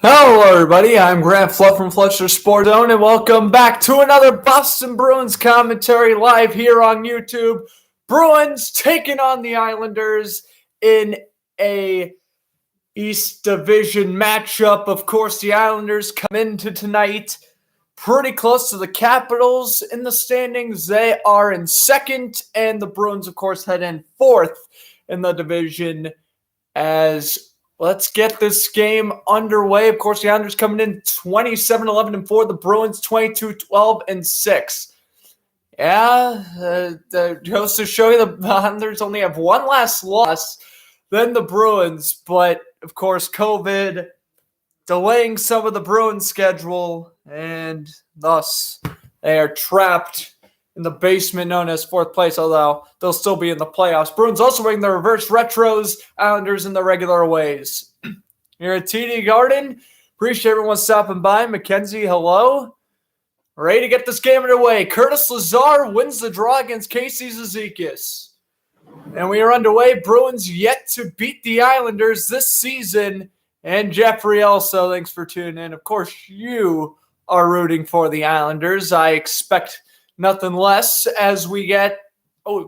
Hello, everybody. I'm Grant Fluff from Fletcher Sport Zone, and welcome back to another Boston Bruins commentary live here on YouTube. Bruins taking on the Islanders in a East Division matchup. Of course, the Islanders come into tonight pretty close to the Capitals in the standings. They are in second, and the Bruins, of course, head in fourth in the division. As let's get this game underway. Of course, the Islanders coming in 27-11-4. The Bruins 22-12-6. Yeah, goes to show you the Islanders only have one last loss than the Bruins. But, of course, COVID delaying some of the Bruins schedule, and thus they are trapped in the basement known as fourth place, although they'll still be in the playoffs. Bruins also bring the reverse retros, Islanders in the regular ways. Here at TD Garden, appreciate everyone stopping by. Mackenzie, hello. Ready to get this game underway. Curtis Lazar wins the draw against Casey Zizekas. And we are underway. Bruins yet to beat the Islanders this season. And Jeffrey also, thanks for tuning in. Of course, you are rooting for the Islanders. I expect nothing less as we get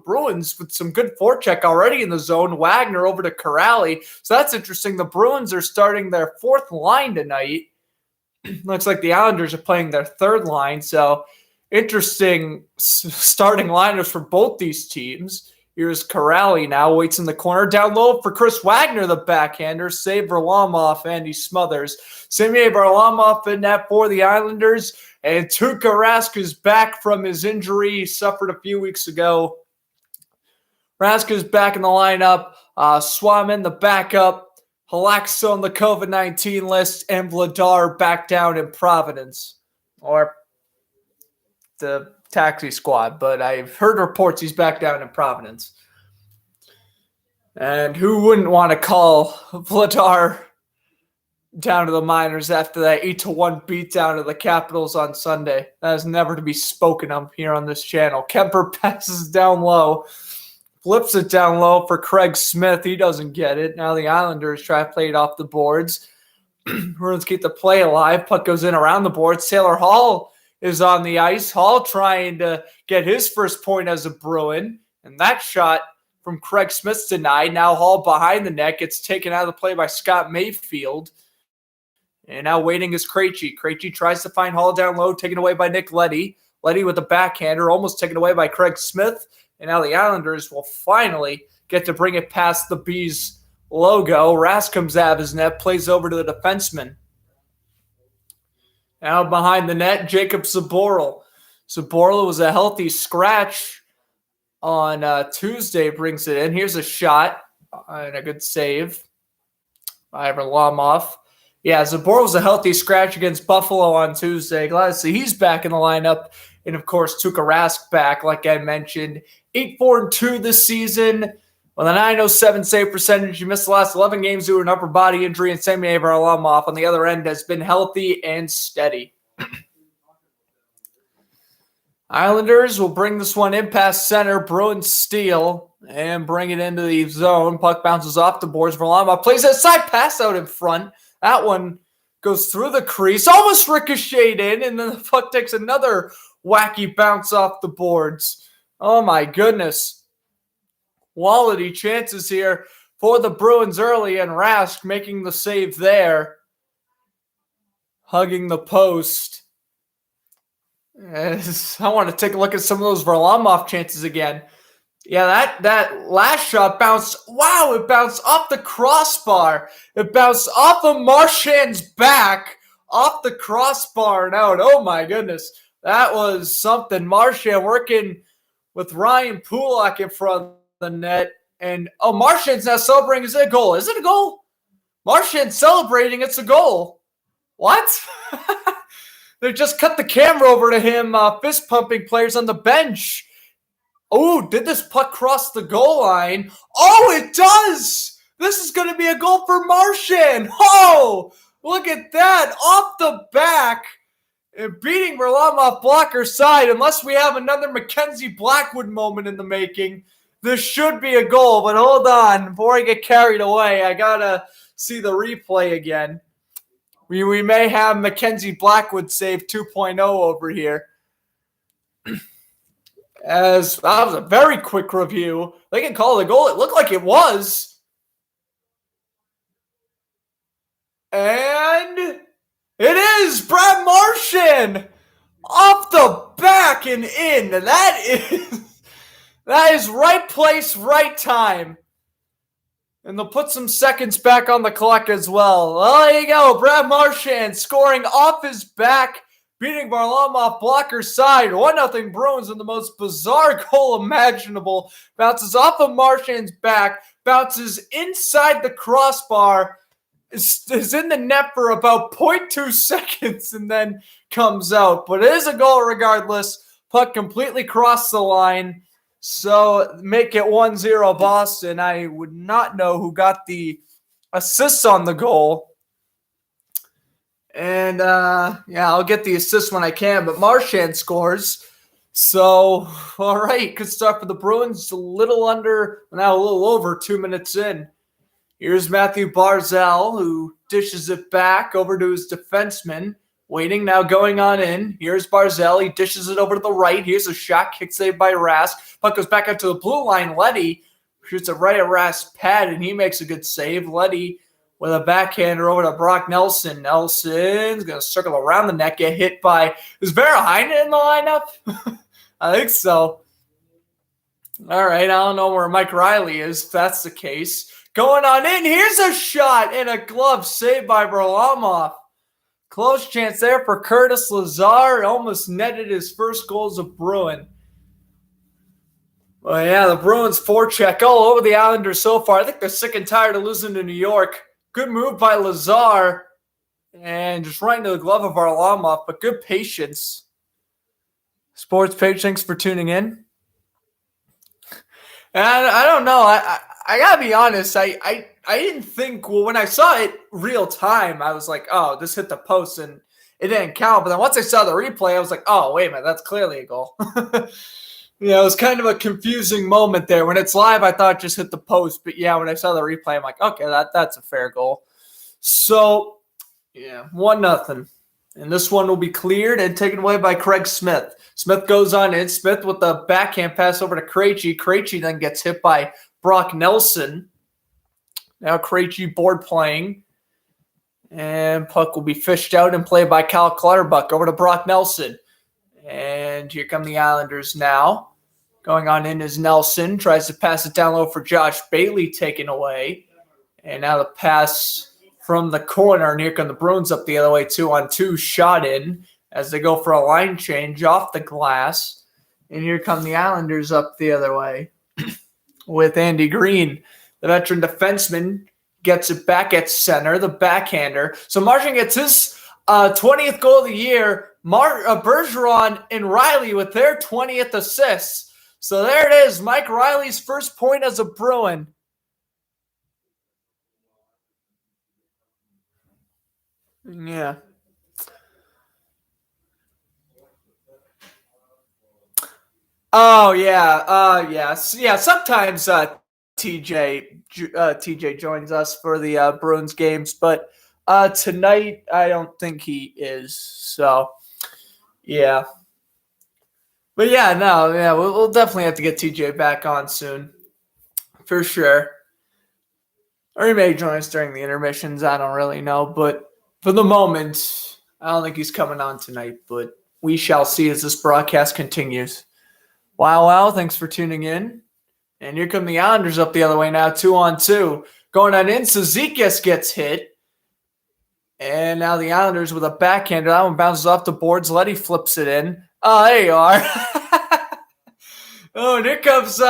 Bruins with some good forecheck already in the zone. Wagner over to Corrali. So that's interesting. The Bruins are starting their fourth line tonight. Looks like the Islanders are playing their third line. So interesting starting lineups for both these teams. Here's Corrali now, waits in the corner. Down low for Chris Wagner, the backhander. Save Varlamov, and he smothers. Semyon Varlamov in net for the Islanders. And Tuukka Rask is back from his injury he suffered a few weeks ago. Rask is back in the lineup. Swayman, the backup. Halak's on the COVID-19 list. And Vladar back down in Providence. Or the taxi squad, but I've heard reports he's back down in Providence. And who wouldn't want to call Vladar down to the minors after that 8-1 beatdown of the Capitals on Sunday? That is never to be spoken of here on this channel. Kemper passes down low, flips it down low for Craig Smith. He doesn't get it. Now the Islanders try to play it off the boards. Bruins keep the play alive. Puck goes in around the boards. Taylor Hall is on the ice. Hall trying to get his first point as a Bruin. And that shot from Craig Smith's denied. Now Hall behind the net gets taken out of the play by Scott Mayfield. And now waiting is Krejci. Krejci tries to find Hall down low, taken away by Nick Leddy. Leddy with the backhander, almost taken away by Craig Smith. And now the Islanders will finally get to bring it past the Bees logo. Rask comes out of his net, plays over to the defenseman. Now behind the net, Jacob Zaboral. Zaboral was a healthy scratch on Tuesday, brings it in. Here's a shot and a good save by Varlamov. Yeah, Zaboral was a healthy scratch against Buffalo on Tuesday. Glad to see he's back in the lineup. And, of course, Tuukka Rask back, like I mentioned. 8-4-2 this season with a .907 save percentage. He missed the last 11 games due to an upper body injury, and Semyon Varlamov on the other end has been healthy and steady. Islanders will bring this one in past center. Bruins steal and bring it into the zone. Puck bounces off the boards. Varlamov plays that side pass out in front. That one goes through the crease, almost ricocheted in, and then the puck takes another wacky bounce off the boards. Oh, my goodness. Quality chances here for the Bruins early, and Rask making the save there. Hugging the post. I want to take a look at some of those Varlamov chances again. Yeah, that last shot bounced. Wow, it bounced off the crossbar. It bounced off of Marchand's back, off the crossbar and out. Oh, my goodness. That was something. Marchand working with Ryan Pulock in front of the net. And, Marchand's now celebrating. Is it a goal? Is it a goal? Marchand's celebrating. It's a goal. What? They just cut the camera over to him, fist-pumping players on the bench. Oh, did this puck cross the goal line? Oh, it does! This is going to be a goal for Marchand. Oh, look at that. Off the back. And beating Varlamov blocker side. Unless we have another Mackenzie Blackwood moment in the making, this should be a goal. But hold on. Before I get carried away, I got to see the replay again. We may have Mackenzie Blackwood save 2.0 over here. As that was a very quick review. They can call the goal. It looked like it was. And it is Brad Marchand off the back and in. That is right place, right time. And they'll put some seconds back on the clock as well. Well, there you go. Brad Marchand scoring off his back, beating Varlamov blocker side. 1-0 Bruins in the most bizarre goal imaginable. Bounces off of Marchand's back, bounces inside the crossbar, is in the net for about 0.2 seconds, and then comes out. But it is a goal regardless. Puck completely crossed the line. So make it 1-0 Boston. I would not know who got the assists on the goal. And, I'll get the assist when I can. But Marchand scores. So, all right, good start for the Bruins. A little over 2 minutes in. Here's Matthew Barzal, who dishes it back over to his defenseman. Waiting now, going on in. Here's Barzal. He dishes it over to the right. Here's a shot. Kick saved by Rask. Puck goes back out to the blue line. Leddy shoots it right at Rask's pad, and he makes a good save. Leddy with a backhander over to Brock Nelson. Nelson's going to circle around the net, get hit by... Is Vera Heinen in the lineup? I think so. All right, I don't know where Mike Riley is, if that's the case. Going on in. Here's a shot and a glove saved by Varlamov. Close chance there for Curtis Lazar. Almost netted his first goal as a Bruin. Well, yeah, the Bruins forecheck all over the Islanders so far. I think they're sick and tired of losing to New York. Good move by Lazar. And just right into the glove of Varlamov, but good patience. Sports Page, thanks for tuning in. And I don't know. I got to be honest. I didn't think, when I saw it real time, I was like, oh, this hit the post and it didn't count. But then once I saw the replay, I was like, oh, wait a minute, that's clearly a goal. It was kind of a confusing moment there. When it's live, I thought it just hit the post. But yeah, when I saw the replay, I'm like, okay, that's a fair goal. So, 1-0. And this one will be cleared and taken away by Craig Smith. Smith goes on in. Smith with the backhand pass over to Krejci. Krejci then gets hit by Brock Nelson. Now Krejci board playing. And puck will be fished out and played by Cal Clutterbuck over to Brock Nelson. And here come the Islanders now. Going on in is Nelson. Tries to pass it down low for Josh Bailey, taken away. And now the pass from the corner. And here come the Bruins up the other way, 2-on-2. Shot in as they go for a line change off the glass. And here come the Islanders up the other way with Andy Green. The veteran defenseman gets it back at center, the backhander. So Marchand gets his 20th goal of the year. Bergeron and Riley with their 20th assists. So there it is, Mike Riley's first point as a Bruin. Yeah. Oh, yeah. Yes. Yeah, sometimes TJ joins us for the Bruins games, but tonight I don't think he is. So, yeah. But yeah, we'll definitely have to get TJ back on soon, for sure. Or he may join us during the intermissions. I don't really know, but for the moment, I don't think he's coming on tonight. But we shall see as this broadcast continues. Wow, thanks for tuning in. And here come the Islanders up the other way now, 2-on-2. Going on in, Cizikas gets hit. And now the Islanders with a backhander. That one bounces off the boards. Leddy flips it in. Oh, there you are. Oh, and here comes,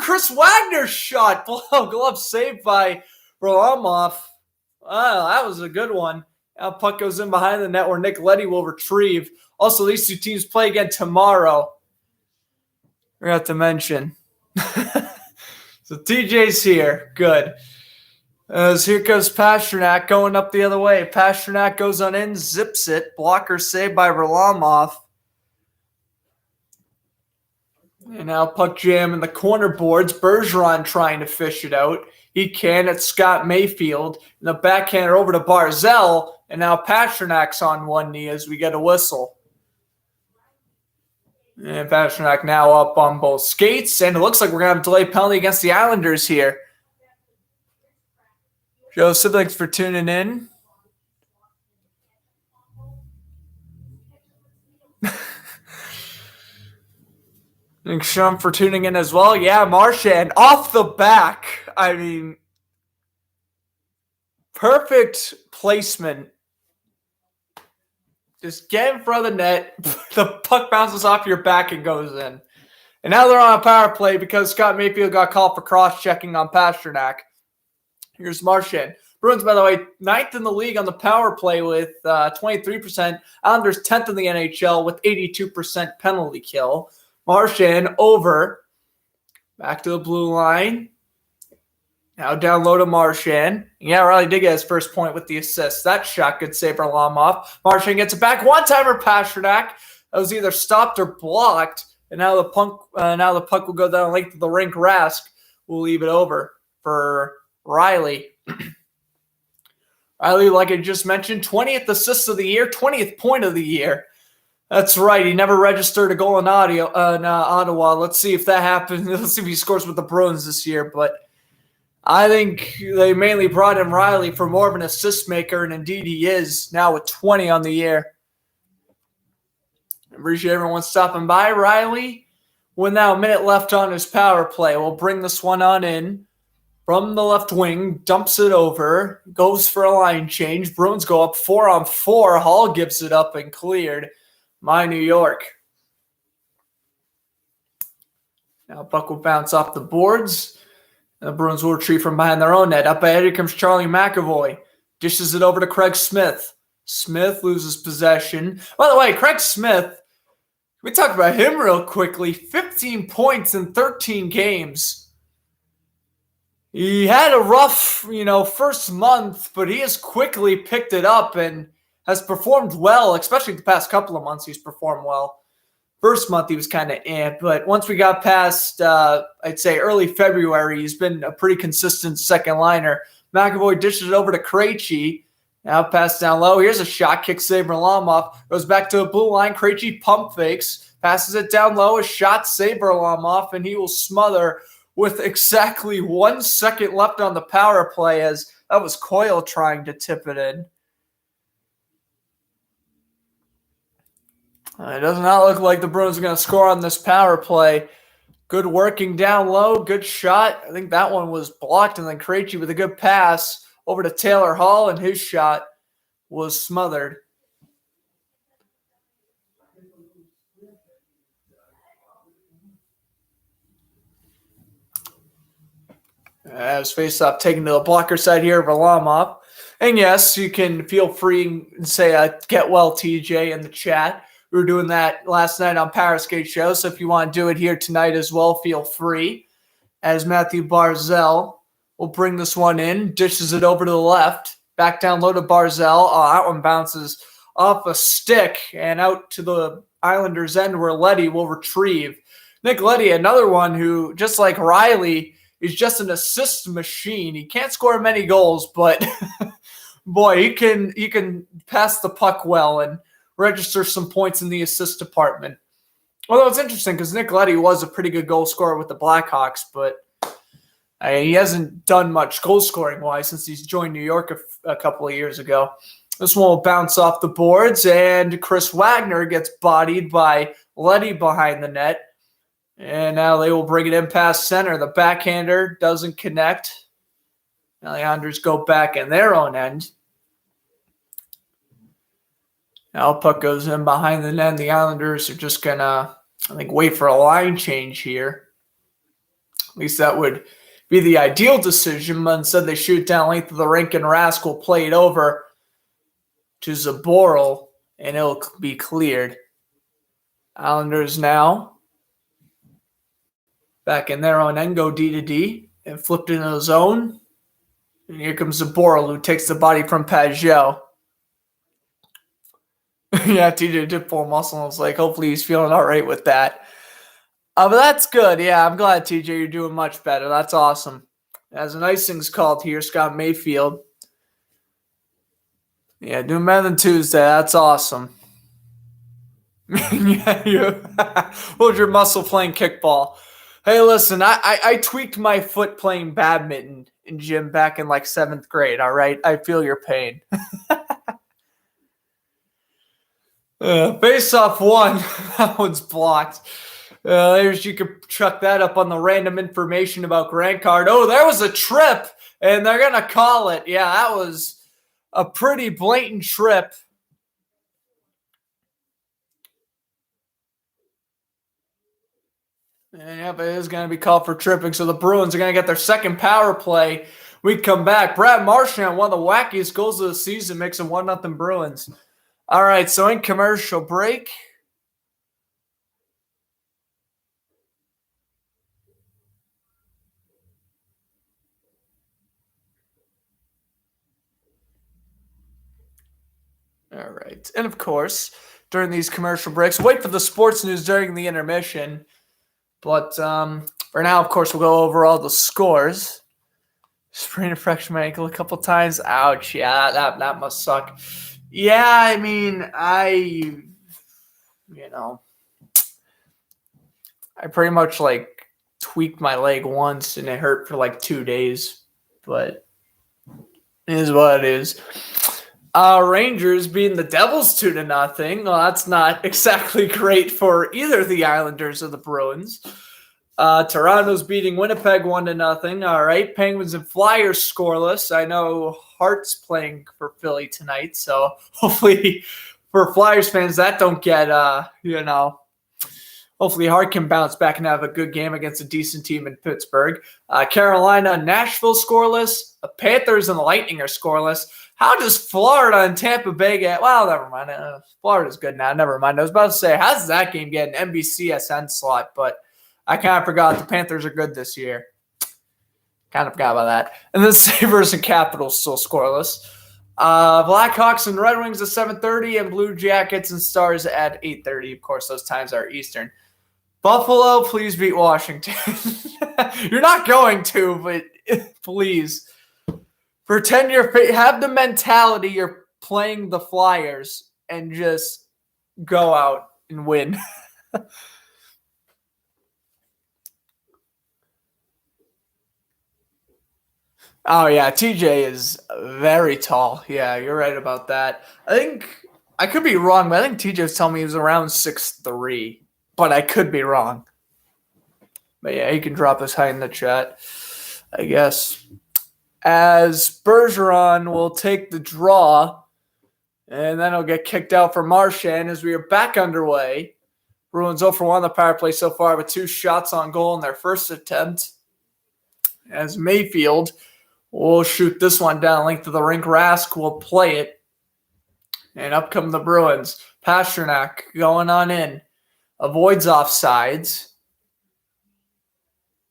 Chris Wagner's shot. Glove saved by Varlamov. Wow, that was a good one. Now puck goes in behind the net where Nick Leddy will retrieve. Also, these two teams play again tomorrow. We have to mention. So TJ's here. Good. As here goes Pasternak going up the other way. Pasternak goes on in, zips it. Blocker saved by Varlamov. And now puck jam in the corner boards. Bergeron trying to fish it out. He can. It's Scott Mayfield. And the backhander over to Barzell. And now Pasternak's on one knee as we get a whistle. And Pasternak now up on both skates. And it looks like we're going to have a delay penalty against the Islanders here. Joe, thanks for tuning in. Thanks, Sean, for tuning in as well. Yeah, Marchand off the back. I mean, perfect placement. Just get in front of the net. The puck bounces off your back and goes in. And now they're on a power play because Scott Mayfield got called for cross-checking on Pasternak. Here's Marchand. Bruins, by the way, 9th in the league on the power play with 23%. Islanders 10th in the NHL with 82% penalty kill. Marchand over. Back to the blue line. Now down low to Marchand. Yeah, Riley did get his first point with the assist. That shot could save Varlamov. Marchand gets it back. One-timer Pasternak. That was either stopped or blocked. And now the puck will go down the length of the rink. Rask will leave it over for Riley. Riley, like I just mentioned, 20th assist of the year, 20th point of the year. That's right. He never registered a goal in Ottawa. Let's see if that happens. Let's see if he scores with the Bruins this year. But I think they mainly brought in Riley for more of an assist maker, and indeed he is now with 20 on the year. Appreciate everyone stopping by. Riley, with now a minute left on his power play, we'll bring this one on in from the left wing, dumps it over, goes for a line change. Bruins go up 4-on-4. Hall gives it up and cleared. My New York. Now puck will bounce off the boards. And the Bruins will retreat from behind their own net. Up ahead, here comes Charlie McAvoy. Dishes it over to Craig Smith. Smith loses possession. By the way, Craig Smith, we talked about him real quickly. 15 points in 13 games. He had a rough, first month, but he has quickly picked it up and has performed well, especially the past couple of months he's performed well. First month he was kind of but once we got past, I'd say early February, he's been a pretty consistent second liner. McAvoy dishes it over to Krejci. Now pass down low. Here's a shot, kick save Varlamov. Goes back to the blue line. Krejci pump fakes, passes it down low. A shot save Varlamov, and he will smother with exactly 1 second left on the power play as that was Coyle trying to tip it in. It does not look like the Bruins are going to score on this power play. Good working down low. Good shot. I think that one was blocked. And then Krejci with a good pass over to Taylor Hall, and his shot was smothered. As face-off taken to the blocker side here, Varlamov. And yes, you can feel free and say, get well, TJ, in the chat. We were doing that last night on Paraskate Show, so if you want to do it here tonight as well, feel free. As Matthew Barzell will bring this one in, dishes it over to the left, back down low to Barzell. That one bounces off a stick and out to the Islanders' end where Leddy will retrieve. Nick Leddy, another one who, just like Riley, is just an assist machine. He can't score many goals, but boy, he can pass the puck well and register some points in the assist department. Although it's interesting because Nick Leddy was a pretty good goal scorer with the Blackhawks, but he hasn't done much goal scoring wise since he's joined New York a couple of years ago. This one will bounce off the boards, and Chris Wagner gets bodied by Leddy behind the net. And now they will bring it in past center. The backhander doesn't connect. Now the Islanders go back in their own end. Now puck goes in behind the net. The Islanders are just going to, wait for a line change here. At least that would be the ideal decision, but instead they shoot down length of the rink, and Rask will play it over to Zaboral, and it'll be cleared. Islanders now back in their own end, go D to D, and flipped into the zone. And here comes Zaboral, who takes the body from Pajot. Yeah, TJ did pull a muscle, and was like, hopefully he's feeling all right with that. But that's good. Yeah, I'm glad, TJ, you're doing much better. That's awesome. As an icing's called here, Scott Mayfield. Yeah, doing better than Tuesday. That's awesome. Yeah, you hold your muscle playing kickball. Hey, listen, I tweaked my foot playing badminton in gym back in like 7th grade. All right, I feel your pain. Face off one, that one's blocked. There's you could chuck that up on the random information about Grant Card. Oh, there was a trip, and they're gonna call it. Yeah, that was a pretty blatant trip. And yeah, but it is going to be called for tripping. So the Bruins are going to get their second power play. We come back. Brad Marchand, one of the wackiest goals of the season, makes it 1-0 Bruins. All right, so in commercial break. All right. And of course, during these commercial breaks, wait for the sports news during the intermission. But for now, of course, we'll go over all the scores. Sprained a fractured my ankle a couple times. Ouch. Yeah, that must suck. Yeah, I mean, I pretty much like tweaked my leg once and it hurt for like 2 days. But it is what it is. Rangers beating the Devils 2-0. Well, that's not exactly great for either the Islanders or the Bruins. Toronto's beating Winnipeg 1-0. All right, Penguins and Flyers scoreless. I know Hart's playing for Philly tonight, so hopefully for Flyers fans that don't get hopefully Hart can bounce back and have a good game against a decent team in Pittsburgh. Carolina, Nashville scoreless. The Panthers and the Lightning are scoreless. How does Florida and Tampa Bay get? Well, never mind. Florida's good now. Never mind. I was about to say, how does that game get an NBCSN slot? But I kind of forgot the Panthers are good this year. Kind of forgot about that. And then Sabres and Capitals still scoreless. Blackhawks and Red Wings at 7:30 and Blue Jackets and Stars at 8:30. Of course, those times are Eastern. Buffalo, please beat Washington. You're not going to, but please. Pretend have the mentality you're playing the Flyers and just go out and win. Oh, yeah, TJ is very tall. Yeah, you're right about that. I think I could be wrong, but I think TJ was telling me he was around 6'3", but I could be wrong. But yeah, he can drop his height in the chat, I guess. As Bergeron will take the draw, and then he'll get kicked out for Marchand as we are back underway. Bruins 0 for 1 on the power play so far with 2 shots on goal in their first attempt. As Mayfield will shoot this one down length of the rink. Rask will play it. And up come the Bruins. Pasternak going on in. Avoids offsides.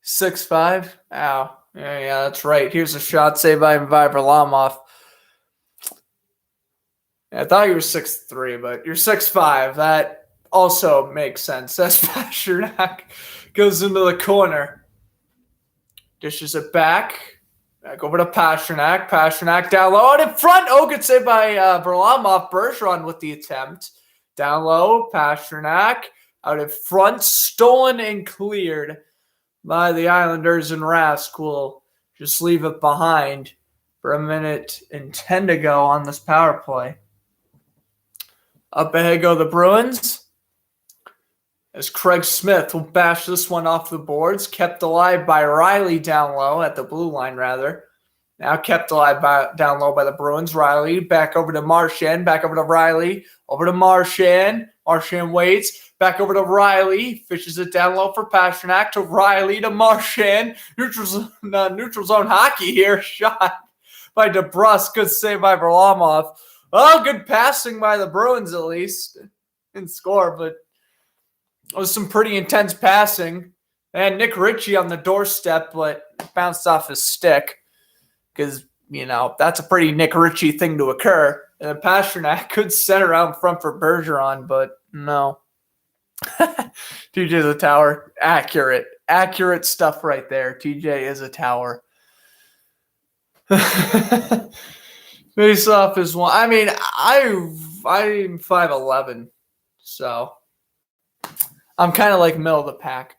6'5". Ow. Yeah, that's right. Here's a shot saved by Varlamov. I thought you were 6'3", but you're 6'5". That also makes sense. As Pasternak goes into the corner. Dishes it back. Back over to Pasternak. Pasternak down low. Out in front. Oh, good save by Varlamov. Bergeron with the attempt. Down low. Pasternak. Out in front. Stolen and cleared by the Islanders, and Rask will just leave it behind for 1:10 to go on this power play. Up ahead go the Bruins, as Craig Smith will bash this one off the boards. Kept alive by Riley down low, at the blue line rather. Now kept alive down low by the Bruins. Riley back over to Marchand, back over to Riley, over to Marchand. Marchand waits. Back over to Riley. Fishes it down low for Pasternak. To Riley. To Marchand. Neutral zone hockey here. Shot by DeBrusque. Good save by Varlamov. Oh, good passing by the Bruins at least. Didn't score, but it was some pretty intense passing. And Nick Ritchie on the doorstep, but bounced off his stick. Because, that's a pretty Nick Ritchie thing to occur. And Pasternak could center out in front for Bergeron, but no. TJ's a tower. Accurate stuff right there. TJ is a tower. Face off is one. I mean, I'm 5'11", so I'm kind of like middle of the pack.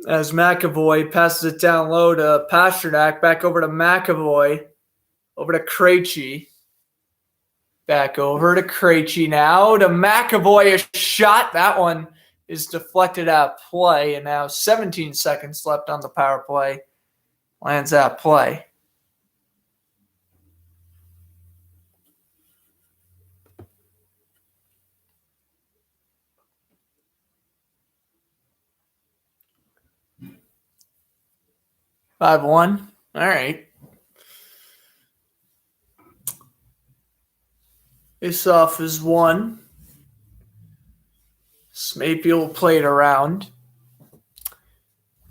As McAvoy passes it down low to Pasternak, back over to McAvoy, over to Krejci. Back over to Krejci now to McAvoy. A shot. That one is deflected out of play, and now 17 seconds left on the power play. Lands out play. Five one. All right. Face off is one. Mayfield played around.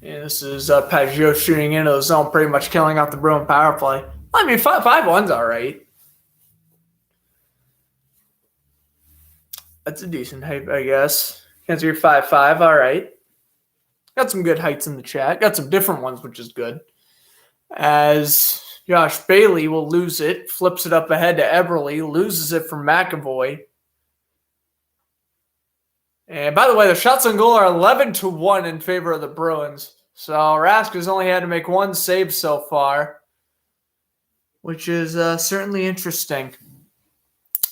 And this is Pajot shooting into the zone, pretty much killing off the Bruin power play. I mean, 5-1's all right. That's a decent height, I guess. Can't see 5'5", all right. Got some good heights in the chat. Got some different ones, which is good. As Josh Bailey will lose it, flips it up ahead to Eberle, loses it from McAvoy. And by the way, the shots on goal are 11-1 in favor of the Bruins. So Rask has only had to make one save so far, which is certainly interesting.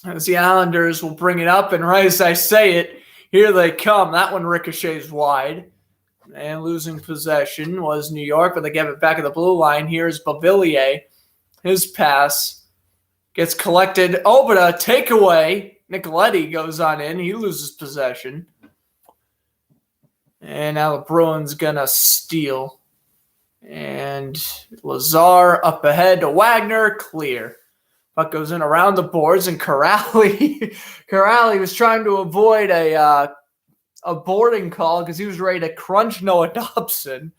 As the Islanders will bring it up, and right as I say it, here they come. That one ricochets wide. And losing possession was New York, but they get it back at the blue line. Here's Beauvillier. His pass gets collected. Oh, but a takeaway. Nicoletti goes on in. He loses possession. And now the Bruins going to steal. And Lazar up ahead to Wagner. Clear. Puck goes in around the boards, and Corrali was trying to avoid a boarding call because he was ready to crunch Noah Dobson.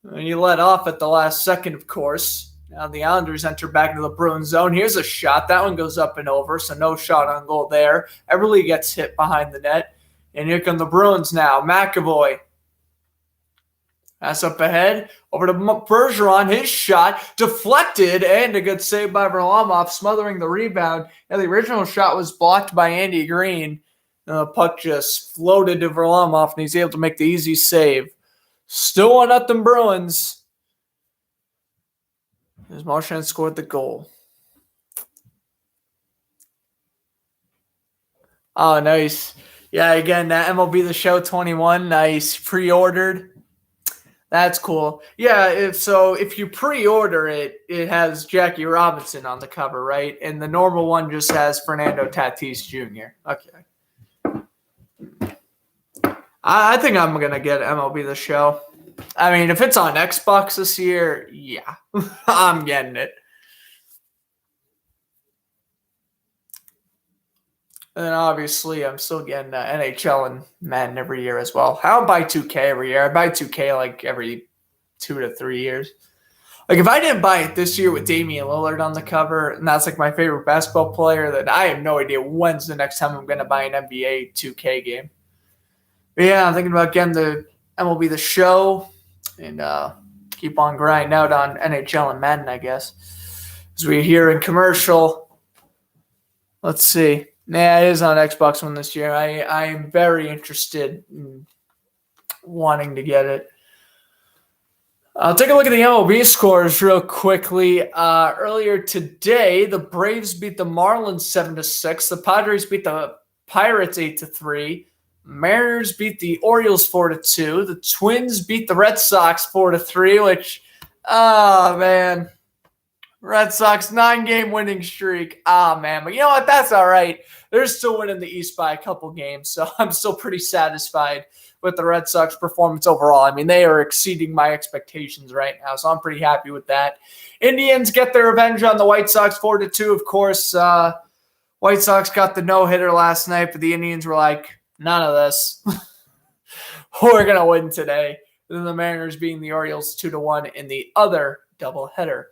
And he let off at the last second, of course. Now the Islanders enter back into the Bruins zone. Here's a shot. That one goes up and over, so no shot on goal there. Eberle gets hit behind the net. And here come the Bruins now. McAvoy. Pass up ahead. Over to Bergeron. His shot deflected, and a good save by Varlamov, smothering the rebound. And the original shot was blocked by Andy Green. And the puck just floated to Varlamov, and he's able to make the easy save. Still 1-0 Bruins. As Marchand scored the goal. Oh, nice. Yeah, again, that MLB The Show 21, nice. Pre-ordered. That's cool. Yeah, if you pre-order it, it has Jackie Robinson on the cover, right? And the normal one just has Fernando Tatis Jr. Okay. I think I'm going to get MLB The Show. I mean, if it's on Xbox this year, yeah, I'm getting it. And then obviously I'm still getting NHL and Madden every year as well. I don't buy 2K every year. I buy 2K like every 2 to 3 years. Like if I didn't buy it this year with Damian Lillard on the cover, and that's like my favorite basketball player, then I have no idea when's the next time I'm going to buy an NBA 2K game. But yeah, I'm thinking about getting the MLB The Show and keep on grinding out on NHL and Madden, I guess. As we hear in commercial, let's see. Nah, it is on Xbox One this year. I am very interested in wanting to get it. I'll take a look at the MLB scores real quickly. Earlier today, the Braves beat the Marlins 7-6. The Padres beat the Pirates 8-3. Mariners beat the Orioles 4-2. The Twins beat the Red Sox 4-3, which, oh, man. Red Sox 9-game winning streak. Ah, man. But you know what? That's all right. They're still winning the East by a couple games, so I'm still pretty satisfied with the Red Sox performance overall. I mean, they are exceeding my expectations right now, so I'm pretty happy with that. Indians get their revenge on the White Sox 4-2. Of course, White Sox got the no-hitter last night, but the Indians were like, none of this. We're going to win today. And then the Mariners beating the Orioles 2-1 in the other doubleheader.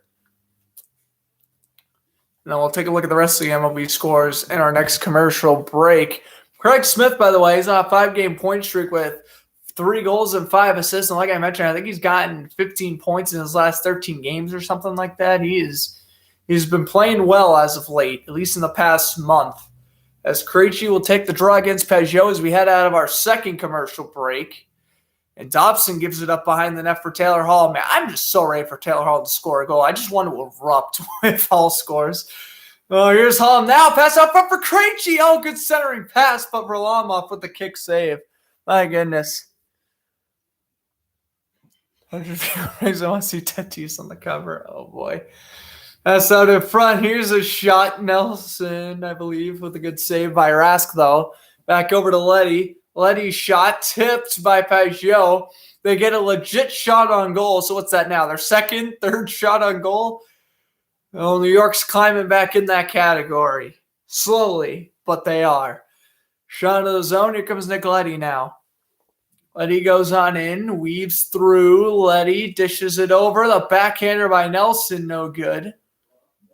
And then we'll take a look at the rest of the MLB scores in our next commercial break. Craig Smith, by the way, he's on a 5-game point streak with 3 goals and 5 assists. And like I mentioned, I think he's gotten 15 points in his last 13 games or something like that. He's been playing well as of late, at least in the past month. As Krejci will take the draw against Peugeot as we head out of our second commercial break. And Dobson gives it up behind the net for Taylor Hall. Man, I'm just so ready for Taylor Hall to score a goal. I just want to erupt with Hall scores. Oh, here's Hall now. Pass out front for Krejci. Oh, good centering pass, but Varlamov with the kick save. My goodness. I want to see Tatis on the cover. Oh, boy. That's out in front. Here's a shot. Nelson, I believe, with a good save by Rask, though. Back over to Leddy. Leddy's shot tipped by Peugeot. They get a legit shot on goal. So what's that now? Their second, third shot on goal? Oh, New York's climbing back in that category. Slowly, but they are. Shot into the zone. Here comes Nick Leddy now. Leddy goes on in, weaves through. Leddy dishes it over. The backhander by Nelson, no good.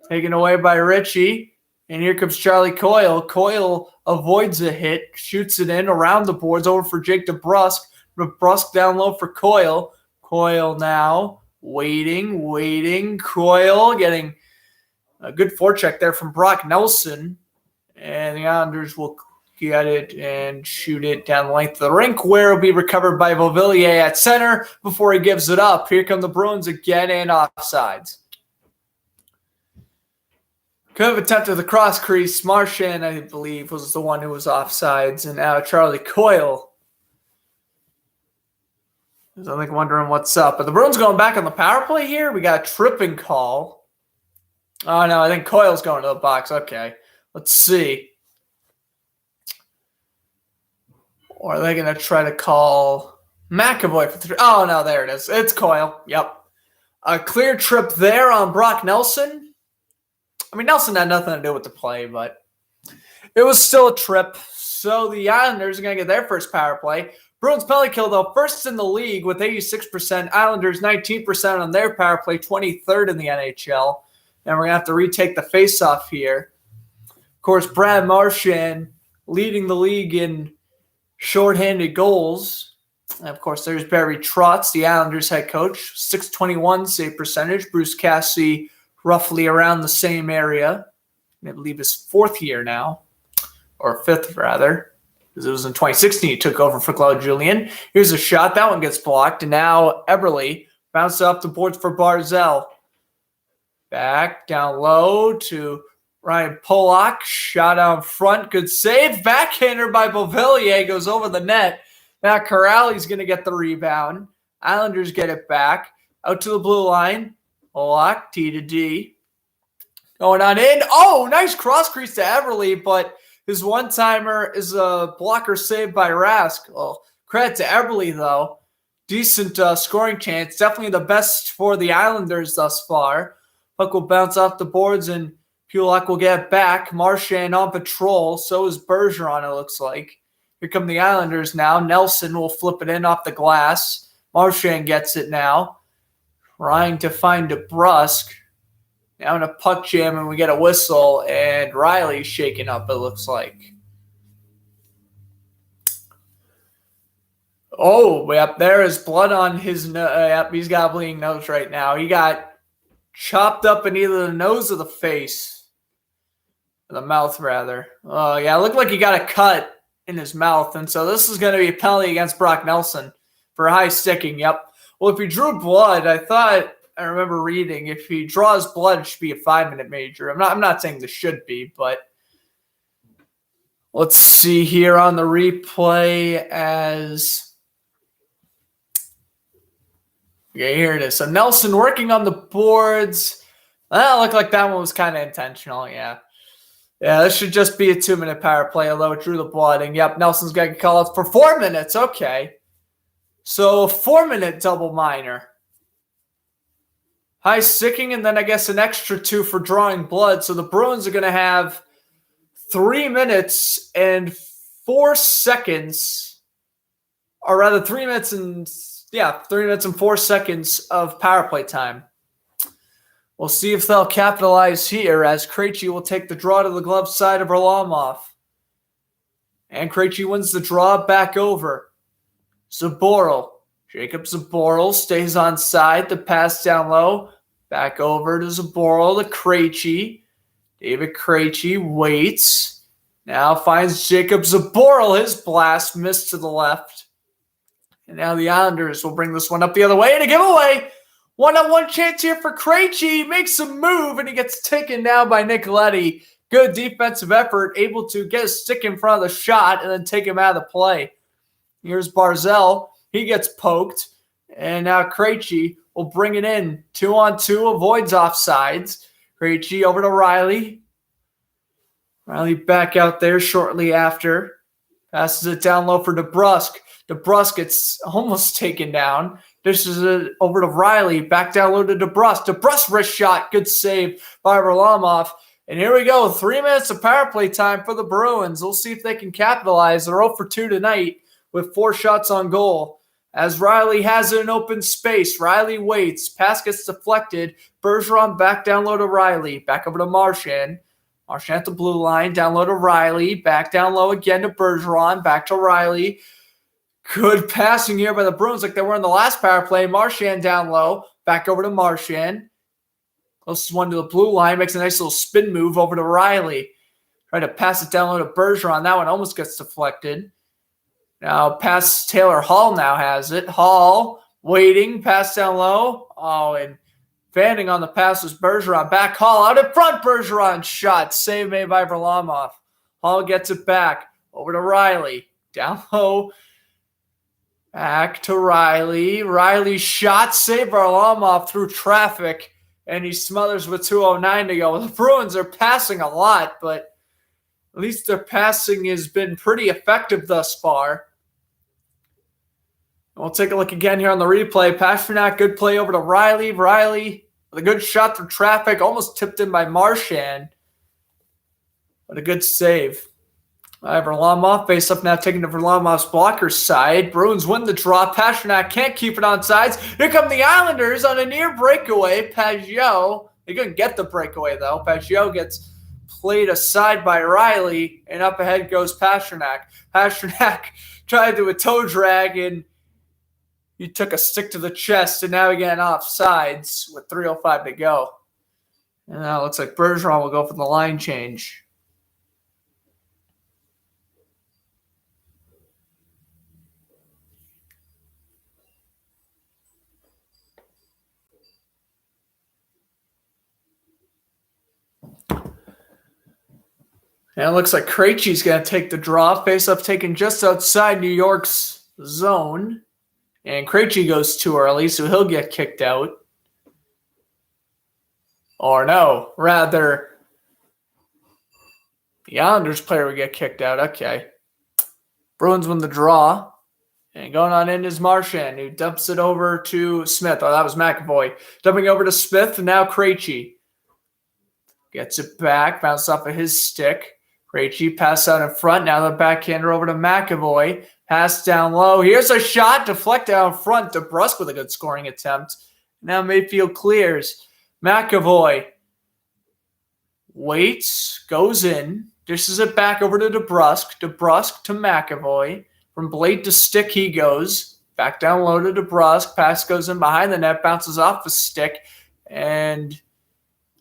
Taken away by Ritchie. And here comes Charlie Coyle. Coyle avoids a hit, shoots it in around the boards over for Jake DeBrusk. DeBrusk down low for Coyle. Coyle now waiting. Coyle getting a good forecheck there from Brock Nelson. And the Islanders will get it and shoot it down the length of the rink, where it'll be recovered by Beauvillier at center before he gives it up. Here come the Bruins again and offsides. Could have attempted the cross crease. Marchand, I believe, was the one who was offsides. And now Charlie Coyle is, I think, wondering what's up. But the Bruins going back on the power play here. We got a tripping call. Oh, no, I think Coyle's going to the box. Okay, let's see. Or are they going to try to call McAvoy for 3? Oh, no, there it is. It's Coyle. Yep. A clear trip there on Brock Nelson. I mean, Nelson had nothing to do with the play, but it was still a trip. So the Islanders are going to get their first power play. Bruins penalty kill, though, first in the league with 86%. Islanders 19% on their power play, 23rd in the NHL. And we're going to have to retake the faceoff here. Of course, Brad Marchand leading the league in shorthanded goals. And of course, there's Barry Trotz, the Islanders head coach, .621 save percentage. Bruce Cassidy, roughly around the same area. I believe his 4th year now, or 5th rather, because it was in 2016 he took over for Claude Julien. Here's a shot. That one gets blocked. And now Eberle bounced off the boards for Barzell. Back down low to Ryan Pollock. Shot out front. Good save. Backhander by Beauvillier goes over the net. Now Corrali's going to get the rebound. Islanders get it back. Out to the blue line. Pollock, T to D. Going on in. Oh, nice cross crease to Eberle, but his one-timer is a blocker saved by Rask. Well, credit to Eberle, though. Decent scoring chance. Definitely the best for the Islanders thus far. Puck will bounce off the boards, and Pulock will get back. Marchand on patrol. So is Bergeron, it looks like. Here come the Islanders now. Nelson will flip it in off the glass. Marchand gets it now. Trying to find DeBrusk. Now in a puck jam, and we get a whistle, and Riley's shaken up, it looks like. Oh, yep, there is blood on his nose. Yep, he's got a bleeding nose right now. He got chopped up in either the nose or the face. Or the mouth, rather. Oh, yeah, it looked like he got a cut in his mouth, and so this is going to be a penalty against Brock Nelson for high sticking. Yep. Well, if he drew blood, I remember reading, if he draws blood, it should be a 5-minute major. I'm not saying this should be, but let's see here on the replay as... Okay, here it is. So Nelson working on the boards. Well, it looked like that one was kind of intentional, yeah. Yeah, this should just be a 2-minute power play, although it drew the blood. And, yep, Nelson's going to get called for 4 minutes. Okay. So a 4-minute double minor. High sticking, and then I guess an extra 2 for drawing blood. So the Bruins are going to have 3 minutes and 4 seconds, or rather 3 minutes and 4 seconds of power play time. We'll see if they'll capitalize here as Krejci will take the draw to the glove side of Varlamov. And Krejci wins the draw back over. Zboril. Jacob Zboril stays on side. The pass down low. Back over to Zboril to Krejci. David Krejci waits. Now finds Jacob Zboril. His blast missed to the left. And now the Islanders will bring this one up the other way. And a giveaway. One-on-one chance here for Krejci. Makes a move, and he gets taken down by Nicoletti. Good defensive effort, able to get his stick in front of the shot and then take him out of the play. Here's Barzal. He gets poked. And now Krejci will bring it in. 2-on-2, avoids offsides. Krejci over to Riley. Riley back out there shortly after. Passes it down low for DeBrusk. DeBrusk gets almost taken down. Dishes it over to Riley. Back down low to DeBrusk. DeBrusk wrist shot. Good save by Varlamov. And here we go. 3 minutes of power play time for the Bruins. We'll see if they can capitalize. They're 0 for 2 tonight with 4 shots on goal. As Riley has it in open space. Riley waits. Pass gets deflected. Bergeron back down low to Riley. Back over to Marchand. Marchand at the blue line. Down low to Riley. Back down low again to Bergeron. Back to Riley. Good passing here by the Bruins like they were in the last power play. Marchand down low. Back over to Marchand. Closest one to the blue line. Makes a nice little spin move over to Riley. Try to pass it down low to Bergeron. That one almost gets deflected. Now pass Taylor Hall now has it. Hall waiting. Pass down low. Oh, and fanning on the pass was Bergeron. Back Hall out in front. Bergeron shot. Save made by Varlamov. Hall gets it back. Over to Riley. Down low. Back to Riley. Riley shot. Save Varlamov through traffic. And he smothers with 2:09 to go. The Bruins are passing a lot, but at least their passing has been pretty effective thus far. We'll take a look again here on the replay. Pastrnak, good play over to Riley. Riley with a good shot through traffic. Almost tipped in by Marchand. But a good save. Varlamov face up now, taking to Varlamov's blocker side. Bruins win the draw. Pastrnak can't keep it on sides. Here come the Islanders on a near breakaway. Pageau, they couldn't get the breakaway though. Pageau gets played aside by Riley, and up ahead goes Pastrnak. Pastrnak tried to do a toe drag, and he took a stick to the chest, and now again off sides with 3:05 to go. And now it looks like Bergeron will go for the line change. And it looks like Krejci's going to take the draw. Face-off taken just outside New York's zone. And Krejci goes too early, so he'll get kicked out. Or no, rather, the Islanders player would get kicked out. Okay. Bruins win the draw. And going on in is Marchand, who dumps it over to Smith. Oh, that was McAvoy. Dumping over to Smith, and now Krejci. Gets it back, bounces off of his stick. Krejci pass out in front. Now the backhander over to McAvoy. Pass down low. Here's a shot. Deflect out in front. DeBrusk with a good scoring attempt. Now Mayfield clears. McAvoy waits. Goes in. Dishes it back over to DeBrusk. DeBrusk to McAvoy. From blade to stick he goes. Back down low to DeBrusk. Pass goes in behind the net. Bounces off the stick. And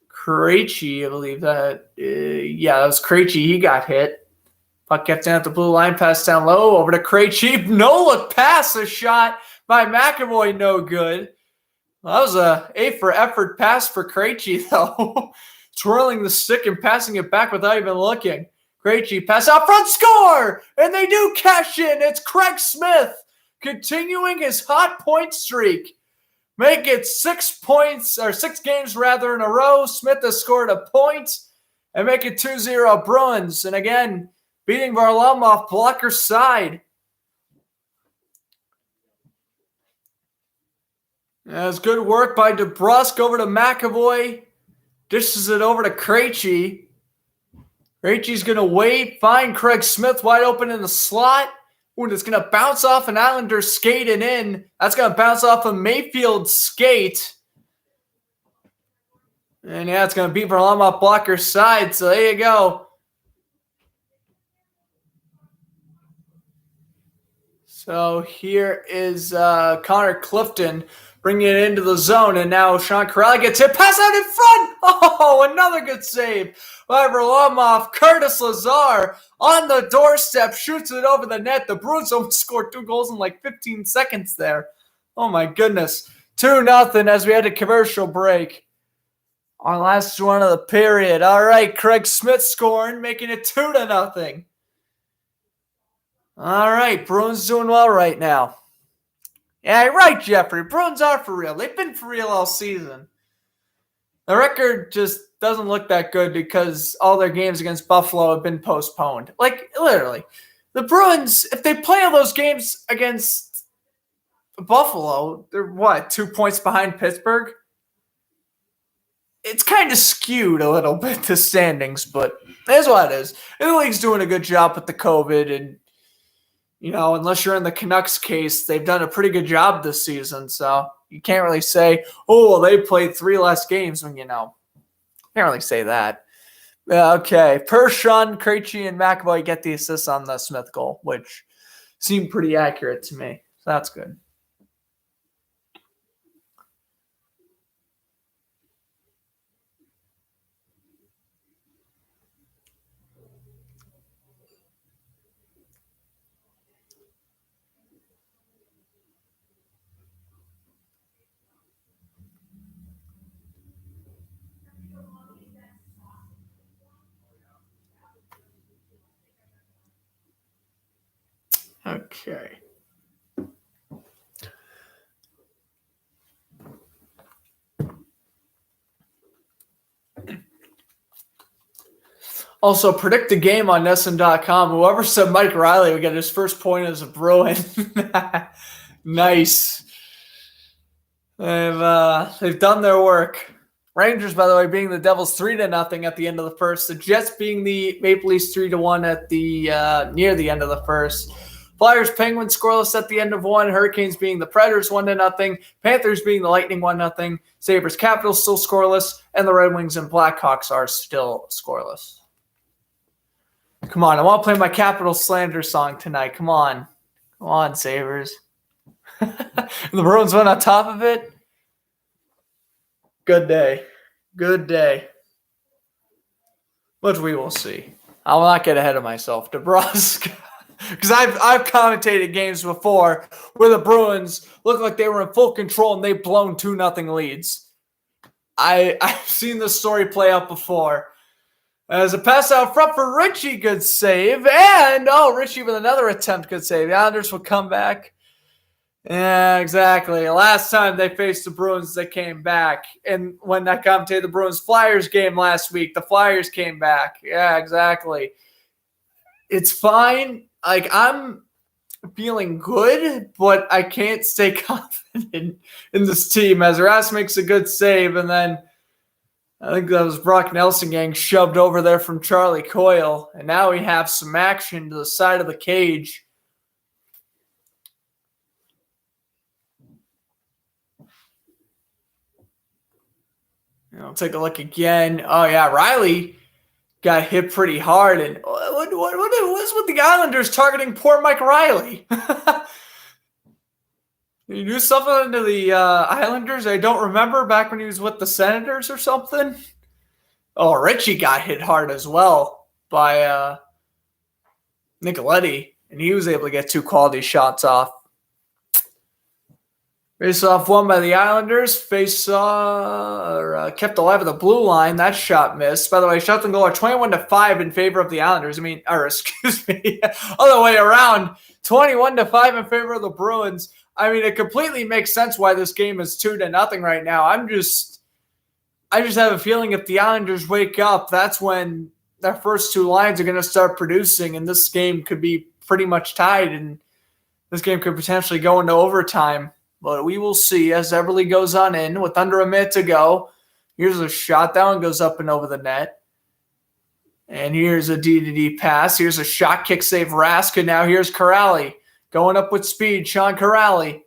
Krejci, I believe that. That was Krejci. He got hit. Puck gets down at the blue line. Pass down low. Over to Krejci. No-look pass. A shot by McAvoy. No good. Well, that was a A-for-effort pass for Krejci, though. Twirling the stick and passing it back without even looking. Krejci pass out front. Score! And they do cash in. It's Craig Smith continuing his hot point streak. Make it 6 points, or 6 games rather in a row. Smith has scored a point and make it 2-0 Bruins. And again, beating Varlamov blocker side. That's good work by DeBrusk over to McAvoy. Dishes it over to Krejci. Krejci's going to wait, find Craig Smith wide open in the slot. Ooh, it's going to bounce off an Islander skate and in. That's going to bounce off a Mayfield skate. And yeah, it's going to beat Varlamov blocker side. So there you go. So here is Connor Clifton bringing it into the zone, and now Sean Corrali gets hit. Pass out in front! Oh, another good save by Varlamov. Curtis Lazar on the doorstep, shoots it over the net. The Bruins almost scored 2 goals in like 15 seconds there. Oh my goodness. 2-0 as we had a commercial break. Our last one of the period. All right, Craig Smith scoring, making it 2-0. All right, Bruins doing well right now. Yeah, you're right, Jeffrey. Bruins are for real. They've been for real all season. The record just doesn't look that good because all their games against Buffalo have been postponed. Like, literally. The Bruins, if they play all those games against Buffalo, they're what, 2 points behind Pittsburgh? It's kind of skewed a little bit, the standings, but that's what it is. And the league's doing a good job with the COVID, and unless you're in the Canucks case, they've done a pretty good job this season. So you can't really say, oh, well, they played 3 less games when, can't really say that. Okay. Persson, Krejci, and McAvoy get the assists on the Smith goal, which seemed pretty accurate to me. So that's good. Okay. Also, predict the game on NESN.com. Whoever said Mike Riley would get his first point as a Bruin. Nice. They've done their work. Rangers, by the way, being the Devils 3-0 at the end of the first. The Jets being the Maple Leafs 3-1 at the near the end of the first. Flyers, Penguins scoreless at the end of one. Hurricanes being the Predators 1-0. Panthers being the Lightning 1-0. Sabres, Capitals still scoreless, and the Red Wings and Blackhawks are still scoreless. Come on, I want to play my Capital slander song tonight. Come on, Sabres. The Bruins went on top of it. Good day. But we will see. I will not get ahead of myself. DeBrusk. Because I've commentated games before where the Bruins looked like they were in full control and they've blown 2-0 leads. I've seen this story play out before. As a pass out front for Richie, good save. And, Richie with another attempt, good save. The Islanders will come back. Yeah, exactly. Last time they faced the Bruins, they came back. And when I commentated the Bruins-Flyers game last week, the Flyers came back. Yeah, exactly. It's fine. Like, I'm feeling good, but I can't stay confident in this team as Rass makes a good save, and then I think that was Brock Nelson getting shoved over there from Charlie Coyle, and now we have some action to the side of the cage. Take a look again. Oh, yeah, Riley got hit pretty hard. And what's with the Islanders targeting poor Mike Riley? You do something to the Islanders I don't remember back when he was with the Senators or something? Oh, Richie got hit hard as well by Nicoletti, and he was able to get 2 quality shots off. Face-off won by the Islanders. Kept alive at the blue line. That shot missed. By the way, shots on goal are 21-5 in favor of the Islanders. Excuse me, other way around. 21-5 in favor of the Bruins. It completely makes sense why this game is 2-0 right now. I just have a feeling if the Islanders wake up, that's when their first 2 lines are going to start producing, and this game could be pretty much tied, and this game could potentially go into overtime. But we will see as Eberle goes on in with under a minute to go. Here's a shot. That one goes up and over the net. And here's a D-to-D pass. Here's a shot, kick save, Rask. And now here's Corrali going up with speed. Sean Corrali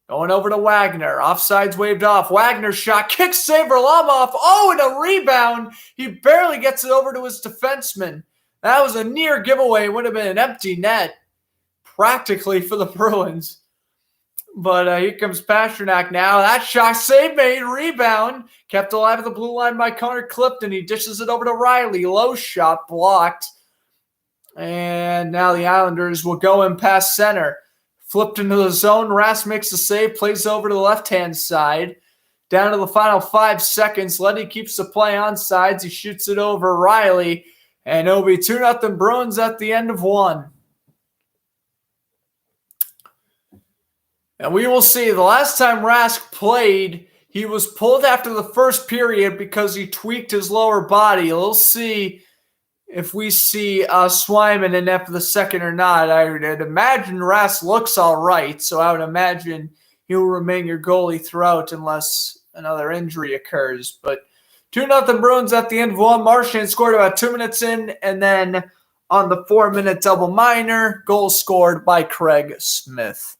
going over to Wagner. Offsides waved off. Wagner shot, kick save, Varlamov. Oh, and a rebound. He barely gets it over to his defenseman. That was a near giveaway. It would have been an empty net. practically for the Bruins. But here comes Pasternak now. That shot save made, rebound. Kept alive at the blue line by Connor Clifton. He dishes it over to Riley. Low shot blocked. And now the Islanders will go in past center. Flipped into the zone. Rask makes the save. Plays over to the left-hand side. Down to the final 5 seconds. Leddy keeps the play on sides. He shoots it over Riley. And it'll be 2-0 Bruins at the end of 1. And we will see. The last time Rask played, he was pulled after the first period because he tweaked his lower body. We'll see if we see Swayman in net for the second or not. I would imagine Rask looks all right, so I would imagine he will remain your goalie throughout unless another injury occurs. But 2-0 Bruins at the end of 1. Marchand scored about 2 minutes in, and then on the 4-minute double minor, goal scored by Craig Smith.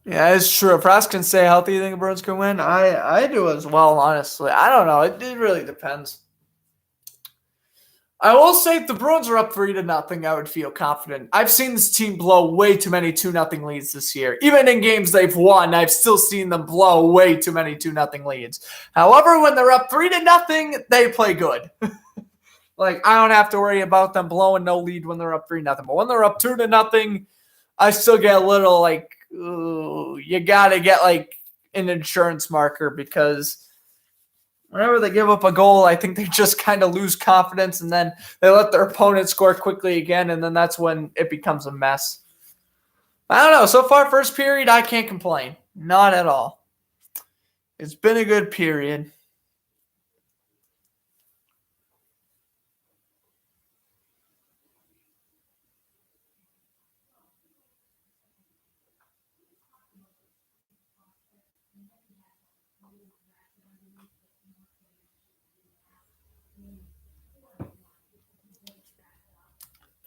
Yeah, it's true. If Rask can stay healthy, you think the Bruins can win? I do as well, honestly. I don't know. It really depends. I will say if the Bruins are up 3-0, I would feel confident. I've seen this team blow way too many 2-0 leads this year. Even in games they've won, I've still seen them blow way too many 2-0 leads. However, when they're up 3-0, they play good. I don't have to worry about them blowing no lead when they're up 3-0. But when they're up 2-0, I still get a little ooh, you got to get an insurance marker because whenever they give up a goal, I think they just kind of lose confidence and then they let their opponent score quickly again, and then that's when it becomes a mess. I don't know. So far, first period, I can't complain. Not at all. It's been a good period.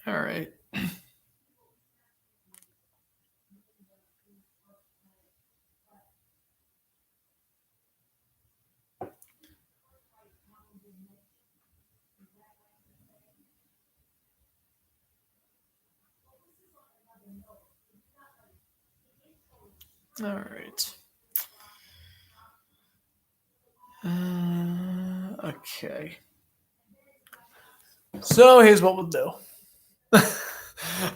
All right. All right. Okay. So here's what we'll do.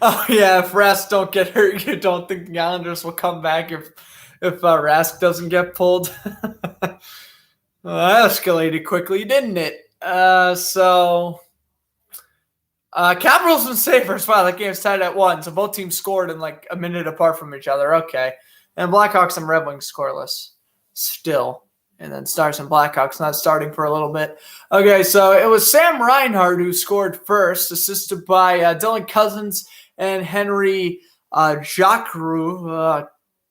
Oh yeah, if Rask don't get hurt, you don't think the Islanders will come back if Rask doesn't get pulled? Well, that escalated quickly, didn't it? Capitals and Sabres. Wow, that game's tied at 1. So both teams scored in a minute apart from each other. Okay. And Blackhawks and Red Wings scoreless still. And then Stars and Blackhawks not starting for a little bit. Okay, so it was Sam Reinhart who scored first, assisted by Dylan Cousins and Henry Jacqueroux.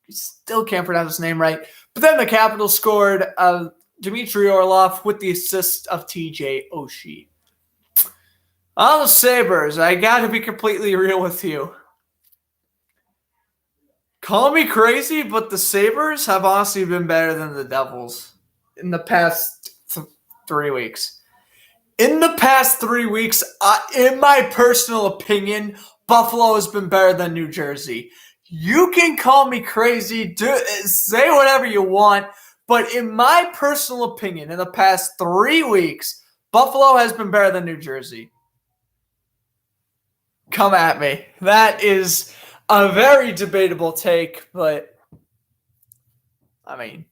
Still can't pronounce his name right. But then the Capitals scored Dmitry Orlov with the assist of TJ Oshie. On the Sabres, I got to be completely real with you. Call me crazy, but the Sabres have honestly been better than the Devils in the past 3 weeks. In the past 3 weeks, in my personal opinion, Buffalo has been better than New Jersey. You can call me crazy, say whatever you want, but in my personal opinion, in the past 3 weeks, Buffalo has been better than New Jersey. Come at me. That is a very debatable take, but I mean,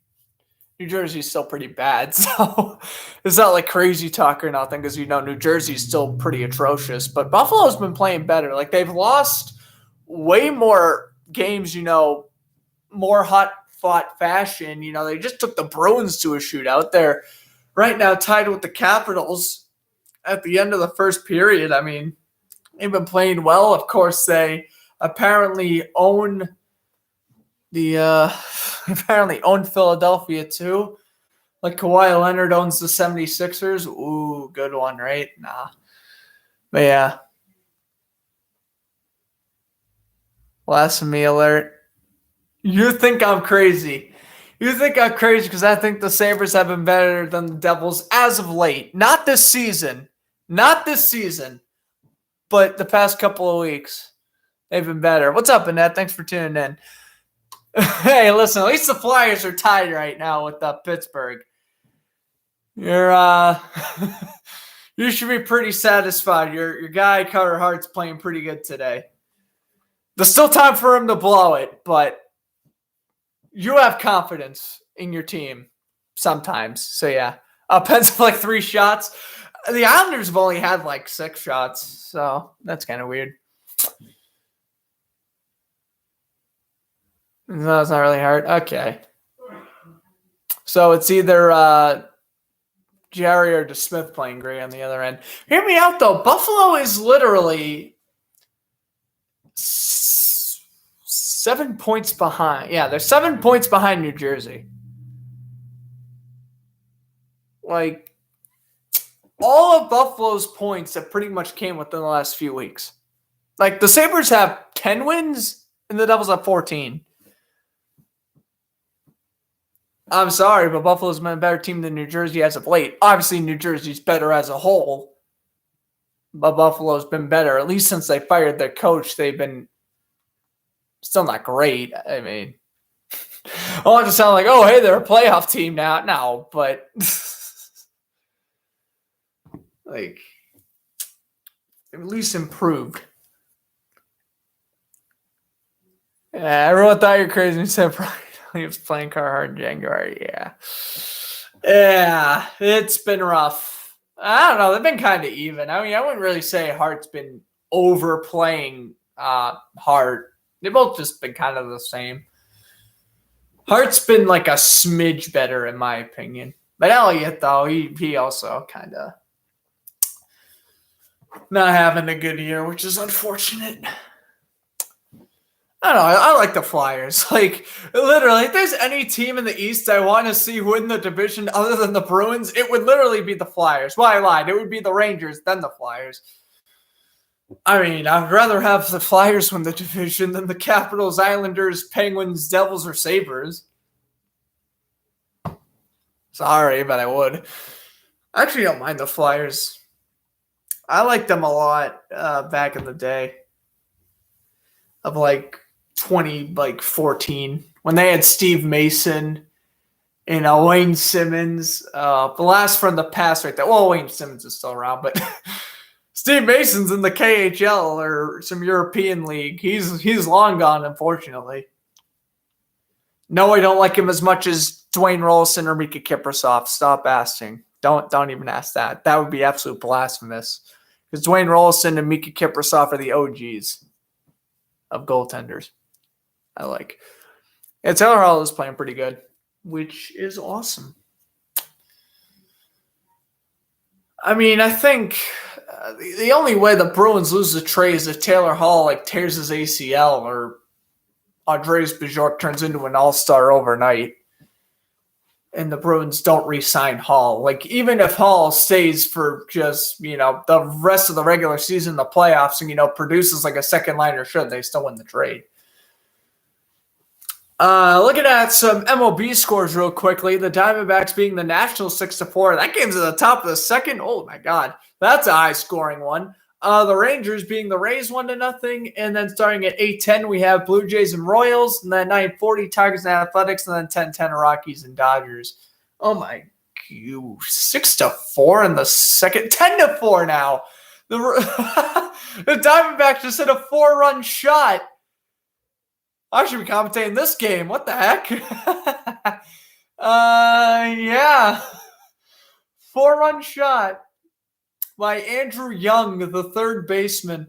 New Jersey's still pretty bad, so it's not crazy talk or nothing because, New Jersey's still pretty atrocious, but Buffalo's been playing better. They've lost way more games, more hot-fought fashion. They just took the Bruins to a shootout. They're right now tied with the Capitals at the end of the first period. I mean, they've been playing well. Of course, they apparently own Philadelphia too. Kawhi Leonard owns the 76ers. Ooh, good one, right? Nah. But yeah. Blasphemy alert. You think I'm crazy. You think I'm crazy because I think the Sabres have been better than the Devils as of late. Not this season. Not this season, but the past couple of weeks. They've been better. What's up, Annette? Thanks for tuning in. Hey, listen, at least the Flyers are tied right now with Pittsburgh. You're you should be pretty satisfied. Your guy Carter Hart's playing pretty good today. There's still time for him to blow it, but you have confidence in your team sometimes. So yeah, Pence have like 3 shots. The Islanders have only had like 6 shots, so that's kind of weird. No, it's not really hard. Okay. So it's either Jerry or DeSmith playing great on the other end. Hear me out, though. Buffalo is literally 7 points behind. Yeah, they're 7 points behind New Jersey. Like, all of Buffalo's points have pretty much came within the last few weeks. Like, the Sabres have 10 wins, and the Devils have 14. I'm sorry, but Buffalo's been a better team than New Jersey as of late. Obviously, New Jersey's better as a whole, but Buffalo's been better. At least since they fired their coach, they've been still not great. I mean, I want to sound like, oh, hey, they're a playoff team now. No, but like, at least improved. Yeah, everyone thought you're crazy and said Brian. He was playing Carhartt in January. Yeah, it's been rough. I don't know. They've been kind of even. I mean, I wouldn't really say Hart's been overplaying Hart. They've both just been kind of the same. Hart's been like a smidge better, in my opinion. But Elliott, though, he also kind of not having a good year, which is unfortunate. I don't know. I like the Flyers. Like, literally, if there's any team in the East I want to see win the division other than the Bruins, it would literally be the Flyers. Well, I lied. It would be the Rangers than the Flyers. I mean, I'd rather have the Flyers win the division than the Capitals, Islanders, Penguins, Devils, or Sabres. Sorry, but I would. I actually don't mind the Flyers. I liked them a lot back in the day. Of like 2014 when they had Steve Mason and Wayne Simmons. The last from the past right there. Well, Wayne Simmons is still around, but Steve Mason's in the KHL or some European league. He's long gone, unfortunately. No, I don't like him as much as Dwayne Rollison or Mika Kiprasov. Stop asking. Don't even ask that. That would be absolute blasphemous. Because Dwayne Rollison and Mika Kiprasov are the OGs of goaltenders. I like. Yeah, Taylor Hall is playing pretty good, which is awesome. I mean, I think the only way the Bruins lose the trade is if Taylor Hall like tears his ACL or Andreas Bajork turns into an all-star overnight and the Bruins don't re-sign Hall. Like, even if Hall stays for just, the rest of the regular season, the playoffs, and, produces like a second liner should, they still win the trade. Looking at some MLB scores real quickly, the Diamondbacks being the Nationals 6-4. That game's at the top of the second. Oh my God. That's a high scoring one. The Rangers being the Rays 1-0. And then starting at 8:10, we have Blue Jays and Royals. And then 9:40, Tigers and Athletics. And then 10:10, Rockies and Dodgers. Oh my God. 6-4 in the second. 10-4 now. The Diamondbacks just hit a 4-run shot. I should be commentating this game. What the heck? Yeah. 4-run shot by Andrew Young, the third baseman.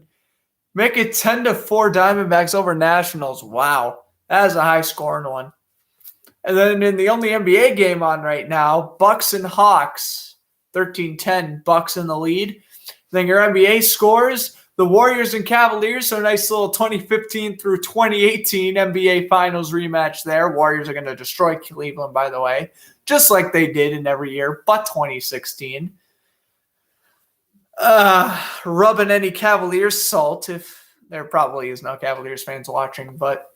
Make it 10-4 Diamondbacks over Nationals. Wow. That is a high scoring one. And then in the only NBA game on right now, Bucks and Hawks. 13-10, Bucks in the lead. Then your NBA scores. The Warriors and Cavaliers, so a nice little 2015 through 2018 NBA Finals rematch there. Warriors are going to destroy Cleveland, by the way, just like they did in every year, but 2016. Rubbing any Cavaliers salt, if there probably is no Cavaliers fans watching, but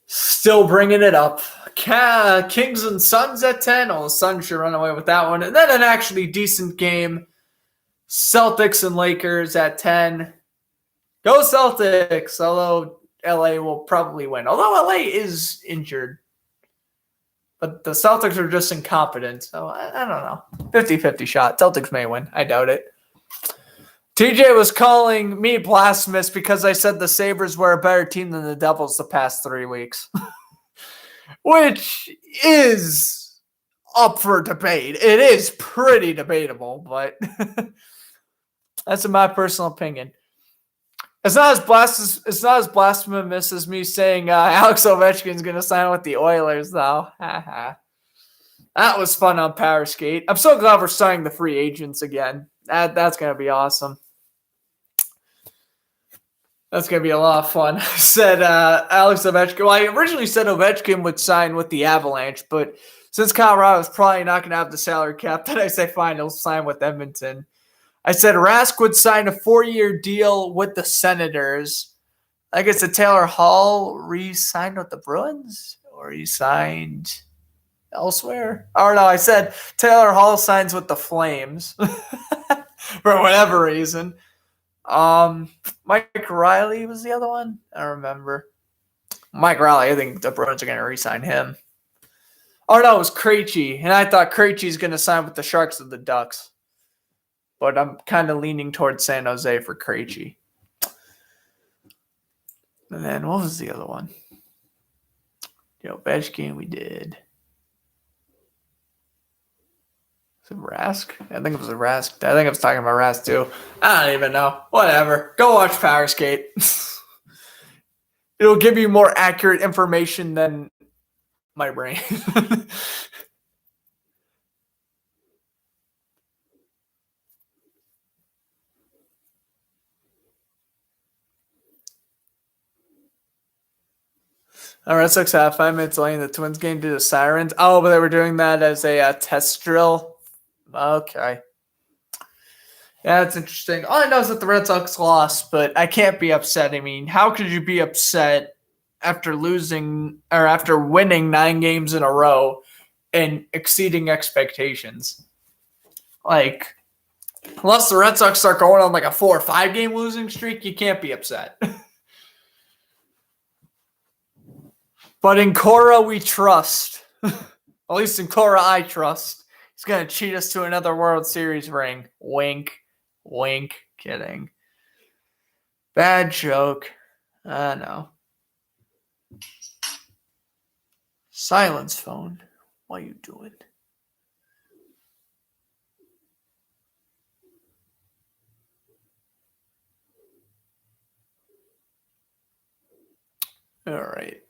Still bringing it up. Kings and Suns at 10. Oh, the Suns should run away with that one. And then an actually decent game. Celtics and Lakers at 10. Go Celtics, although LA will probably win. Although LA is injured. But the Celtics are just incompetent. So I don't know. 50-50 shot. Celtics may win. I doubt it. TJ was calling me blasphemous because I said the Sabres were a better team than the Devils the past 3 weeks. Which is up for debate. It is pretty debatable, but that's in my personal opinion. It's not as blasphemous as me saying Alex Ovechkin's going to sign with the Oilers, though. That was fun on Power Skate. I'm so glad we're starting the free agents again. That's going to be awesome. That's going to be a lot of fun. I said Alex Ovechkin. Well, I originally said Ovechkin would sign with the Avalanche, but since Colorado is probably not going to have the salary cap, then I say fine, he'll sign with Edmonton. I said Rask would sign a 4-year deal with the Senators. I guess Taylor Hall re-signed with the Bruins, or he signed elsewhere. Or no, I said Taylor Hall signs with the Flames for whatever reason. Mike Riley was the other one. I don't remember. Mike Riley, I think the Bruins are going to re-sign him. Oh, no, it was Krejci. And I thought Krejci's going to sign with the Sharks of the Ducks. But I'm kind of leaning towards San Jose for Krejci. And then what was the other one? Ovechkin we did. Was it Rask? I think it was a Rask. I think I was talking about Rask too. I don't even know. Whatever. Go watch Power Skate. It'll give you more accurate information than my brain. All right, 6 half, 5 minutes late in the Twins game due to sirens. Oh, but they were doing that as a test drill. Okay. Yeah, that's interesting. All I know is that the Red Sox lost, but I can't be upset. I mean, how could you be upset after losing or after winning 9 games in a row and exceeding expectations? Like, unless the Red Sox start going on like a 4 or 5 game losing streak, you can't be upset. But in Cora, we trust. At least in Cora, I trust. He's going to cheat us to another World Series ring. Wink. Wink. Kidding. Bad joke. I know. Silence phone. What are you doing? All right.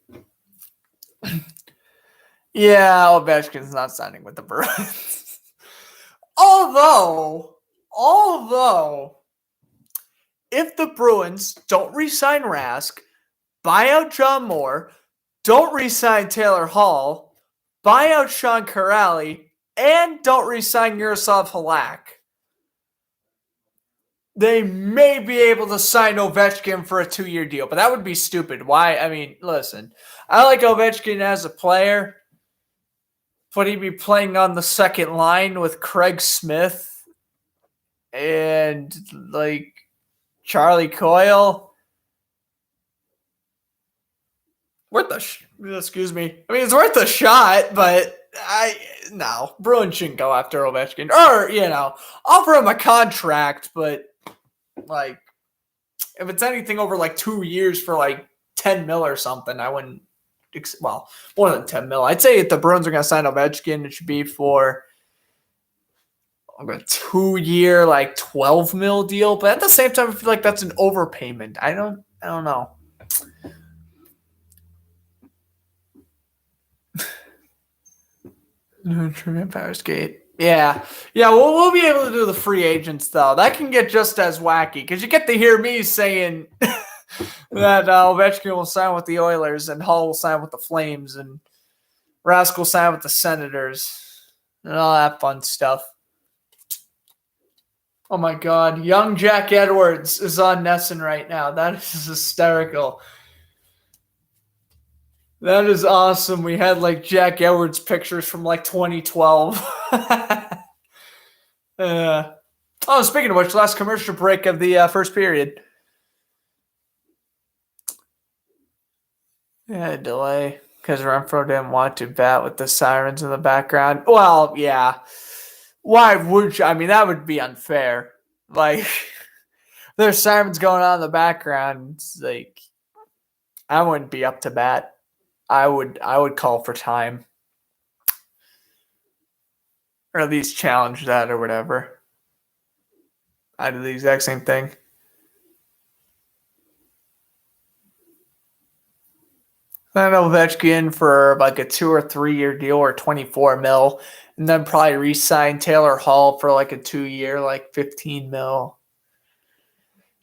Yeah, Ovechkin's not signing with the Bruins. Although, if the Bruins don't re-sign Rask, buy out John Moore, don't re-sign Taylor Hall, buy out Sean Kuraly, and don't re-sign Yaroslav Halak, they may be able to sign Ovechkin for a 2-year deal, but that would be stupid. Why? I mean, listen, I like Ovechkin as a player, but he'd be playing on the second line with Craig Smith and, like, Charlie Coyle. Excuse me. I mean, it's worth a shot, but no. Bruins shouldn't go after Ovechkin. Or, offer him a contract, but, like, if it's anything over, like, 2 years for, like, 10 mil or something, I wouldn't. Well, more than 10 mil. I'd say if the Bruins are going to sign Ovechkin, it should be for a 2-year, like 12 mil deal. But at the same time, I feel like that's an overpayment. I don't know. Power Skate. Yeah. We'll be able to do the free agents though. That can get just as wacky because you get to hear me saying that Ovechkin will sign with the Oilers and Hall will sign with the Flames and Rask will sign with the Senators and all that fun stuff. Oh my God. Young Jack Edwards is on Nesson right now. That is hysterical. That is awesome. We had like Jack Edwards pictures from like 2012. Speaking of which, last commercial break of the first period. Yeah, delay because Renfro didn't want to bat with the sirens in the background. Well, yeah. Why would you? I mean, that would be unfair. Like, there's sirens going on in the background. It's like, I wouldn't be up to bat. I would call for time, or at least challenge that or whatever. I do the exact same thing. Then Ovechkin for like a 2 or 3 year deal or 24 mil, and then probably re-sign Taylor Hall for like a 2 year, like 15 mil.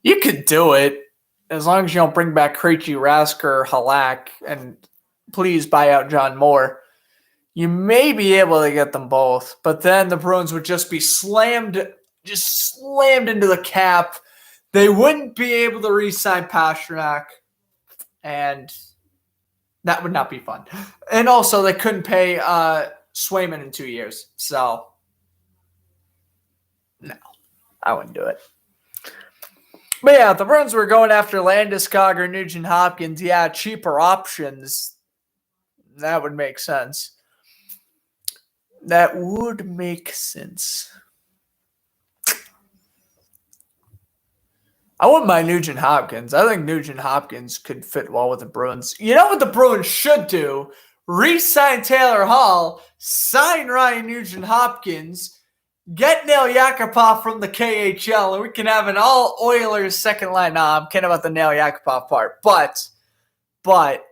You could do it as long as you don't bring back Krejci, Rask, or Halak, and please buy out John Moore. You may be able to get them both, but then the Bruins would just be slammed into the cap. They wouldn't be able to re-sign Pastrnak, and that would not be fun. And also, they couldn't pay Swayman in 2 years. So, no, I wouldn't do it. But yeah, if the Bruins were going after Landeskog or Nugent Hopkins, yeah, cheaper options, that would make sense. That would make sense. I wouldn't mind Nugent Hopkins. I think Nugent Hopkins could fit well with the Bruins. You know what the Bruins should do? Re-sign Taylor Hall, sign Ryan Nugent Hopkins, get Nail Yakupov from the KHL, and we can have an all Oilers second line. Nah, I'm kidding about the Nail Yakupov part. But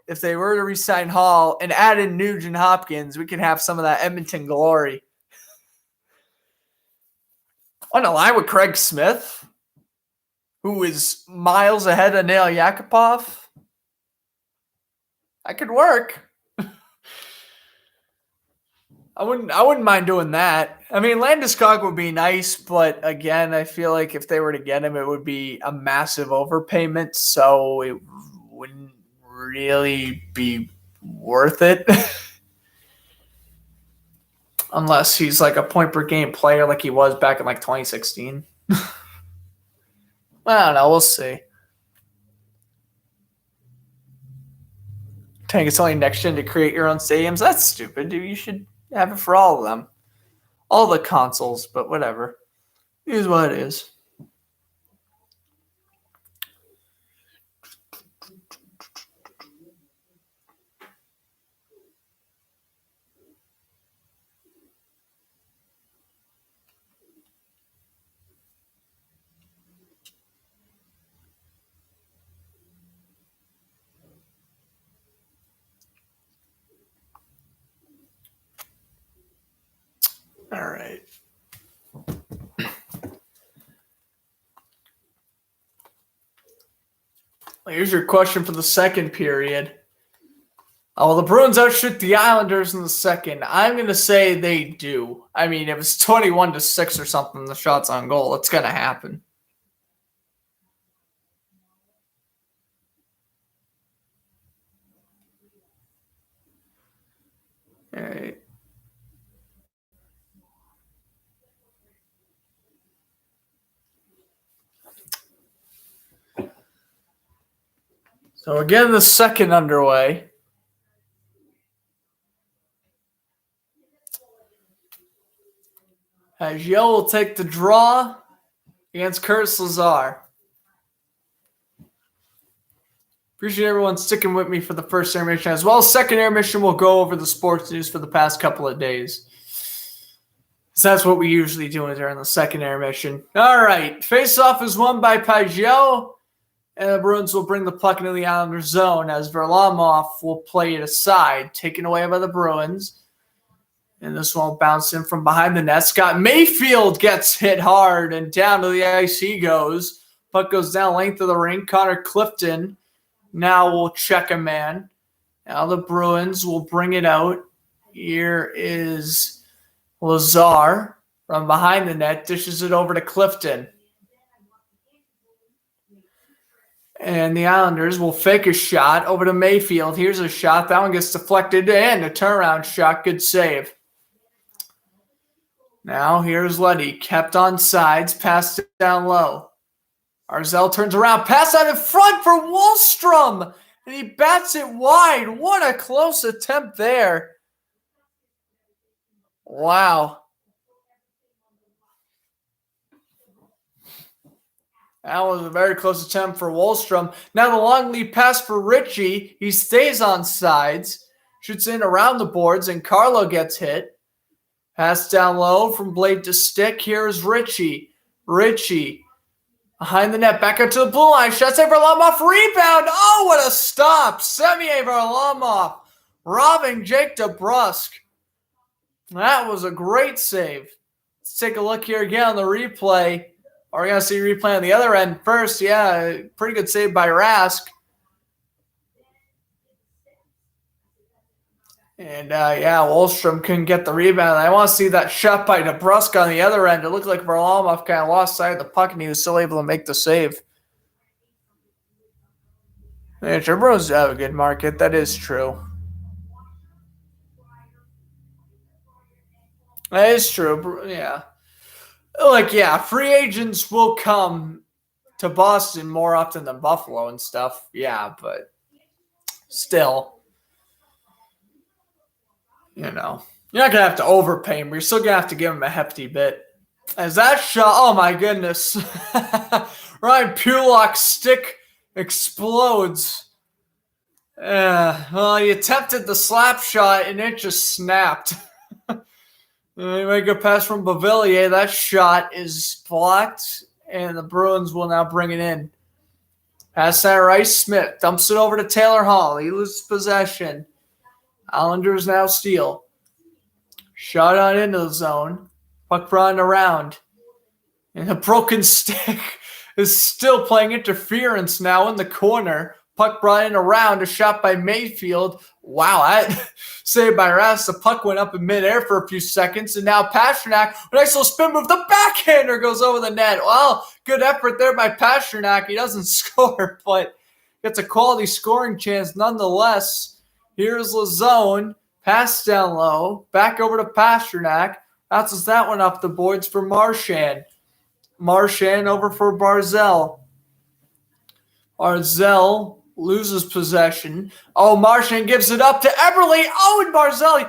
if they were to re-sign Hall and add in Nugent Hopkins, we can have some of that Edmonton glory. On a line with Craig Smith, who is miles ahead of Nail Yakupov, that could work. I wouldn't mind doing that. I mean, Landeskog would be nice, but again, I feel like if they were to get him, it would be a massive overpayment, so it wouldn't really be worth it. Unless he's like a point per game player like he was back in like 2016. I don't know. We'll see. Tank it's only next gen to create your own stadiums. That's stupid, dude. You should have it for all of them. All the consoles, but whatever. It is what it is. All right. Here's your question for the second period. Oh, the Bruins outshoot the Islanders in the second. I'm going to say they do. I mean, if it's 21-6 or something, the shots on goal, it's going to happen. All right. So again, the second underway. Hagiel will take the draw against Curtis Lazar. Appreciate everyone sticking with me for the first intermission. As well as second intermission, we'll go over the sports news for the past couple of days. So that's what we usually do during the second intermission. All right. Face-off is won by Pajot, and the Bruins will bring the puck into the Islanders zone as Varlamov will play it aside, taken away by the Bruins. And this one will bounce in from behind the net. Scott Mayfield gets hit hard, and down to the ice he goes. Puck goes down length of the rink. Connor Clifton now will check a man. Now the Bruins will bring it out. Here is Lazar from behind the net, dishes it over to Clifton. And the Islanders will fake a shot over to Mayfield. Here's a shot. That one gets deflected and a turnaround shot. Good save. Now here's Leddy. Kept on sides. Passed it down low. Barzal turns around. Pass out in front for Wahlstrom. And he bats it wide. What a close attempt there. Wow. That was a very close attempt for Wahlstrom. Now the long lead pass for Ritchie. He stays on sides. Shoots in around the boards, and Carlo gets hit. Pass down low from blade to stick. Here's Ritchie. Ritchie behind the net. Back up to the blue line. Shot save Varlamov. Rebound. Oh, what a stop. Semyon Varlamov robbing Jake DeBrusk. That was a great save. Let's take a look here again on the replay. We're going to see replay on the other end first. Yeah, pretty good save by Rask. And, Wahlstrom couldn't get the rebound. I want to see that shot by DeBrusk on the other end. It looked like Varlamov kind of lost sight of the puck, and he was still able to make the save. Yeah, Bruins have a good market. That is true. That is true. Yeah. Free agents will come to Boston more often than Buffalo and stuff. Yeah, but still, you're not going to have to overpay him. You're still going to have to give him a hefty bit. As that shot, oh my goodness. Ryan Pulock's stick explodes. He attempted the slap shot and it just snapped. Make a pass from Beauvillier. That shot is blocked, and the Bruins will now bring it in. Pass that Rice Smith. Dumps it over to Taylor Hall. He loses possession. Islanders now steal. Shot on into the zone. Puck run around. And the broken stick is still playing interference now in the corner. Puck brought in around. A shot by Mayfield. Wow, that saved by Rask. The puck went up in midair for a few seconds, and now Pastrnak, a nice little spin move. The backhander goes over the net. Well, good effort there by Pastrnak. He doesn't score, but gets a quality scoring chance nonetheless. Here's Lazone. Pass down low. Back over to Pastrnak. Bounces that one off the boards for Marchand. Marchand over for Barzal. Barzal loses possession. Oh, Marchand gives it up to Eberle. Oh, and Barzal, he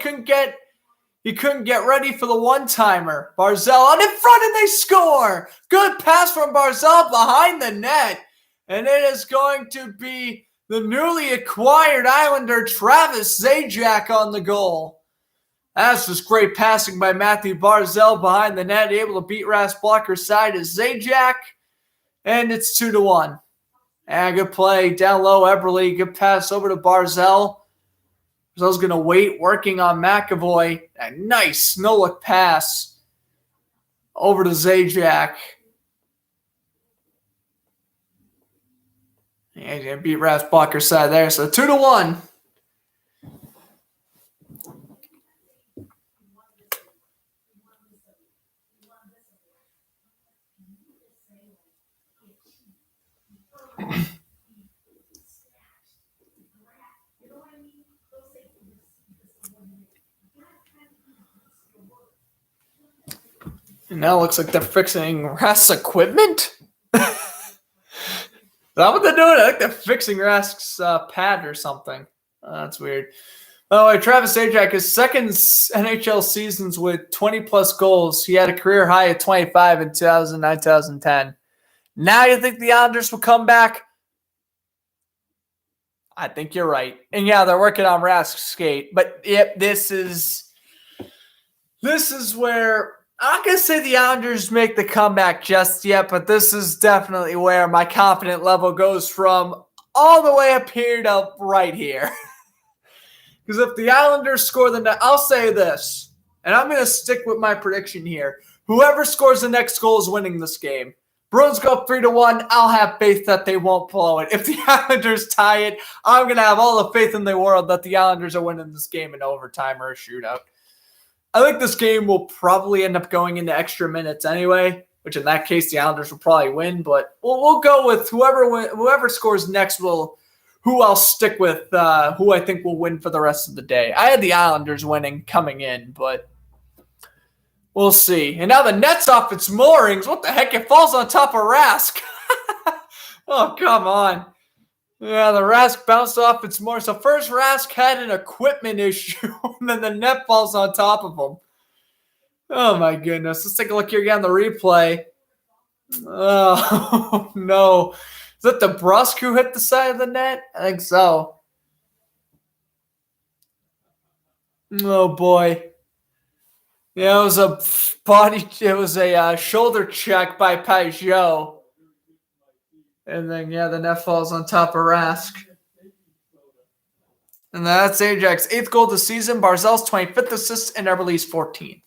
couldn't get ready for the one-timer. Barzal out in front, and they score. Good pass from Barzal behind the net. And it is going to be the newly acquired Islander Travis Zajac on the goal. That's just great passing by Matthew Barzal behind the net, able to beat Rask Blocker's side as Zajac. And it's 2-1. And good play down low, Eberle. Good pass over to Barzal. Barzal's going to wait, working on McAvoy. A nice no-look pass over to Zajac. And he's going to beat Rask Blocker's side there. So 2-1. And now it looks like they're fixing Rask's equipment. Is that what they're doing? I think they're fixing Rask's pad or something. That's weird. By the way, Travis Zajac, his second NHL seasons with 20-plus goals. He had a career high of 25 in 2009-2010. Now you think the Islanders will come back? I think you're right. And yeah, they're working on Rask's skate. But yep, this is where I'm not going to say the Islanders make the comeback just yet, but this is definitely where my confident level goes from all the way up here to right here. Because if the Islanders score I'll say this, and I'm going to stick with my prediction here. Whoever scores the next goal is winning this game. Bruins go up 3-1. I'll have faith that they won't blow it. If the Islanders tie it, I'm going to have all the faith in the world that the Islanders are winning this game in overtime or a shootout. I think this game will probably end up going into extra minutes anyway. which in that case the Islanders will probably win. But we'll go with whoever scores next who I'll stick with, who I think will win for the rest of the day. I had the Islanders winning coming in, but we'll see. And now the net's off its moorings. What the heck? It falls on top of Rask. Oh, come on. Yeah, the Rask bounced off its moorings. So first Rask had an equipment issue, and then the net falls on top of him. Oh, my goodness. Let's take a look here again on the replay. Oh, no. Is that the DeBrusk who hit the side of the net? I think so. Oh, boy. Yeah, it was a shoulder check by Pajot. And then, the net falls on top of Rask. And that's Ajax's 8th goal of the season, Barzal's 25th assist, and Eberle's 14th.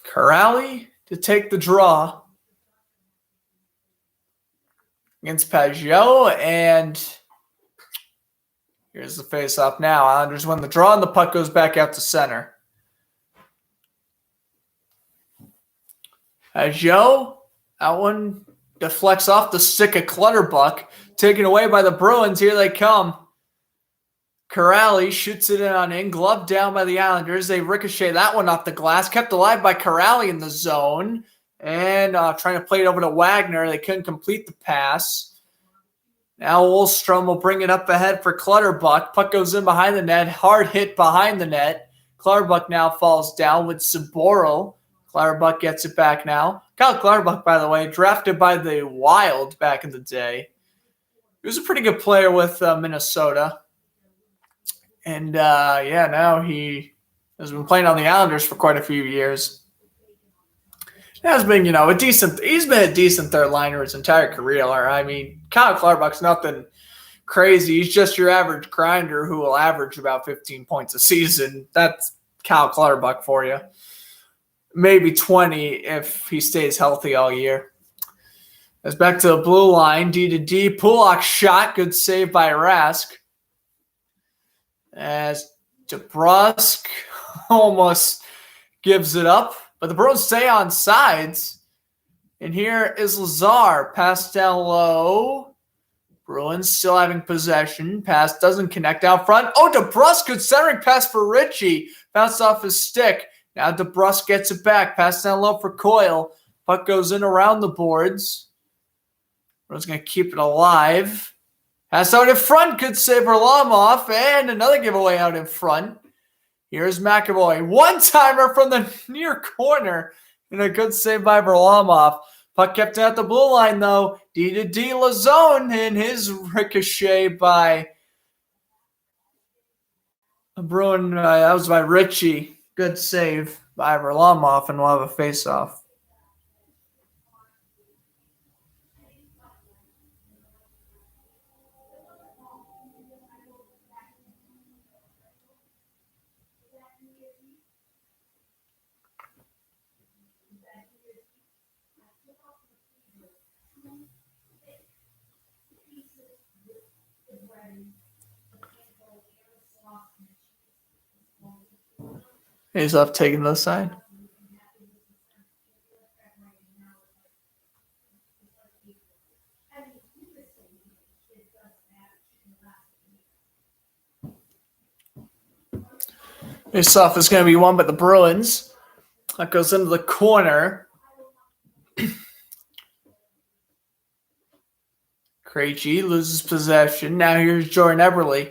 Corrali to take the draw against Pajot, and here's the face-off now. Islanders win the draw, and the puck goes back out to center. Pajot, that one deflects off the stick of Clutterbuck, taken away by the Bruins. Here they come. Corrali shoots it in, gloved down by the Islanders. They ricochet that one off the glass, kept alive by Corrali in the zone, and trying to play it over to Wagner. They couldn't complete the pass. Now Ullstrom will bring it up ahead for Clutterbuck. Puck goes in behind the net, hard hit behind the net. Clutterbuck now falls down with Saboro. Clutterbuck gets it back now. Kyle Clutterbuck, by the way, drafted by the Wild back in the day. He was a pretty good player with Minnesota. And, now he has been playing on the Islanders for quite a few years. He has been, he's been a decent third liner his entire career. I mean, Kyle Clutterbuck's nothing crazy. He's just your average grinder who will average about 15 points a season. That's Kyle Clutterbuck for you. Maybe 20 if he stays healthy all year. It's back to the blue line. D to D. Pulock shot. Good save by Rask. As DeBrusk almost gives it up. But the Bruins stay on sides. And here is Lazar. Pass down low. Bruins still having possession. Pass doesn't connect out front. Oh, DeBrusk, good centering pass for Ritchie. Bounced off his stick. Now DeBrusk gets it back. Pass down low for Coyle. Puck goes in around the boards. Bruins going to keep it alive. Pass out in front. Good save for Varlamov. And another giveaway out in front. Here's McAvoy. One-timer from the near corner. And a good save by Varlamov. Puck kept at the blue line, though. D to D Lazone. And his ricochet by Bruin. That was by Ritchie. Good save by Varlamov, and we'll have a face-off. He's up taking the side. Face-off is going to be won by the Bruins. That goes into the corner. Krejci loses possession. Now here's Jordan Eberle.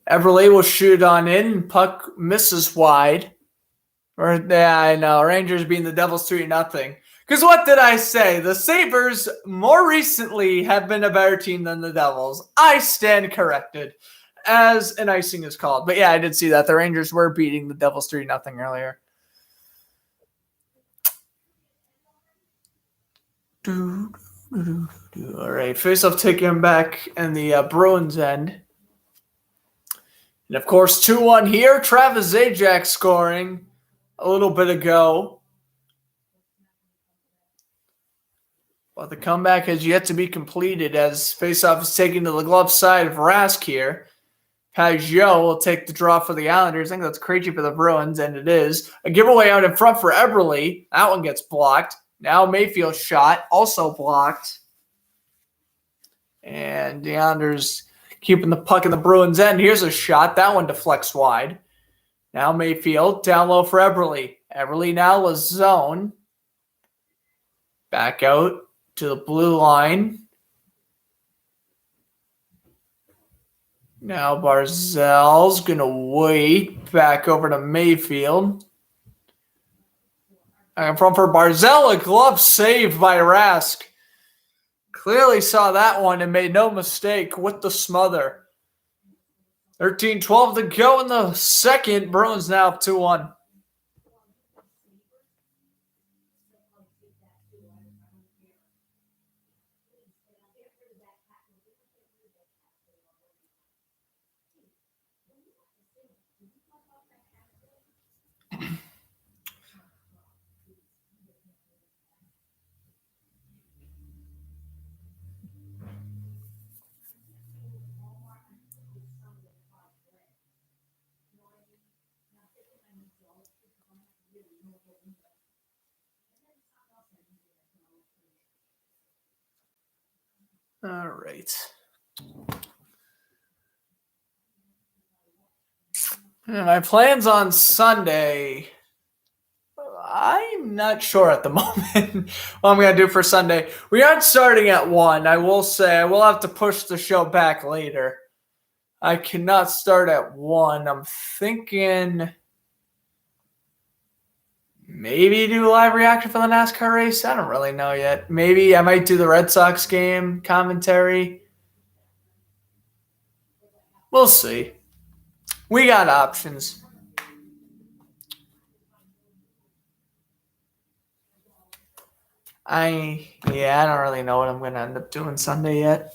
Eberle will shoot on in. Puck misses wide. I know. Rangers being the Devils 3-0. Because what did I say? The Sabres more recently have been a better team than the Devils. I stand corrected, as an icing is called. But yeah, I did see that. The Rangers were beating the Devils 3-0 earlier. All right, face-off taking back in the Bruins end. And, of course, 2-1 here. Travis Zajac scoring a little bit ago. But the comeback has yet to be completed as faceoff is taken to the glove side of Rask here. Pajot will take the draw for the Islanders. I think that's crazy for the Bruins, and it is. A giveaway out in front for Eberle. That one gets blocked. Now Mayfield's shot, also blocked. And the Islanders keeping the puck in the Bruins' end. Here's a shot. That one deflects wide. Now Mayfield down low for Eberle. Eberle now was zone. Back out to the blue line. Now Barzal's going to wait. Back over to Mayfield. And from for Barzal, a glove saved by Rask. Clearly saw that one and made no mistake with the smother. 13-12 to go in the second. Bruins now up 2-1. All right. And my plans on Sunday, I'm not sure at the moment what I'm going to do for Sunday. We aren't starting at 1. I will say I will have to push the show back later. I cannot start at 1. I'm thinking maybe do a live reaction for the NASCAR race. I don't really know yet. Maybe I might do the Red Sox game commentary. We'll see. We got options. I don't really know what I'm going to end up doing Sunday yet.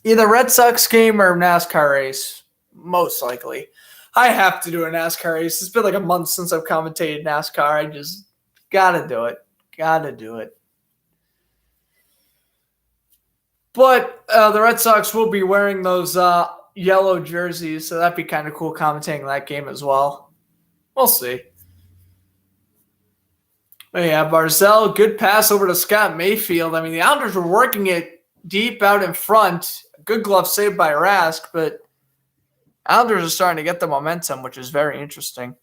Either Red Sox game or NASCAR race, most likely. I have to do a NASCAR race. It's been like a month since I've commentated NASCAR. I just got to do it. Got to do it. But the Red Sox will be wearing those yellow jerseys, so that'd be kind of cool commentating that game as well. We'll see. But yeah, Barzal, good pass over to Scott Mayfield. I mean, the Islanders were working it deep out in front. Good glove saved by Rask, but Islanders are starting to get the momentum, which is very interesting.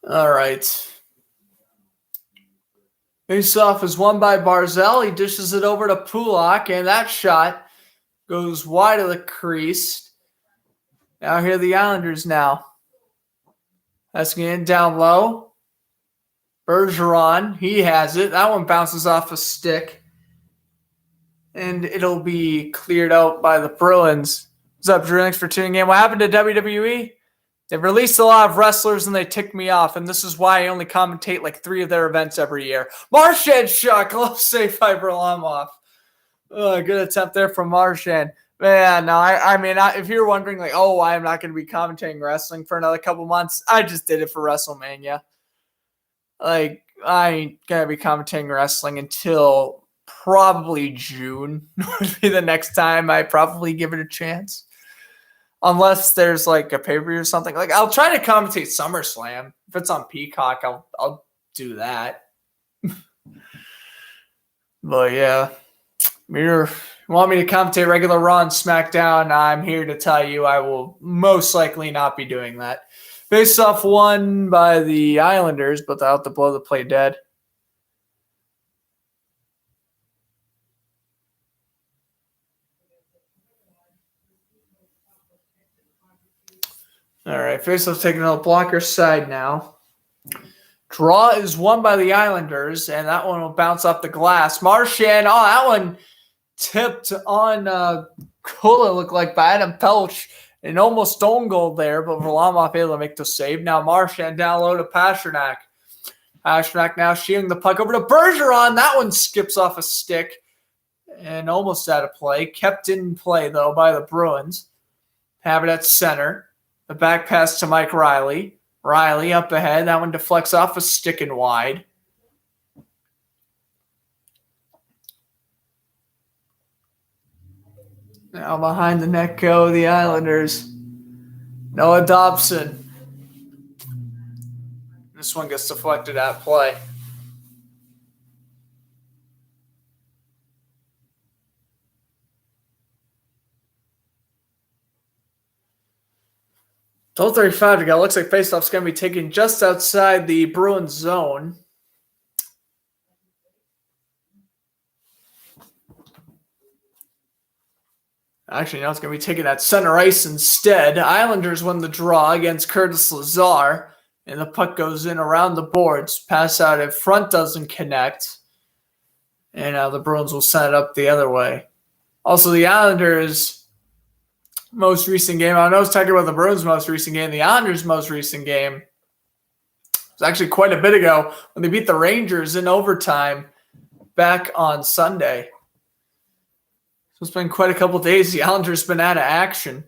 All right. Face-off is won by Barzal. He dishes it over to Pulock, and that shot goes wide of the crease. Now here are the Islanders now. That's getting down low. Bergeron, he has it. That one bounces off a stick. And it'll be cleared out by the Bruins. What's up, Drew? Thanks for tuning in. What happened to WWE? They've released a lot of wrestlers and they ticked me off, and this is why I only commentate like 3 of their events every year. Marchand shot, glove save by Varlamov. Good attempt there from Marchand. Man, no, I mean, if you're wondering, like, why I'm not going to be commentating wrestling for another couple months, I just did it for WrestleMania. Like, I ain't going to be commentating wrestling until probably June would be the next time I probably give it a chance. Unless there's like a pay-per-view or something. Like, I'll try to commentate SummerSlam. If it's on Peacock, I'll do that. But yeah, you want me to commentate regular Raw and SmackDown, I'm here to tell you I will most likely not be doing that. Face-off won by the Islanders, but they'll have to blow the play dead. All right, face-off taking on the blocker side now. Draw is won by the Islanders, and that one will bounce off the glass. Marchand, that one tipped on Kula, looked like by Adam Pelch, and almost own goal there, but Varlamov able to make the save. Now Marchand down low to Pasternak. Pasternak now shooting the puck over to Bergeron. That one skips off a stick and almost out of play. Kept in play, though, by the Bruins. Have it at center. The back pass to Mike Riley. Riley up ahead. That one deflects off a stick and wide. Now behind the net go the Islanders. Noah Dobson. This one gets deflected out of play. .35 to go. Looks like faceoff's going to be taken just outside the Bruins zone. Actually, now it's going to be taken at center ice instead. Islanders win the draw against Curtis Lazar. And the puck goes in around the boards. Pass out in front doesn't connect. And the Bruins will set it up the other way. Also, the Islanders' most recent game. I know I was talking about the Bruins' most recent game. The Islanders' most recent game was actually quite a bit ago when they beat the Rangers in overtime back on Sunday. So it's been quite a couple of days. The Islanders been out of action.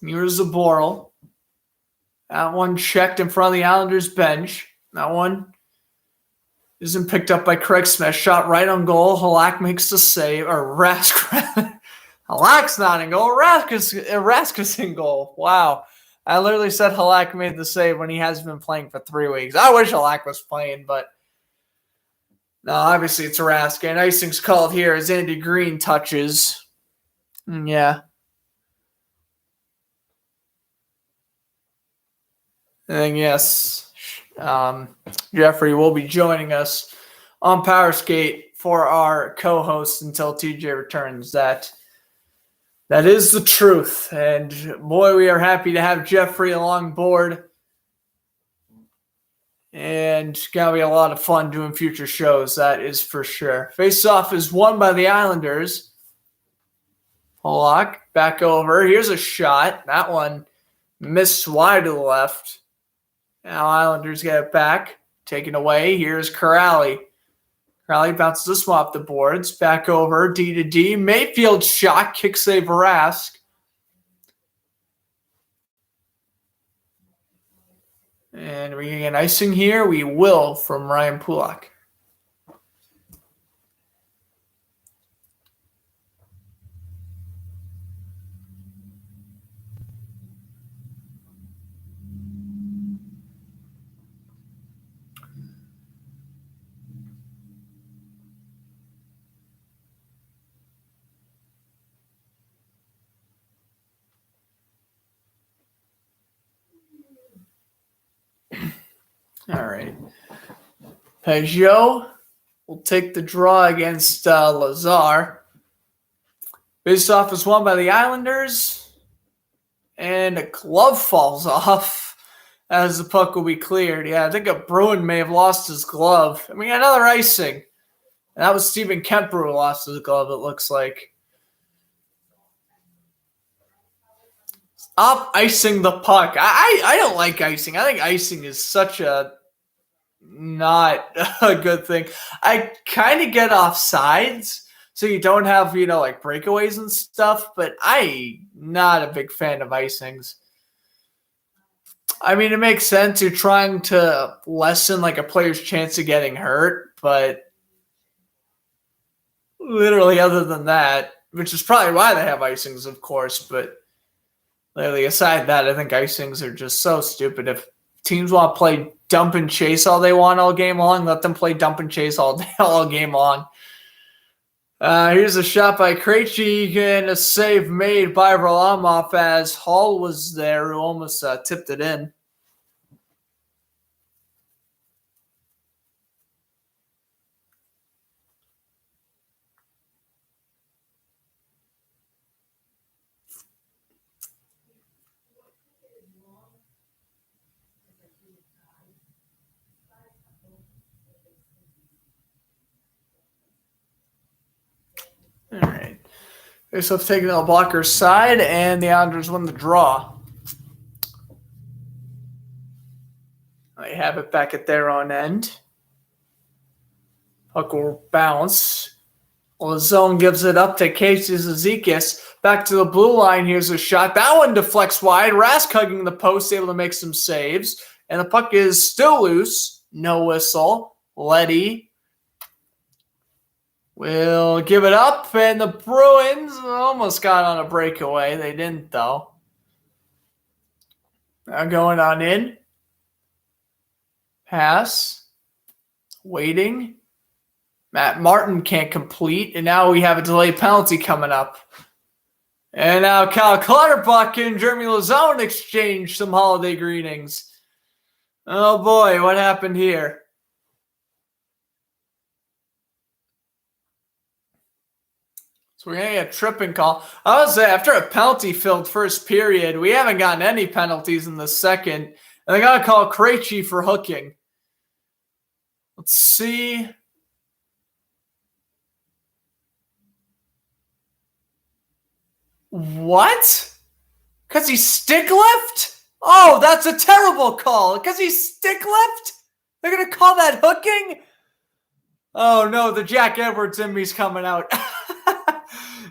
Here's Zaboral. That one checked in front of the Islanders bench. That one isn't picked up by Craig Smith. Shot right on goal. Halak makes the save. Or Rask. Halak's not in goal. Rask is in goal. Wow. I literally said Halak made the save when he hasn't been playing for 3 weeks. I wish Halak was playing, but no, obviously it's Rask. And icing's called here as Andy Green touches. Yeah. And then, yes, Jeffrey will be joining us on Power Skate for our co-host until TJ returns. That is the truth. And, boy, we are happy to have Jeffrey along board. And it's going to be a lot of fun doing future shows, that is for sure. Face-off is won by the Islanders. Pollock back over. Here's a shot. That one missed wide to the left. Now Islanders get it back. Taken away. Here's Corrali. Corrali bounces this one off the boards. Back over. D to D. Mayfield shot. Kick save Rask. And we get icing here. We will from Ryan Pulak. All right. Peugeot will take the draw against Lazar. Face-off is won by the Islanders. And a glove falls off as the puck will be cleared. Yeah, I think a Bruin may have lost his glove. And we got another icing. And that was Stephen Kemper who lost his glove, it looks like. Stop icing the puck. I don't like icing. I think icing is such a not a good thing. I kind of get off sides so you don't have, like breakaways and stuff, but I'm not a big fan of icings. I mean, it makes sense. You're trying to lessen like a player's chance of getting hurt, but literally other than that, which is probably why they have icings, of course, but literally aside that, I think icings are just so stupid. If teams want to play dump and chase all they want all game long, let them play dump and chase all game long. Here's a shot by Krejci and a save made by Varlamov as Hall was there who almost tipped it in. All right. So it's taking the blocker's side, and the Islanders win the draw. They have it back at their own end. Puck will bounce. Lazone gives it up to Casey Zizekas. Back to the blue line. Here's a shot. That one deflects wide. Rask hugging the post, able to make some saves. And the puck is still loose. No whistle. Leddy will give it up. And the Bruins almost got on a breakaway. They didn't, though. Now going on in. Pass. Waiting. Matt Martin can't complete, and now we have a delayed penalty coming up. And now Kyle Clutterbuck and Jeremy Lazone exchange some holiday greetings. Oh boy, what happened here? So we're going to get a tripping call. I would say after a penalty-filled first period, we haven't gotten any penalties in the second. And they got to call Krejci for hooking. Let's see. What? Because he stick lift? Oh, that's a terrible call. Because he stick lift? They're going to call that hooking? Oh, no, the Jack Edwards in me's coming out.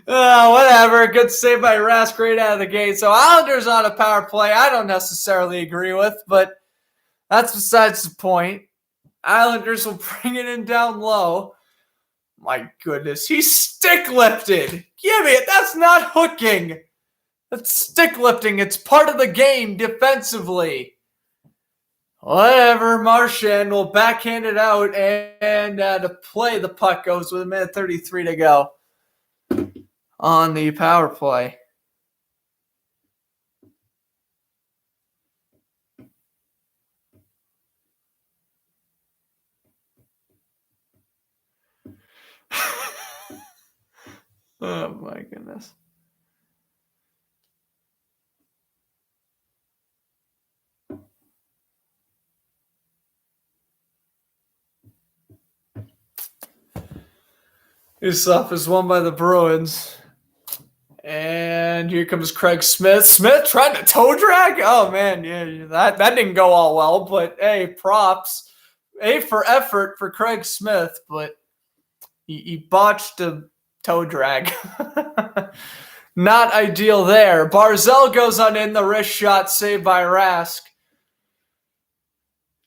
Whatever. Good save by Rask right out of the gate. So Islanders on a power play I don't necessarily agree with, but that's besides the point. Islanders will bring it in down low. My goodness, he stick lifted. Give me it. That's not hooking. That's stick lifting. It's part of the game defensively. Whatever. Marchand will backhand it out, and to play the puck goes with 1:33 to go on the power play. Oh, my goodness. This off is won by the Bruins. And here comes Craig Smith. Smith trying to toe drag? Oh, man. Yeah, that didn't go all well. But, hey, props. A for effort for Craig Smith. But he botched a toe drag. Not ideal there. Barzal goes on in, the wrist shot saved by Rask.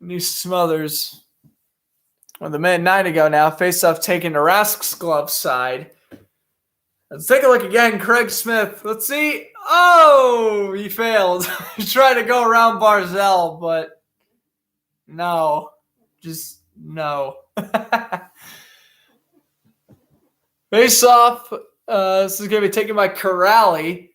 And he smothers. With a minute 9 to go now. Face-off taken to Rask's glove side. Let's take a look again. Craig Smith. Let's see. Oh, he failed. He tried to go around Barzal, but no. Just no. Face-off. This is going to be taken by Corrali.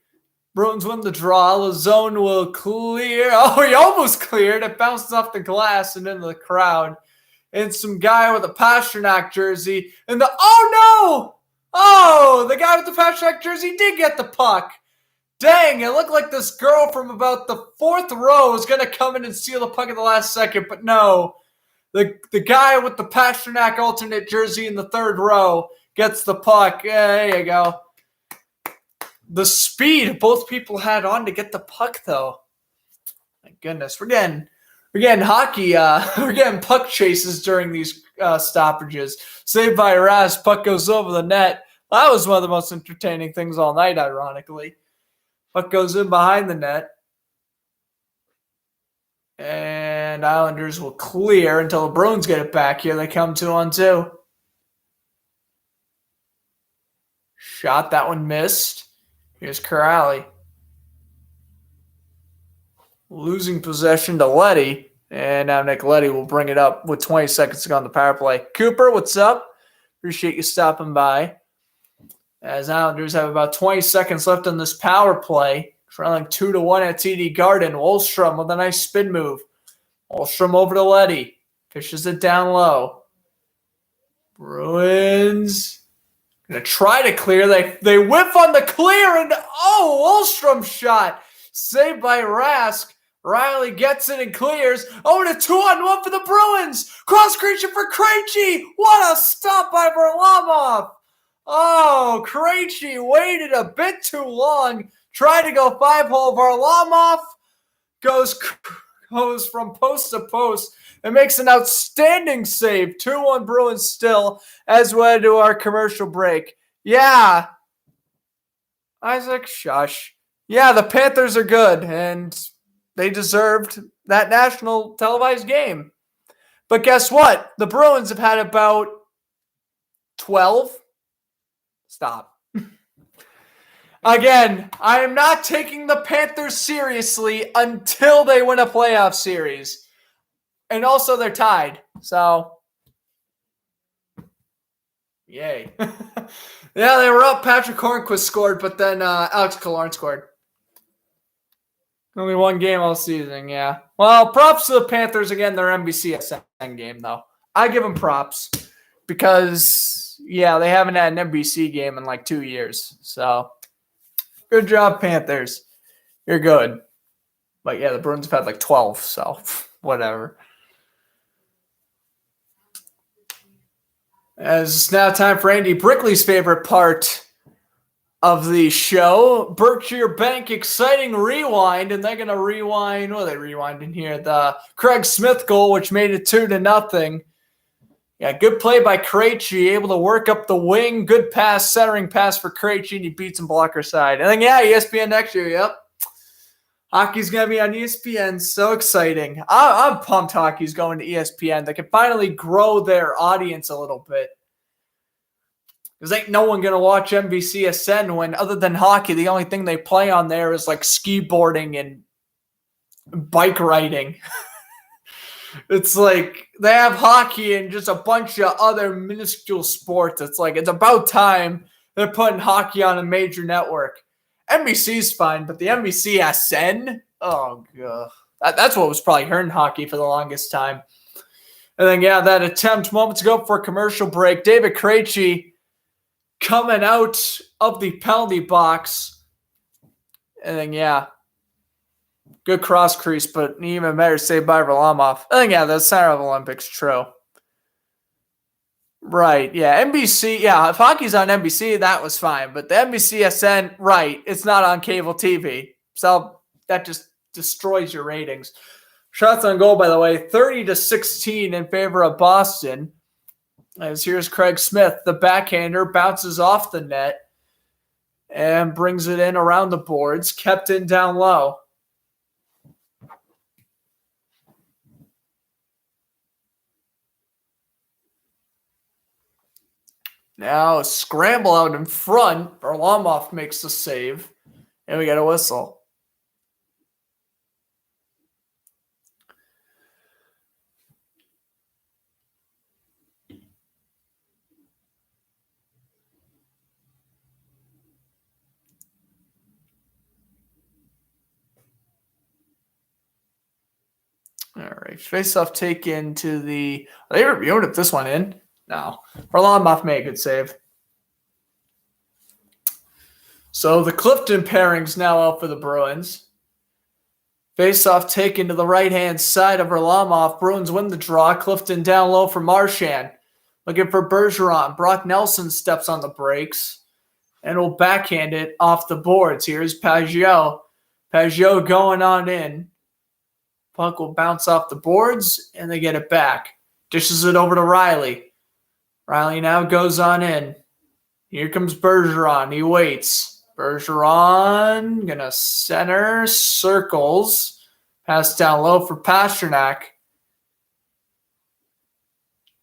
Bruins win the draw. Lazone will clear. Oh, he almost cleared. It bounced off the glass and into the crowd. And some guy with a Pastrnak jersey. And oh, no! Oh, the guy with the Pastrnak jersey did get the puck. Dang, it looked like this girl from about the fourth row was going to come in and steal the puck at the last second. But no. The guy with the Pastrnak alternate jersey in the third row gets the puck. There you go. The speed both people had on to get the puck, though. My goodness. We're getting hockey. We're getting puck chases during these stoppages. Saved by Rask. Puck goes over the net. That was one of the most entertaining things all night, ironically. Puck goes in behind the net. And Islanders will clear until the Bruins get it back. Here they come 2-on-2. Shot. That one missed. Here's Corrali. Losing possession to Leddy. And now Nick Leddy will bring it up with 20 seconds to go on the power play. Cooper, what's up? Appreciate you stopping by. As Islanders have about 20 seconds left on this power play. Trailing 2-1 at TD Garden. Wahlstrom with a nice spin move. Wahlstrom over to Leddy. Fishes it down low. Bruins going to try to clear. They whiff on the clear. And Wahlstrom shot. Saved by Rask. Riley gets it and clears. Oh, and a 2-on-1 for the Bruins. Cross creation for Krejci. What a stop by Varlamov. Oh, Krejci waited a bit too long. Tried to go 5-hole. Varlamov goes from post to post and makes an outstanding save. 2-1 Bruins still as we head to our commercial break. Yeah. Isaac, shush. Yeah, the Panthers are good, and they deserved that national televised game. But guess what? The Bruins have had about 12. Stop. Again, I am not taking the Panthers seriously until they win a playoff series. And also, they're tied. So, yay. Yeah, they were up. Patrick Hornquist scored, but then Alex Killorn scored. Only one game all season, yeah. Well, props to the Panthers again. Their NBCSN game, though. I give them props because, yeah, they haven't had an NBC game in like 2 years. So, good job, Panthers. You're good. But, yeah, the Bruins have had like 12, so whatever. As it's now time for Andy Brickley's favorite part of the show, Berkshire Bank exciting rewind, and they're going to rewind. What are they rewinding here? The Craig Smith goal, which made it 2-0. Yeah, good play by Krejci, able to work up the wing. Good pass, centering pass for Krejci, and he beats him blocker side. And then, yeah, ESPN next year, yep. Hockey's going to be on ESPN. So exciting. I'm pumped hockey's going to ESPN. They can finally grow their audience a little bit. Because ain't no one going to watch NBCSN when, other than hockey, the only thing they play on there is like ski boarding and bike riding. It's like they have hockey and just a bunch of other minuscule sports. It's like it's about time they're putting hockey on a major network. NBC's fine, but the NBCSN, oh, God. That's what was probably hurting hockey for the longest time. And then, yeah, that attempt moments ago for a commercial break. David Krejci coming out of the penalty box. And then, yeah, good cross crease, but even better saved by Varlamov. I think, yeah, the center of the Olympics, true. Right, yeah, NBC, yeah, if hockey's on NBC, that was fine. But the NBCSN, right, it's not on cable TV. So that just destroys your ratings. Shots on goal, by the way, 30-16 in favor of Boston. As here's Craig Smith, the backhander, bounces off the net and brings it in around the boards, kept in down low. Now a scramble out in front. Varlamov makes the save, and we get a whistle. All right, face-off taken to the. They reviewed this one in. No, Varlamov made a good save. So the Clifton pairing's now out for the Bruins. Face-off taken to the right-hand side of Varlamov. Bruins win the draw. Clifton down low for Marchand. Looking for Bergeron. Brock Nelson steps on the brakes and will backhand it off the boards. Here's Pageau. Pageau going on in. Puck will bounce off the boards, and they get it back. Dishes it over to Riley. Riley now goes on in. Here comes Bergeron. He waits. Bergeron gonna center, circles. Pass down low for Pastrnak.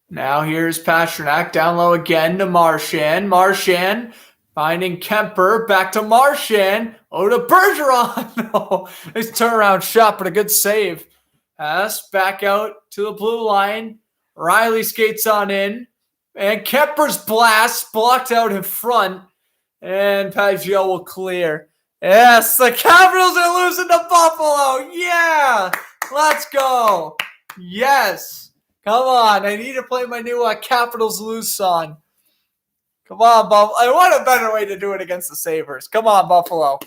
Now here's Pastrnak down low again to Marchand. Marchand finding Kemper. Back to Marchand. Oh, to Bergeron. No, nice turnaround shot, but a good save. Pass back out to the blue line. Riley skates on in. And Kemper's blast blocked out in front. And Pageau will clear. Yes, the Capitals are losing to Buffalo. Yeah, let's go. Yes. Come on. I need to play my new Capitals lose song. Come on, Buffalo. I want a better way to do it against the Sabres. Come on, Buffalo.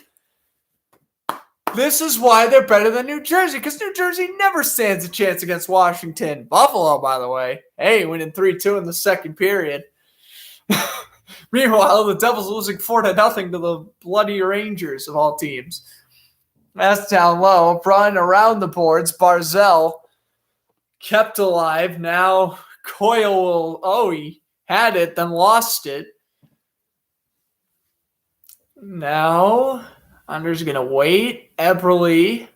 This is why they're better than New Jersey, because New Jersey never stands a chance against Washington. Buffalo, by the way, hey, winning 3-2 in the second period. Meanwhile, the Devils losing 4-0 to the bloody Rangers of all teams. That's down low. Brought around the boards. Barzell kept alive. Now Coyle will, he had it, then lost it. Now, Anders going to wait. Eberle.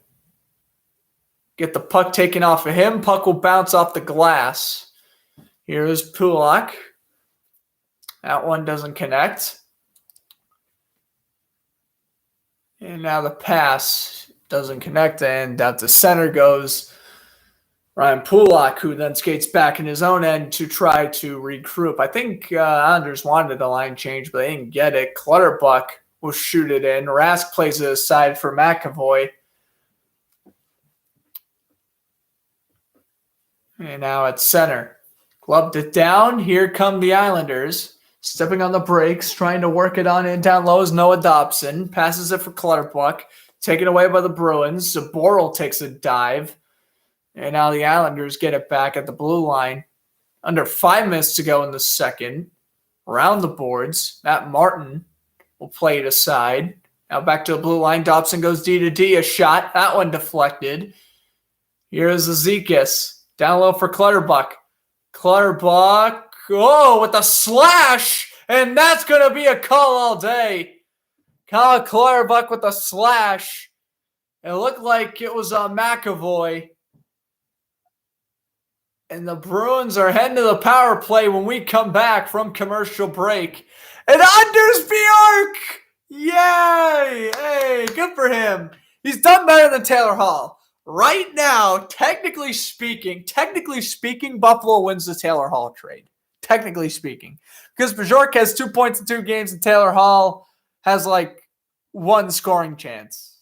Get the puck taken off of him. Puck will bounce off the glass. Here's Pulock. That one doesn't connect. And now the pass doesn't connect, and out to center goes Ryan Pulock, who then skates back in his own end to try to regroup. I think Anders wanted a line change, but they didn't get it. Clutterbuck will shoot it in. Rask plays it aside for McAvoy. And now at center. Gloved it down. Here come the Islanders. Stepping on the brakes, trying to work it on in down low is Noah Dobson. Passes it for Clutterbuck. Taken away by the Bruins. Zaboral takes a dive. And now the Islanders get it back at the blue line. Under 5 minutes to go in the second. Around the boards. Matt Martin will play it aside. Now back to the blue line. Dobson goes D to D. A shot. That one deflected. Here's Zizekas. Down low for Clutterbuck. Clutterbuck. Oh, with a slash. And that's going to be a call all day. Kyle Clutterbuck with a slash. It looked like it was McAvoy. And the Bruins are heading to the power play when we come back from commercial break. And Anders Bjork! Yay! Hey, good for him. He's done better than Taylor Hall. Right now, technically speaking, Buffalo wins the Taylor Hall trade. Technically speaking. Because Bjork has 2 points in 2 games and Taylor Hall has like 1 scoring chance.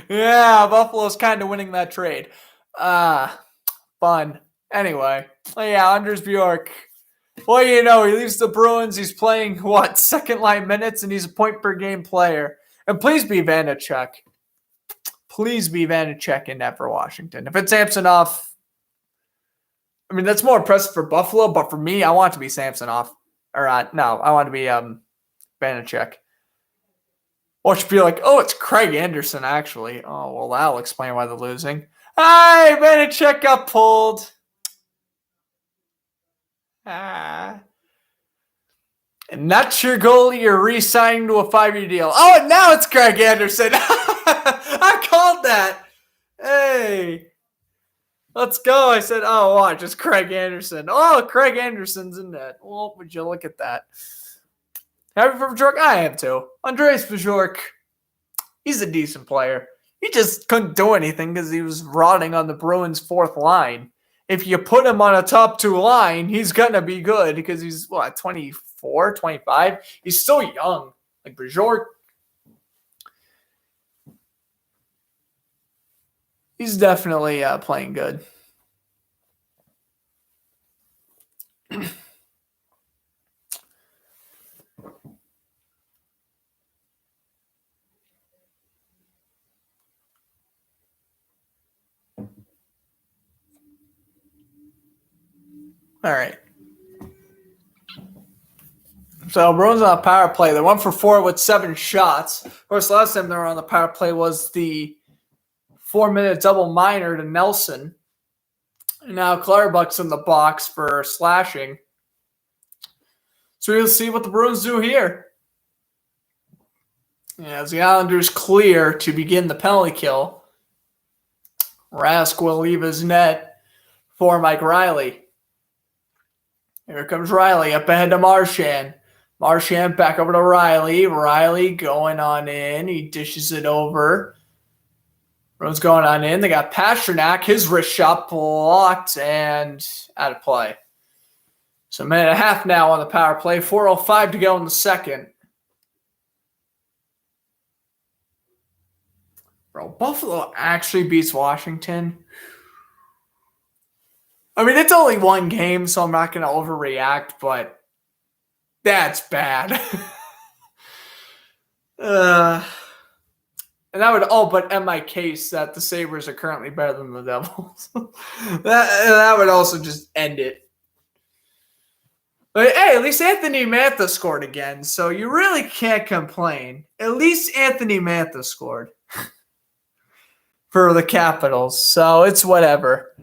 Yeah, Buffalo's kind of winning that trade. Fun. Anyway, yeah, Anders Bjork. Well, you know, he leaves the Bruins. He's playing, second line minutes, and he's a point per game player. And please be Vanacek. Please be Vanacek in net for Washington. If it's Samsonov, I mean, that's more impressive for Buffalo, but for me, I want it to be Samsonov. Or, no, I want it to be Vanacek. Or it should be like, oh, it's Craig Anderson, actually. Oh, well, that'll explain why they're losing. Hey, Vanacek got pulled. And that's your goalie. You're re-signing to a 5-year deal. Oh, and now it's Craig Anderson. I called that. Hey. Let's go. I said, oh, watch, it's Craig Anderson. Oh, Craig Anderson's in net. Well, would you look at that? Happy for Bjork? I am too. Andreas Bjork, he's a decent player. He just couldn't do anything because he was rotting on the Bruins' 4th line. If you put him on a top 2 line, he's going to be good because he's, 24, 25? He's still young. Like Bjork, he's definitely playing good. All right. So Bruins on a power play. They're 1 for 4 with 7 shots. Of course, last time they were on the power play was the 4-minute double minor to Nelson. And now Clutterbuck's in the box for slashing. So we'll see what the Bruins do here. As the Islanders clear to begin the penalty kill, Rask will leave his net for Mike Riley. Here comes Riley up ahead to Marchand. Marchand back over to Riley. Riley going on in. He dishes it over. Bruins going on in. They got Pasternak. His wrist shot blocked and out of play. So a minute and a half now on the power play. 4:05 to go in the second. Bro, Buffalo actually beats Washington. I mean, it's only 1 game, so I'm not going to overreact, but that's bad. And that would but end my case that the Sabres are currently better than the Devils. that would also just end it. But hey, at least Anthony Mantha scored again, so you really can't complain. At least Anthony Mantha scored for the Capitals, so it's whatever.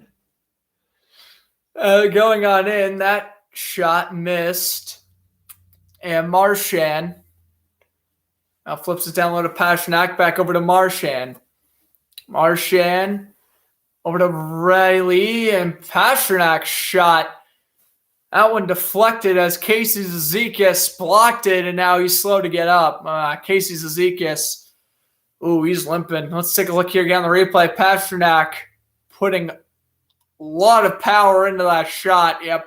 Going on in, that shot missed. And Marchand now flips it down low to Pastrnak, back over to Marchand. Marchand over to Riley, and Pastrnak shot. That one deflected as Casey Zizekas blocked it, and now he's slow to get up. Casey Zizekas, ooh, he's limping. Let's take a look here again on the replay. Pastrnak putting a lot of power into that shot. Yep.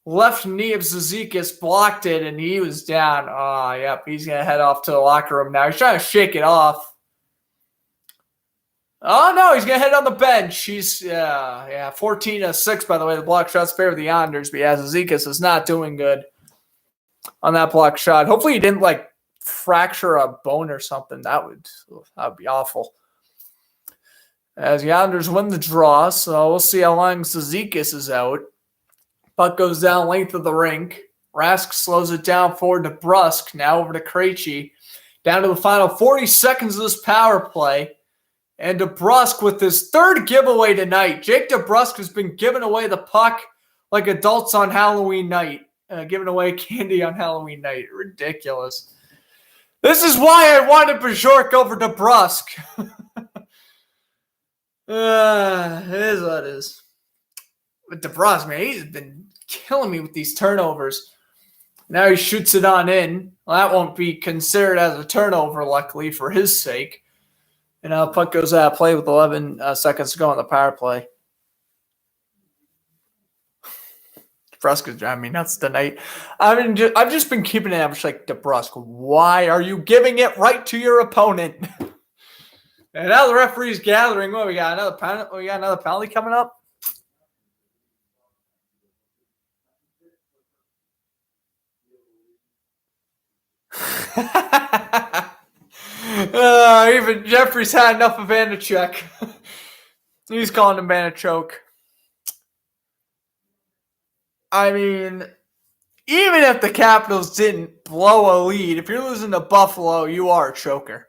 Left knee of Zizekas blocked it, and he was down. Yep, he's going to head off to the locker room now. He's trying to shake it off. Oh, no, he's going to head on the bench. He's, 14-6, by the way. The block shots favor the Islanders, but yeah, Zizekas is not doing good on that block shot. Hopefully he didn't, fracture a bone or something. That would be awful. As the Islanders win the draw, so we'll see how long Zizekas is out. Puck goes down length of the rink. Rask slows it down forward to Brusk. Now over to Krejci. Down to the final 40 seconds of this power play. And DeBrusk with his third giveaway tonight. Jake DeBrusk has been giving away the puck like adults on Halloween night. Giving away candy on Halloween night. Ridiculous. This is why I wanted Bajork over DeBrusk. It is what it is. But DeBrusk, man, he's been killing me with these turnovers. Now he shoots it on in. Well, that won't be considered as a turnover, luckily, for his sake. And puck goes out of play with 11 seconds to go on the power play. DeBrusk is driving me nuts tonight. I've just been keeping it. I'm just like, DeBrusk, why are you giving it right to your opponent? And now the referee's gathering. What, we got another penalty? We got another penalty coming up? Even Jeffrey's had enough of Vanacek. He's calling him Vanachoke. I mean, even if the Capitals didn't blow a lead, if you're losing to Buffalo, you are a choker.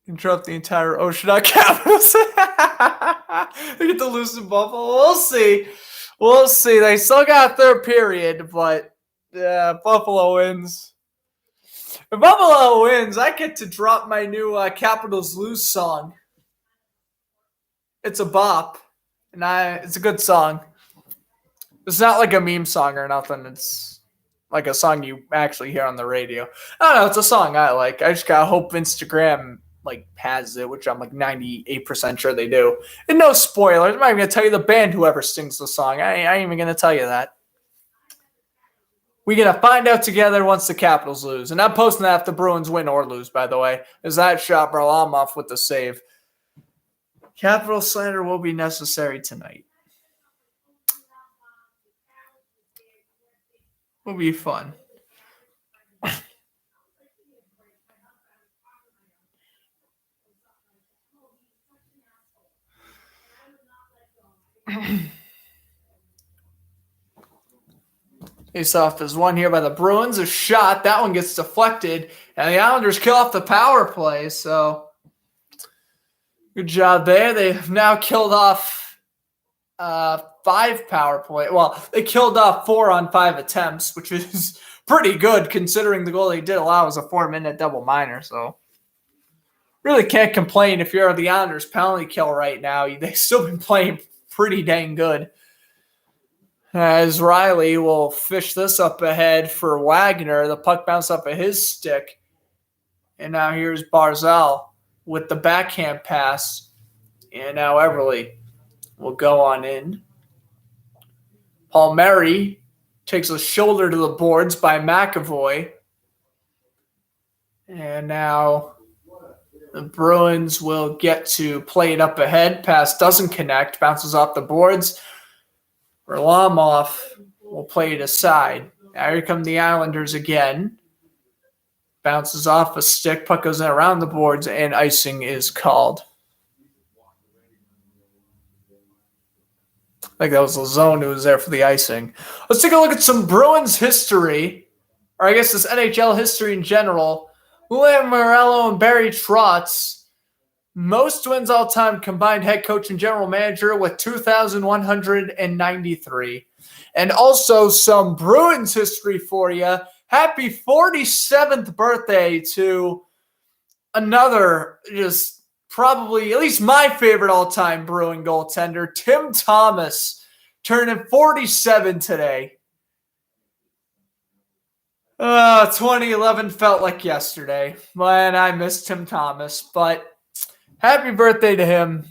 Interrupt the entire Ocean Capitals. They get to lose to Buffalo. We'll see. We'll see. They still got third period, but Buffalo wins. If Buffalo wins, I get to drop my new Capitals Lose song. It's a bop, and it's a good song. It's not like a meme song or nothing. It's like a song you actually hear on the radio. I don't know. It's a song I like. I just gotta hope Instagram has it, which I'm 98% sure they do. And no spoilers. I'm not even gonna tell you the band whoever sings the song. I ain't even gonna tell you that. We're going to find out together once the Capitals lose. And I'm posting that if the Bruins win or lose, by the way. Is that shot Varlamov with the save. Capital slander will be necessary tonight. Will be fun. Face-off is won here by the Bruins. A shot. That one gets deflected. And the Islanders kill off the power play. So, good job there. They've now killed off 5 power play. Well, they killed off 4 on 5 attempts, which is pretty good considering the goal they did allow was a 4-minute double minor. So, really can't complain if you're the Islanders penalty kill right now. They've still been playing pretty dang good. As Riley will fish this up ahead for Wagner. The puck bounced up at his stick. And now here's Barzal with the backhand pass. And now Everly will go on in. Palmieri takes a shoulder to the boards by McAvoy. And now the Bruins will get to play it up ahead. Pass doesn't connect. Bounces off the boards. Varlamov will play it aside. Now here come the Islanders again. Bounces off a stick. Puck goes in around the boards, and icing is called. I think that was Lazone who was there for the icing. Let's take a look at some Bruins history, or I guess this NHL history in general. William Morello and Barry Trotz. Most wins all-time combined head coach and general manager with 2,193. And also some Bruins history for you. Happy 47th birthday to another just probably at least my favorite all-time Bruin goaltender, Tim Thomas, turning 47 today. 2011 felt like yesterday when I missed Tim Thomas, but happy birthday to him.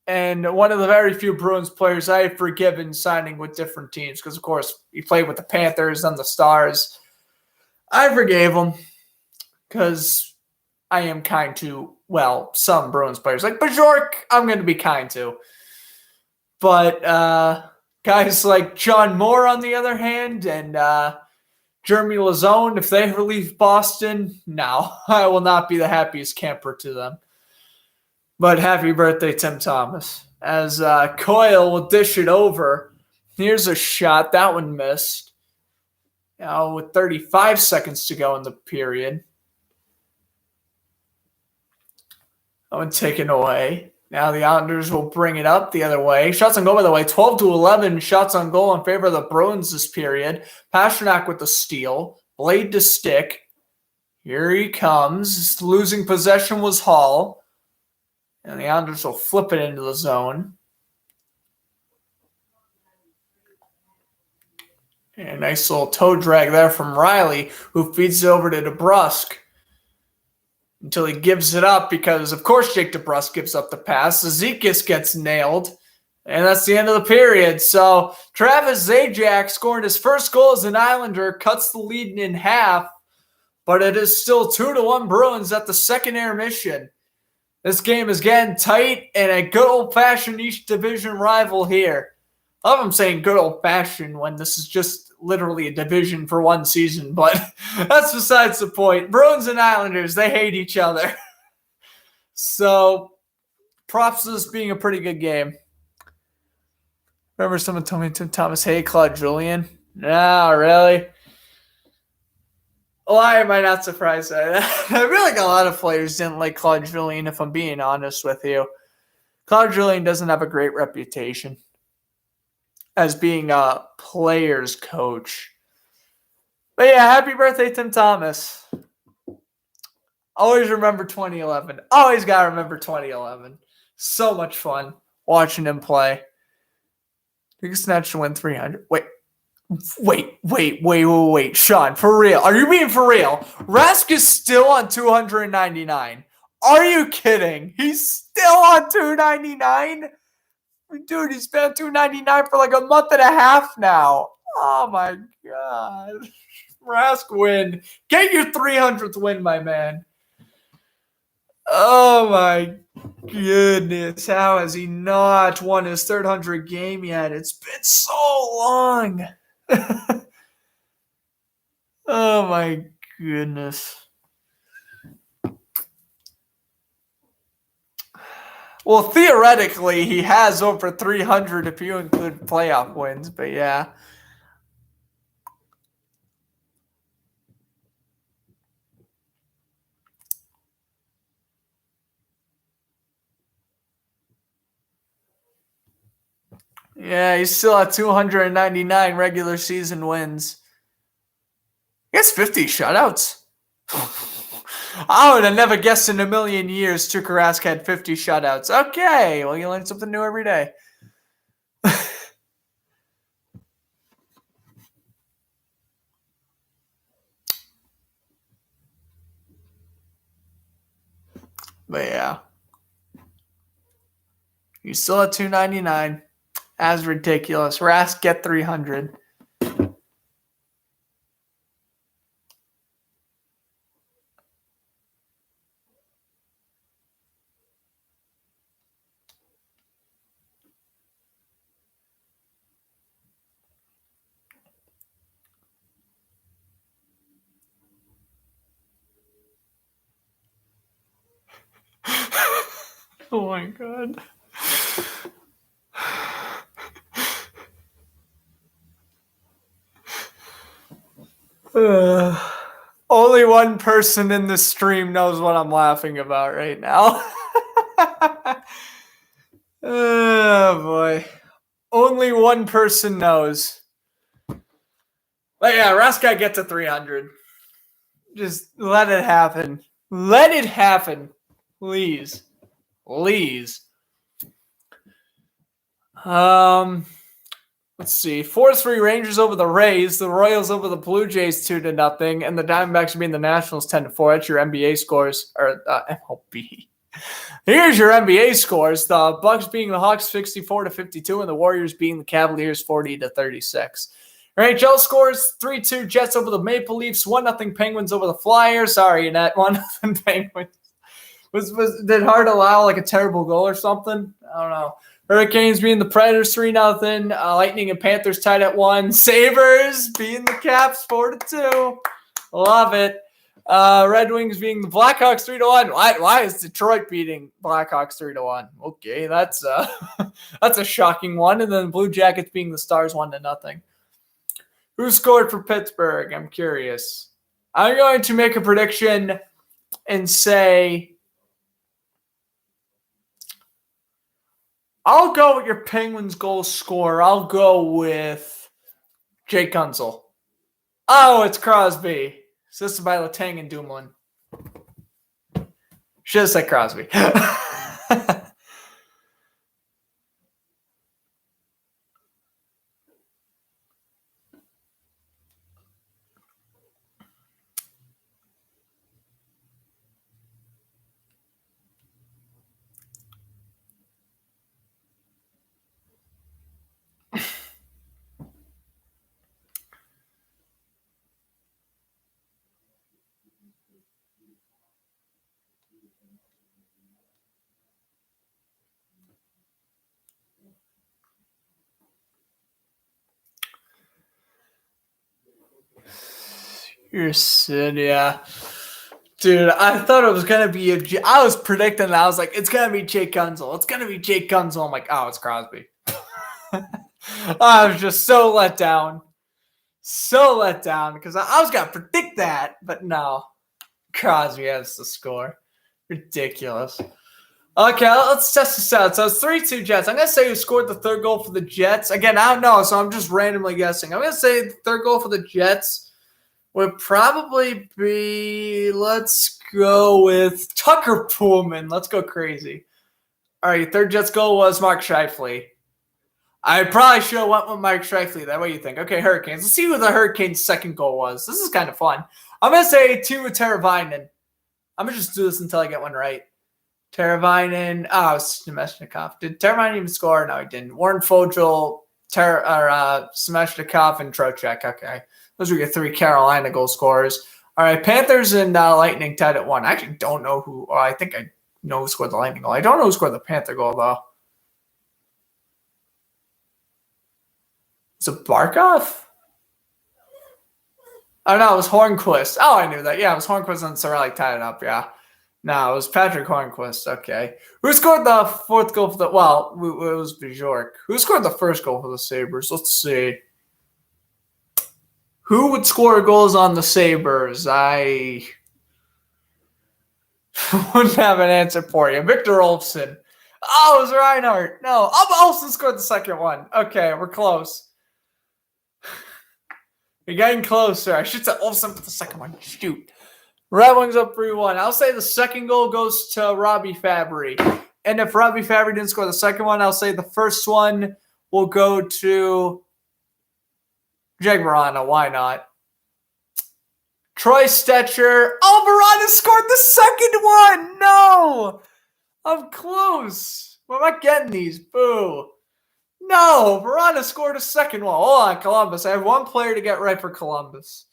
And one of the very few Bruins players I have forgiven signing with different teams because, of course, he played with the Panthers and the Stars. I forgave him because I am kind to, well, some Bruins players. Like Bajork, I'm going to be kind to. But guys like John Moore, on the other hand, and Jeremy Lazone, if they ever leave Boston, no, I will not be the happiest camper to them. But happy birthday, Tim Thomas. As Coyle will dish it over. Here's a shot. That one missed. Now with 35 seconds to go in the period. That one taken away. Now the Islanders will bring it up the other way. Shots on goal, by the way. 12-11 shots on goal in favor of the Bruins this period. Pastrnak with the steal. Blade to stick. Here he comes. Losing possession was Hall. And the Islanders will flip it into the zone. And a nice little toe drag there from Riley, who feeds it over to DeBrusk until he gives it up because, of course, Jake DeBrusk gives up the pass. Zizekas gets nailed, and that's the end of the period. So Travis Zajac, scoring his first goal as an Islander, cuts the lead in half, but it is still 2-1 Bruins at the second intermission. This game is getting tight and a good old-fashioned East Division rival here. I love I'm saying good old-fashioned when this is just literally a division for one season, but that's besides the point. Bruins and Islanders, they hate each other. So, props to this being a pretty good game. Remember someone told me Tim Thomas, hey, Claude Julien? No, really? Why am I not surprised by that? I feel like a lot of players didn't like Claude Julien, if I'm being honest with you. Claude Julien doesn't have a great reputation as being a player's coach. But yeah, happy birthday, Tim Thomas. Always remember 2011. Always got to remember 2011. So much fun watching him play. He can snatch to win 300. Wait. Sean, for real. Are you being for real? Rask is still on 299. Are you kidding? He's still on 299? Dude, he's been on 299 for like a month and a half now. Oh my God. Rask win. Get your 300th win, my man. Oh my goodness. How has he not won his 300 game yet? It's been so long. Oh my goodness. Well, theoretically, he has over 300 if you include playoff wins, but yeah. Yeah, he's still at 299 regular season wins. He has 50 shutouts. I would have never guessed in a million years Tuukka Rask had 50 shutouts. Okay, well, you learn something new every day. But yeah. He's still at 299. As ridiculous. Rask, get 300. Oh my God. Only one person in this stream knows what I'm laughing about right now. Oh boy. Only one person knows. But yeah, Raskite gets a 300. Just let it happen. Let it happen. Please. Please. Let's see. 4-3 Rangers over the Rays, the Royals over the Blue Jays 2-0, and the Diamondbacks are beating the Nationals 10-4. That's your NBA scores, or MLB. Here's your NBA scores. The Bucks beating the Hawks 64-52, and the Warriors beating the Cavaliers 40-36. NHL scores 3-2 Jets over the Maple Leafs, 1-0 Penguins over the Flyers. Sorry, Annette, 1-0 Penguins. Did Hart allow like a terrible goal or something? I don't know. Hurricanes beating the Predators 3-0. Lightning and Panthers tied at 1. Sabres beating the Caps 4-2. Love it. Red Wings beating the Blackhawks 3-1. Why is Detroit beating Blackhawks 3-1? Okay, that's that's a shocking one. And then the Blue Jackets beating the Stars 1-0. Who scored for Pittsburgh? I'm curious. I'm going to make a prediction and say I'll go with your Penguins goal scorer. I'll go with Jake Gunsel. Oh, it's Crosby. Assisted by Letang and Dumoulin. Should have said Crosby. You're Sid, yeah. Dude, I thought it was going to be I was predicting that. I was like, it's going to be Jake Gunsel. It's going to be Jake Gunsel. I'm like, oh, it's Crosby. I was just so let down. So let down because I was going to predict that, but no. Crosby has the score. Ridiculous. Okay, let's test this out. So it's 3-2 Jets. I'm going to say who scored the third goal for the Jets. Again, I don't know, so I'm just randomly guessing. I'm going to say the third goal for the Jets would probably be, let's go with Tucker Pullman. Let's go crazy. All right, third Jets goal was Mark Scheifele. I probably should have went with Mark Scheifele. That way you think. Okay, Hurricanes. Let's see who the Hurricanes' second goal was. This is kind of fun. I'm going to say two with Teravainen. I'm going to just do this until I get one right. Teravainen. Oh, Smeshnikov. Did Teravainen even score? No, he didn't. Warren Foegele, Smeshnikov, and Trocheck. Okay. Those were your three Carolina goal scorers. All right, Panthers and Lightning tied at 1. I actually don't know who. Well, I think I know who scored the Lightning goal. I don't know who scored the Panther goal, though. Is it Barkov? Oh, no, it was Hornquist. Oh, I knew that. Yeah, it was Hornquist and Sorelli tied it up, yeah. No, it was Patrick Hornquist. Okay. Who scored the fourth goal for the – well, it was Bjork. Who scored the first goal for the Sabres? Let's see. Who would score goals on the Sabres? I wouldn't have an answer for you. Victor Olofsson. Oh, it was Reinhardt. No, Olofsson scored the second one. Okay, we're close. We're getting closer. I should say Olofsson for the second one. Shoot. Red Wings up 3-1. I'll say the second goal goes to Robbie Fabry. And if Robbie Fabry didn't score the second one, I'll say the first one will go to Jake Verana. Why not? Troy Stetcher. Oh, Verana scored the second one. No. I'm close. Why am I getting these? Boo. No, Verana scored a second one. Hold on, Columbus. I have one player to get right for Columbus.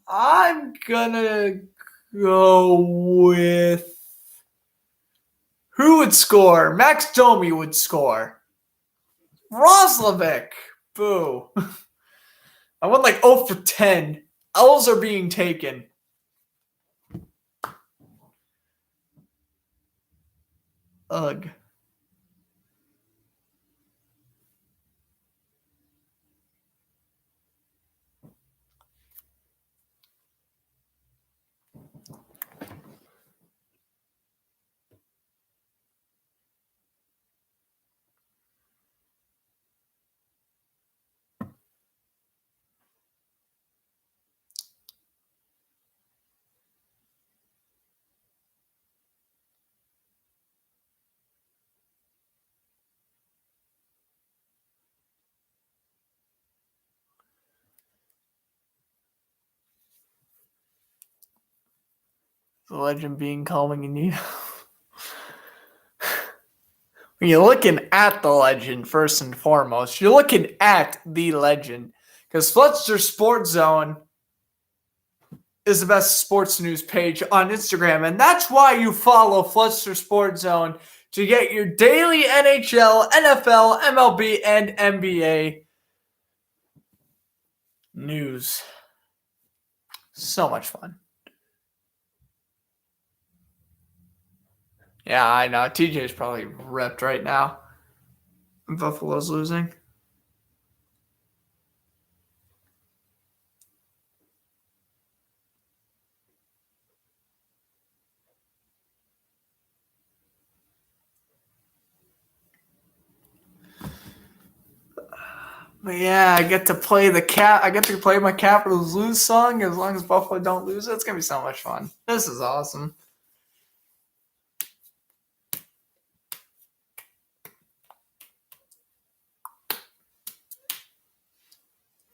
I'm gonna go with who would score? Max Domi would score. Roslovic. Boo. I went like 0 for 10. L's are being taken. Ugh. The legend being calming in you. When you're looking at the legend, first and foremost, you're looking at the legend. Because Fletcher Sports Zone is the best sports news page on Instagram. And that's why you follow Fletcher Sports Zone to get your daily NHL, NFL, MLB, and NBA news. So much fun. Yeah, I know. TJ's probably ripped right now. Buffalo's losing. But yeah, I get to play my Capitals lose song as long as Buffalo don't lose. It's gonna be so much fun. This is awesome.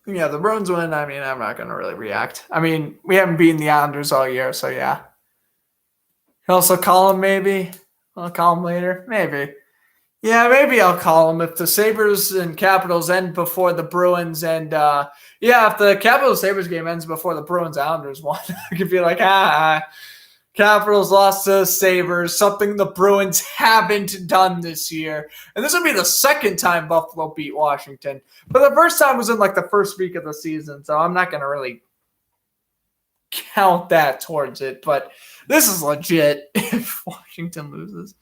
Yeah, the Bruins win. I mean, I'm not gonna really react. I mean, we haven't beaten the Islanders all year, so yeah. Also call him maybe. I'll call him later. Maybe. Yeah, maybe I'll call him if the Sabres and Capitals end before the Bruins and if the Capitals Sabres game ends before the Bruins Islanders won, I could be like, Capitals lost to the Sabres, something the Bruins haven't done this year. And this will be the second time Buffalo beat Washington. But the first time was in like the first week of the season, so I'm not going to really count that towards it. But this is legit if Washington loses.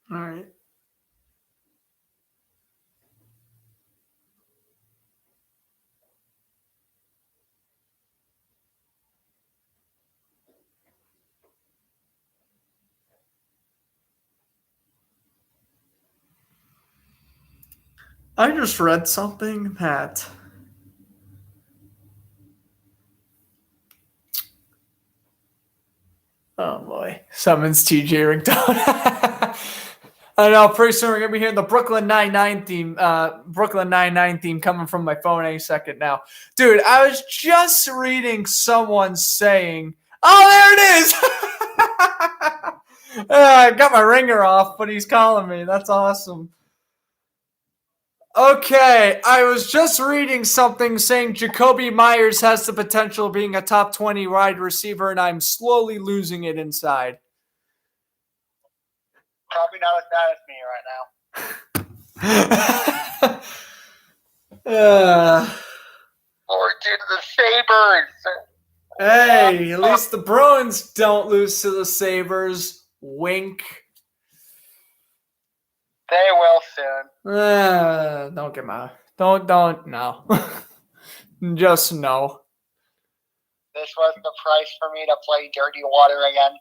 All right. I just read something that oh boy, summons TJ ringtone. I know. Pretty soon we're gonna be hearing the Brooklyn Nine-Nine theme. Brooklyn Nine-Nine theme coming from my phone any second now, dude. I was just reading someone saying, "Oh, there it is." I got my ringer off, but he's calling me. That's awesome. Okay, I was just reading something saying Jacoby Myers has the potential of being a top 20 wide receiver, and I'm slowly losing it inside. Probably not as bad as me right now. Or to the Sabres. Hey, at least the Bruins don't lose to the Sabres. Wink. They will soon. Don't get my... Don't, no. Just no. This was the price for me to play dirty water again.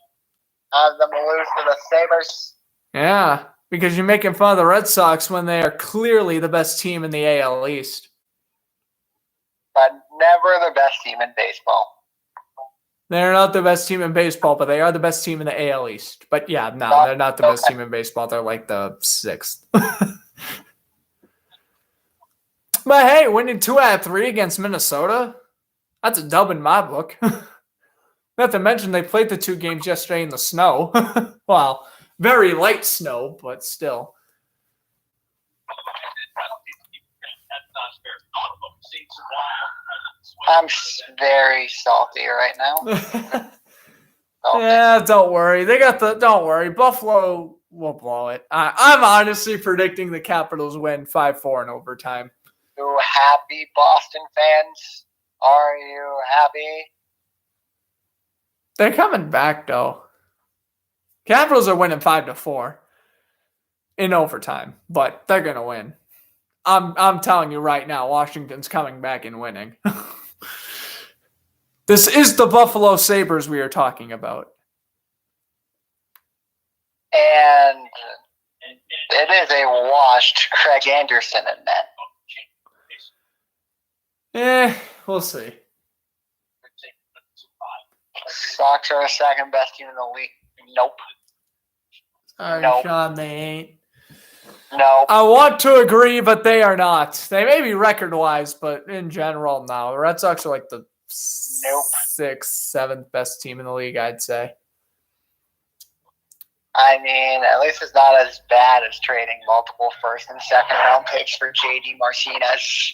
Have them lose to the Sabres. Yeah, because you're making fun of the Red Sox when they are clearly the best team in the AL East. But never the best team in baseball. They're not the best team in baseball, but they are the best team in the AL East. But yeah, no, they're not the best team in baseball. They're like the 6th. But hey, winning 2 out of 3 against Minnesota, that's a dub in my book. Not to mention they played the 2 games yesterday in the snow. Well, very light snow, but still. I'm very salty right now. Yeah, don't worry. Don't worry. Buffalo will blow it. I'm honestly predicting the Capitals win 5-4 in overtime. You happy Boston fans? Are you happy? They're coming back though. Capitals are winning 5-4 in overtime, but they're gonna win. I'm telling you right now, Washington's coming back and winning. This is the Buffalo Sabres we are talking about. And it is a washed Craig Anderson in that. We'll see. Sox are the second best team in the league. Nope. Sorry, Nope. Sean, they ain't. No. I want to agree, but they are not. They may be record-wise, but in general, no. The Red Sox are like the sixth, seventh best team in the league, I'd say. I mean, at least it's not as bad as trading multiple first and second round picks for J.D. Martinez.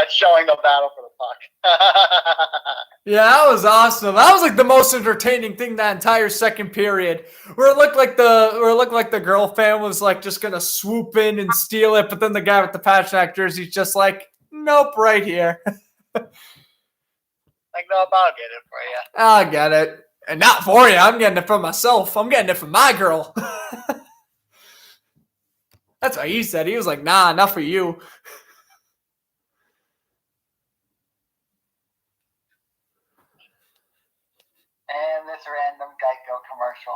Showing the battle for the puck. Yeah, that was awesome. That was like the most entertaining thing that entire second period, where it looked like the girl fan was like just gonna swoop in and steal it, but then the guy with the Pasternak jersey's just like, nope, right here. Like, nope, I'll get it for you. I'll get it, and not for you. I'm getting it for myself. I'm getting it for my girl. That's what he said. He was like, nah, not for you. And this random Geico commercial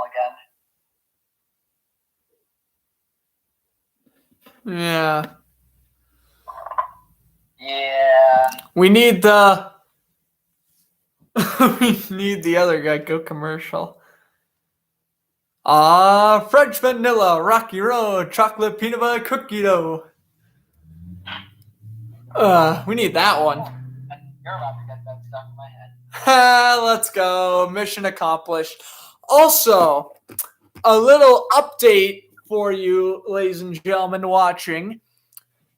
again. Yeah. Yeah. We need we need the other Geico commercial. French vanilla, Rocky Road, chocolate peanut butter cookie dough. We need that one. You're about to get that stuck in my head. Let's go. Mission accomplished. Also, a little update for you, ladies and gentlemen watching.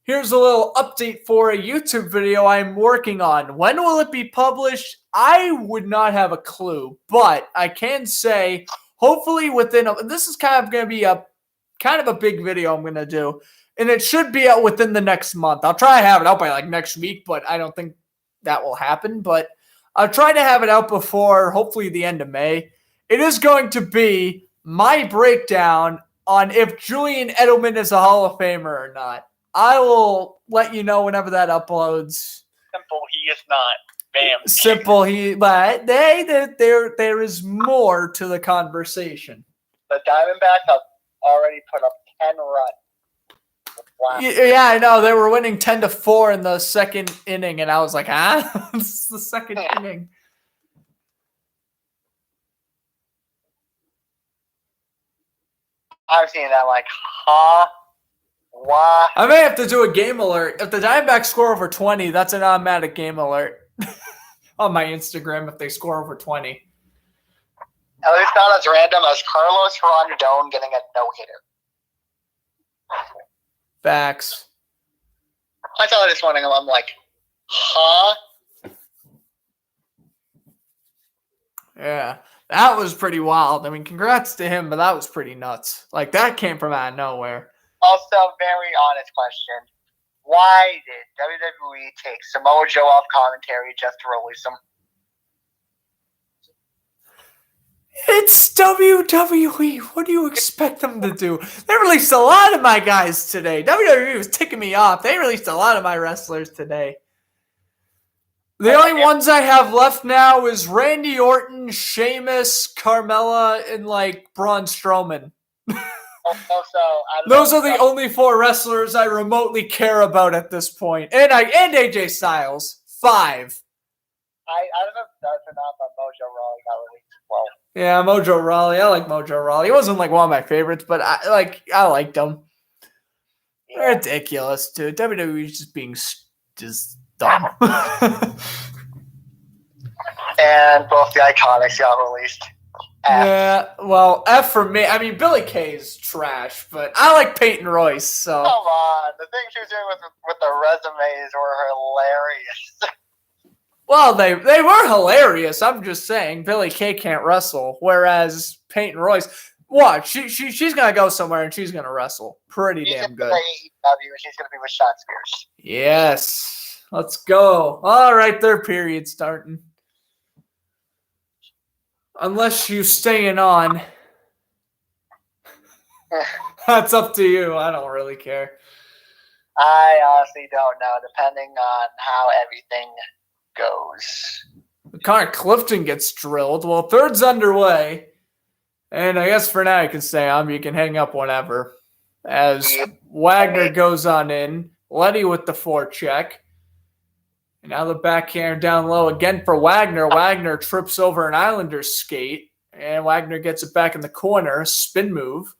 Here's a little update for a YouTube video I'm working on. When will it be published? I would not have a clue, but I can say hopefully this is kind of going to be a big video I'm going to do, and it should be out within the next month. I'll try to have it out by like next week, but I don't think that will happen, but I'll try to have it out before hopefully the end of May. It is going to be my breakdown on if Julian Edelman is a Hall of Famer or not. I will let you know whenever that uploads. Simple, he is not. Bam. Simple, but there is more to the conversation. The Diamondbacks have already put up 10 runs. Wow. Yeah, I know. They were winning 10-4 in the second inning, and I was like, huh? This is the second inning. I've seen that like, huh? Why? I may have to do a game alert. If the Diamondbacks score over 20, that's an automatic game alert on my Instagram if they score over 20. At least not as random as Carlos Rondon getting a no-hitter. Facts. I saw this morning, I'm like, huh? Yeah, that was pretty wild. I mean, congrats to him, but that was pretty nuts. Like, that came from out of nowhere. Also, very honest question. Why did WWE take Samoa Joe off commentary just to release him? It's WWE. What do you expect them to do? They released a lot of my guys today. WWE was ticking me off. They released a lot of my wrestlers today. The only ones I have left now is Randy Orton, Sheamus, Carmella, and like Braun Strowman. Those are the only 4 wrestlers I remotely care about at this point. And AJ Styles. 5. I don't know if that's or not, but Mojo Rawley got released as well. Yeah, Mojo Rawley. I like Mojo Rawley. He wasn't like one of my favorites, but I liked him. Yeah. Ridiculous, dude. WWE's just being just dumb. And both the Iconics got released. F. Yeah, well, F for me. I mean, Billie Kay is trash, but I like Peyton Royce, so. Come on. The things she was doing with the resumes were hilarious. Well, they were hilarious. I'm just saying, Billie Kay can't wrestle, whereas Peyton Royce, watch, she's gonna go somewhere and she's gonna wrestle pretty damn good. She's gonna be with Sean Spears. Yes, let's go. All right, third period starting. Unless you staying on. That's up to you. I don't really care. I honestly don't know, depending on how everything goes. Connor Clifton gets drilled. Well, third's underway. And I guess for now you can stay on, but you can hang up whenever. As Wagner goes on in. Letty with the forecheck. And now the backhand down low again for Wagner. Wagner trips over an Islanders skate. And Wagner gets it back in the corner. Spin move.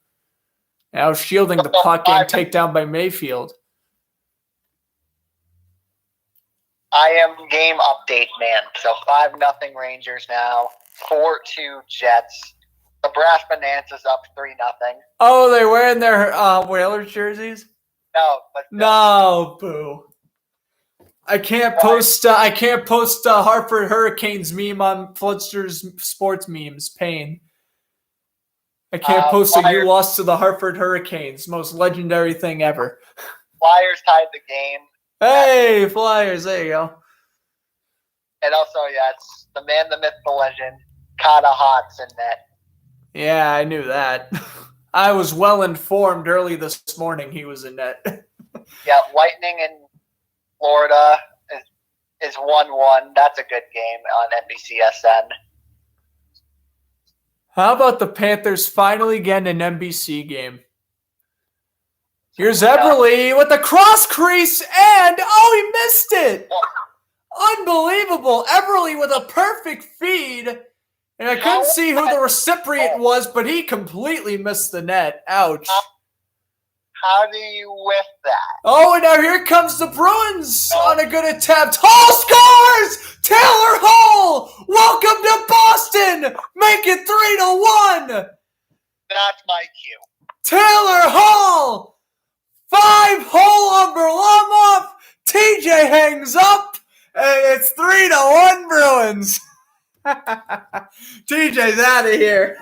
Now shielding the puck and takedown by Mayfield. I am game update man. So 5-0 Rangers now. 4-2 Jets. The Brass Bonanza's up 3-0. Oh, they're wearing their Whalers jerseys? No, but no, boo. I can't post Hartford Hurricanes meme on Floodster's sports memes. Pain. I can't post that you lost to the Hartford Hurricanes. Most legendary thing ever. Flyers tied the game. Hey, Flyers. There you go. And also, yeah, it's the man, the myth, the legend, Kata Hotz in net. Yeah, I knew that. I was well informed early this morning he was in net. Yeah, Lightning in Florida is 1-1. That's a good game on NBCSN. How about the Panthers finally getting an NBC game? Here's Eberle with the cross crease and, he missed it! Unbelievable. Eberle with a perfect feed. And I couldn't see who the recipient was, but he completely missed the net. Ouch. How do you whiff that? Oh, and now here comes the Bruins on a good attempt. Hall scores! Taylor Hall! Welcome to Boston! Make it 3-1! That's my cue. Taylor Hall! 5-hole on Varlamov. TJ hangs up, and it's 3-1 Bruins. TJ's out of here.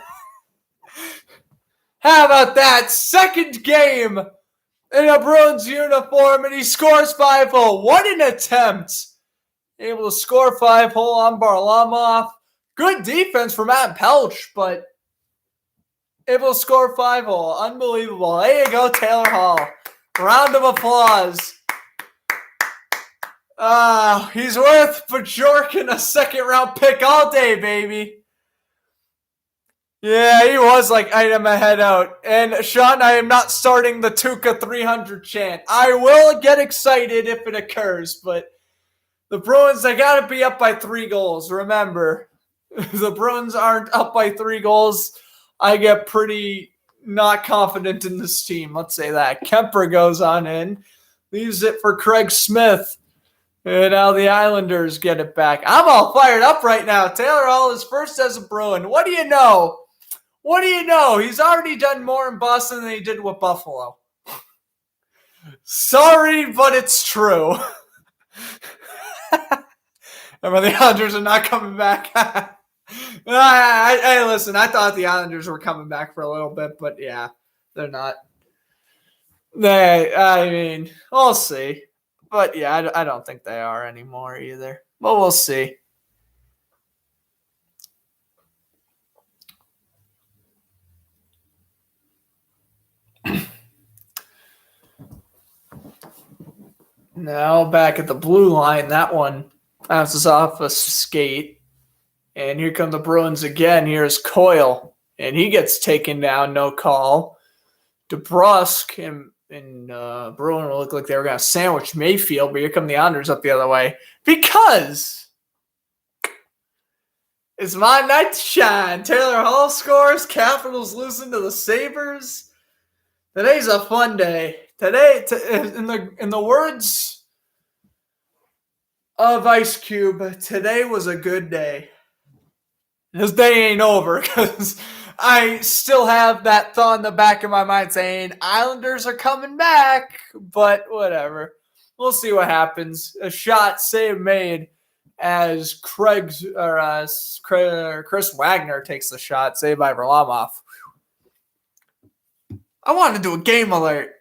How about that? Second game in a Bruins uniform, and he scores 5-0. What an attempt. Able to score 5-0 on Varlamov. Good defense from Matt Pelch, but able to score 5-0. Unbelievable. There you go, Taylor Hall. Round of applause. He's worth Bajorkin a second-round pick all day, baby. Yeah, he was like item ahead out. And Sean, I am not starting the Tuca 300 chant. I will get excited if it occurs, but the Bruins, they got to be up by 3 goals. Remember, if the Bruins aren't up by 3 goals, I get pretty not confident in this team. Let's say that. Kemper goes on in, leaves it for Craig Smith. And now the Islanders get it back. I'm all fired up right now. Taylor Hall is first as a Bruin. What do you know? What do you know? He's already done more in Boston than he did with Buffalo. Sorry, but it's true. Remember, the Islanders are not coming back. Hey, listen, I thought the Islanders were coming back for a little bit, but yeah, they're not. I mean, we'll see. But yeah, I don't think they are anymore either. But we'll see. Now back at the blue line, that one bounces off a skate. And here come the Bruins again. Here's Coyle. And he gets taken down, no call. DeBrusque and Bruin will look like they were going to sandwich Mayfield, but here come the Islanders up the other way. Because it's my night to shine. Taylor Hall scores. Capitals losing to the Sabres. Today's a fun day. Today, in the words of Ice Cube, today was a good day. This day ain't over because I still have that thought in the back of my mind saying Islanders are coming back, but whatever. We'll see what happens. A shot save made as Chris Wagner takes the shot, saved by Varlamov. I want to do a game alert.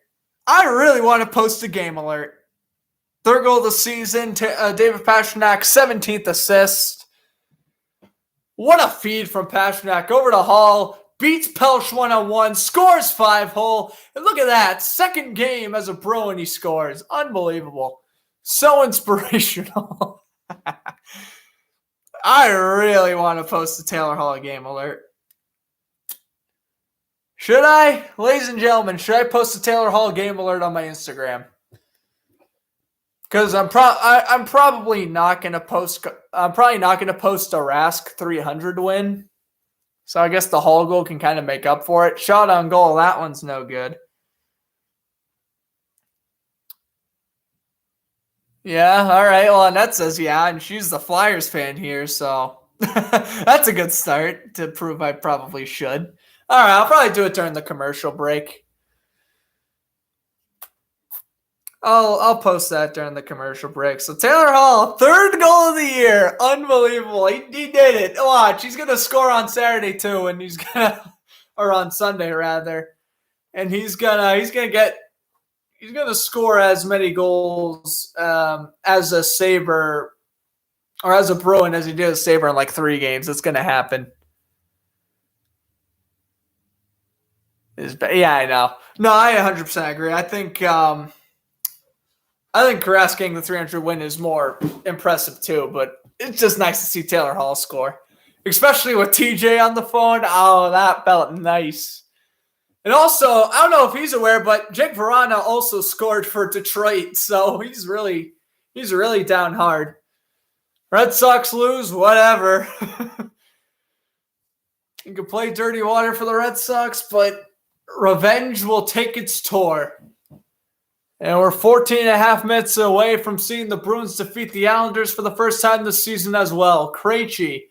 I really want to post a game alert. Third goal of the season, David Pastrnak, 17th assist. What a feed from Pastrnak over to Hall. beats Pelch 1-on-1, scores 5-hole. And look at that. Second game as a Bruin he scores. Unbelievable. So inspirational. I really want to post the Taylor Hall game alert. Should I? Ladies and gentlemen, should I post the Taylor Hall game alert on my Instagram? Because I'm probably not going to post. I'm probably not going to post a Rask 300 win. So I guess the Hall goal can kind of make up for it. Shot on goal, that one's no good. Yeah, all right. Well, Annette says yeah, and she's the Flyers fan here, so that's a good start to prove I probably should. All right, I'll probably do it during the commercial break. I'll post that during the commercial break. So Taylor Hall, third goal of the year, unbelievable. He did it. Watch, he's gonna score on Saturday too, and or on Sunday rather, and he's gonna score as many goals as a Sabre or as a Bruin as he did a Sabre in like 3 games. It's gonna happen. Yeah, I know. No, I 100% agree. I think Rask getting the 300 win is more impressive too, but it's just nice to see Taylor Hall score, especially with TJ on the phone. Oh, that felt nice. And also, I don't know if he's aware, but Jake Verana also scored for Detroit, so he's really down hard. Red Sox lose, whatever. You can play dirty water for the Red Sox, but revenge will take its tour. And we're 14 and a half minutes away from seeing the Bruins defeat the Islanders for the first time this season as well. Krejci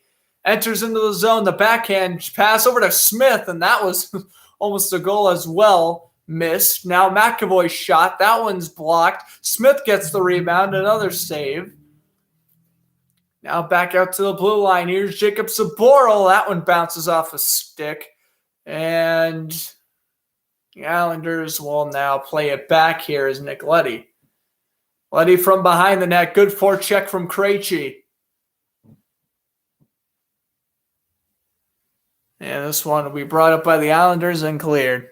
enters into the zone, the backhand pass over to Smith, and that was almost a goal as well. Missed. Now McAvoy's shot. That one's blocked. Smith gets the rebound. Another save. Now back out to the blue line. Here's Jacob Saboril. That one bounces off a stick. And the Islanders will now play it back here as Nick Leddy. Leddy from behind the net. Good forecheck from Krejci. And this one will be brought up by the Islanders and cleared.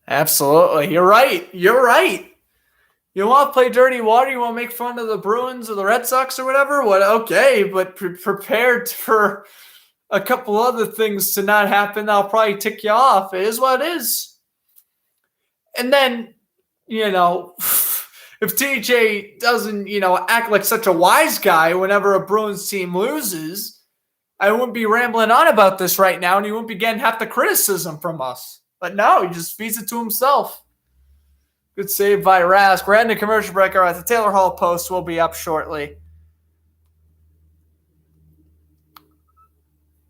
Absolutely. You're right. You want to play dirty water? You want to make fun of the Bruins or the Red Sox or whatever? What? Okay, but prepared for a couple other things to not happen. That'll probably tick you off. It is what it is. And then, if TJ doesn't, act like such a wise guy whenever a Bruins team loses, I wouldn't be rambling on about this right now, and he wouldn't be getting half the criticism from us. But no, he just feeds it to himself. Good save by Rask. We're heading to commercial break. All right, the Taylor Hall post will be up shortly.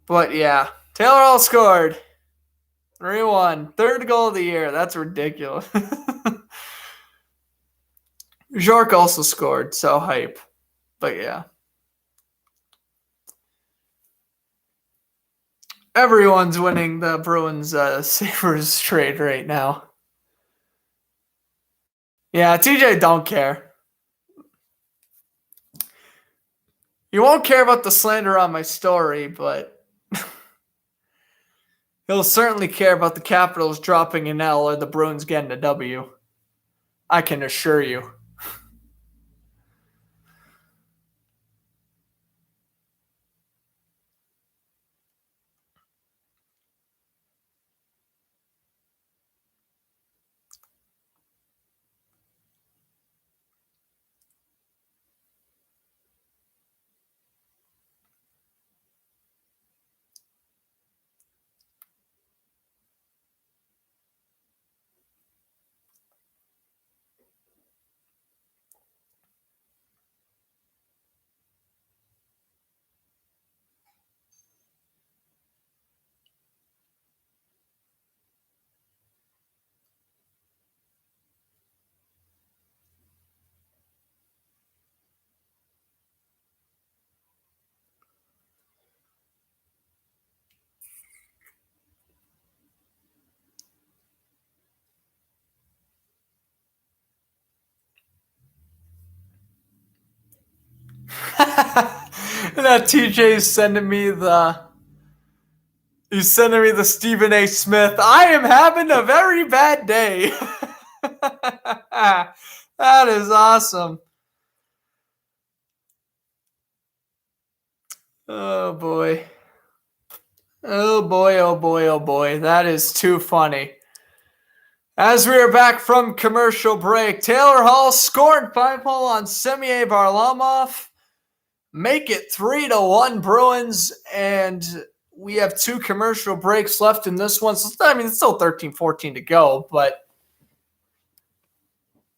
But yeah, Taylor Hall scored. 3-1. Third goal of the year. That's ridiculous. Jork also scored, so hype. But yeah. Everyone's winning the Bruins Sabres trade right now. Yeah, TJ don't care. You won't care about the slander on my story, but he'll certainly care about the Capitals dropping an L or the Bruins getting a W. I can assure you. Now TJ's sending me the. He's sending me the Stephen A. Smith. I am having a very bad day. That is awesome. Oh boy. Oh boy, oh boy, oh boy. That is too funny. As we are back from commercial break, Taylor Hall scoring 5-hole on Semyon Varlamov. Make it 3-1 Bruins, and we have 2 commercial breaks left in this one. So, I mean, it's still 13-14 to go, but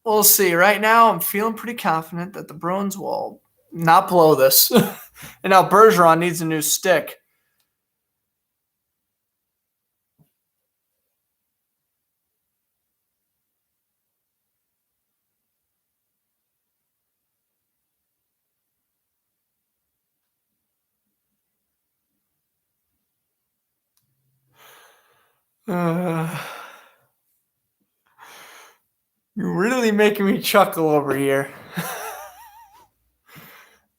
we'll see. Right now, I'm feeling pretty confident that the Bruins will not blow this. And now Bergeron needs a new stick. You're really making me chuckle over here.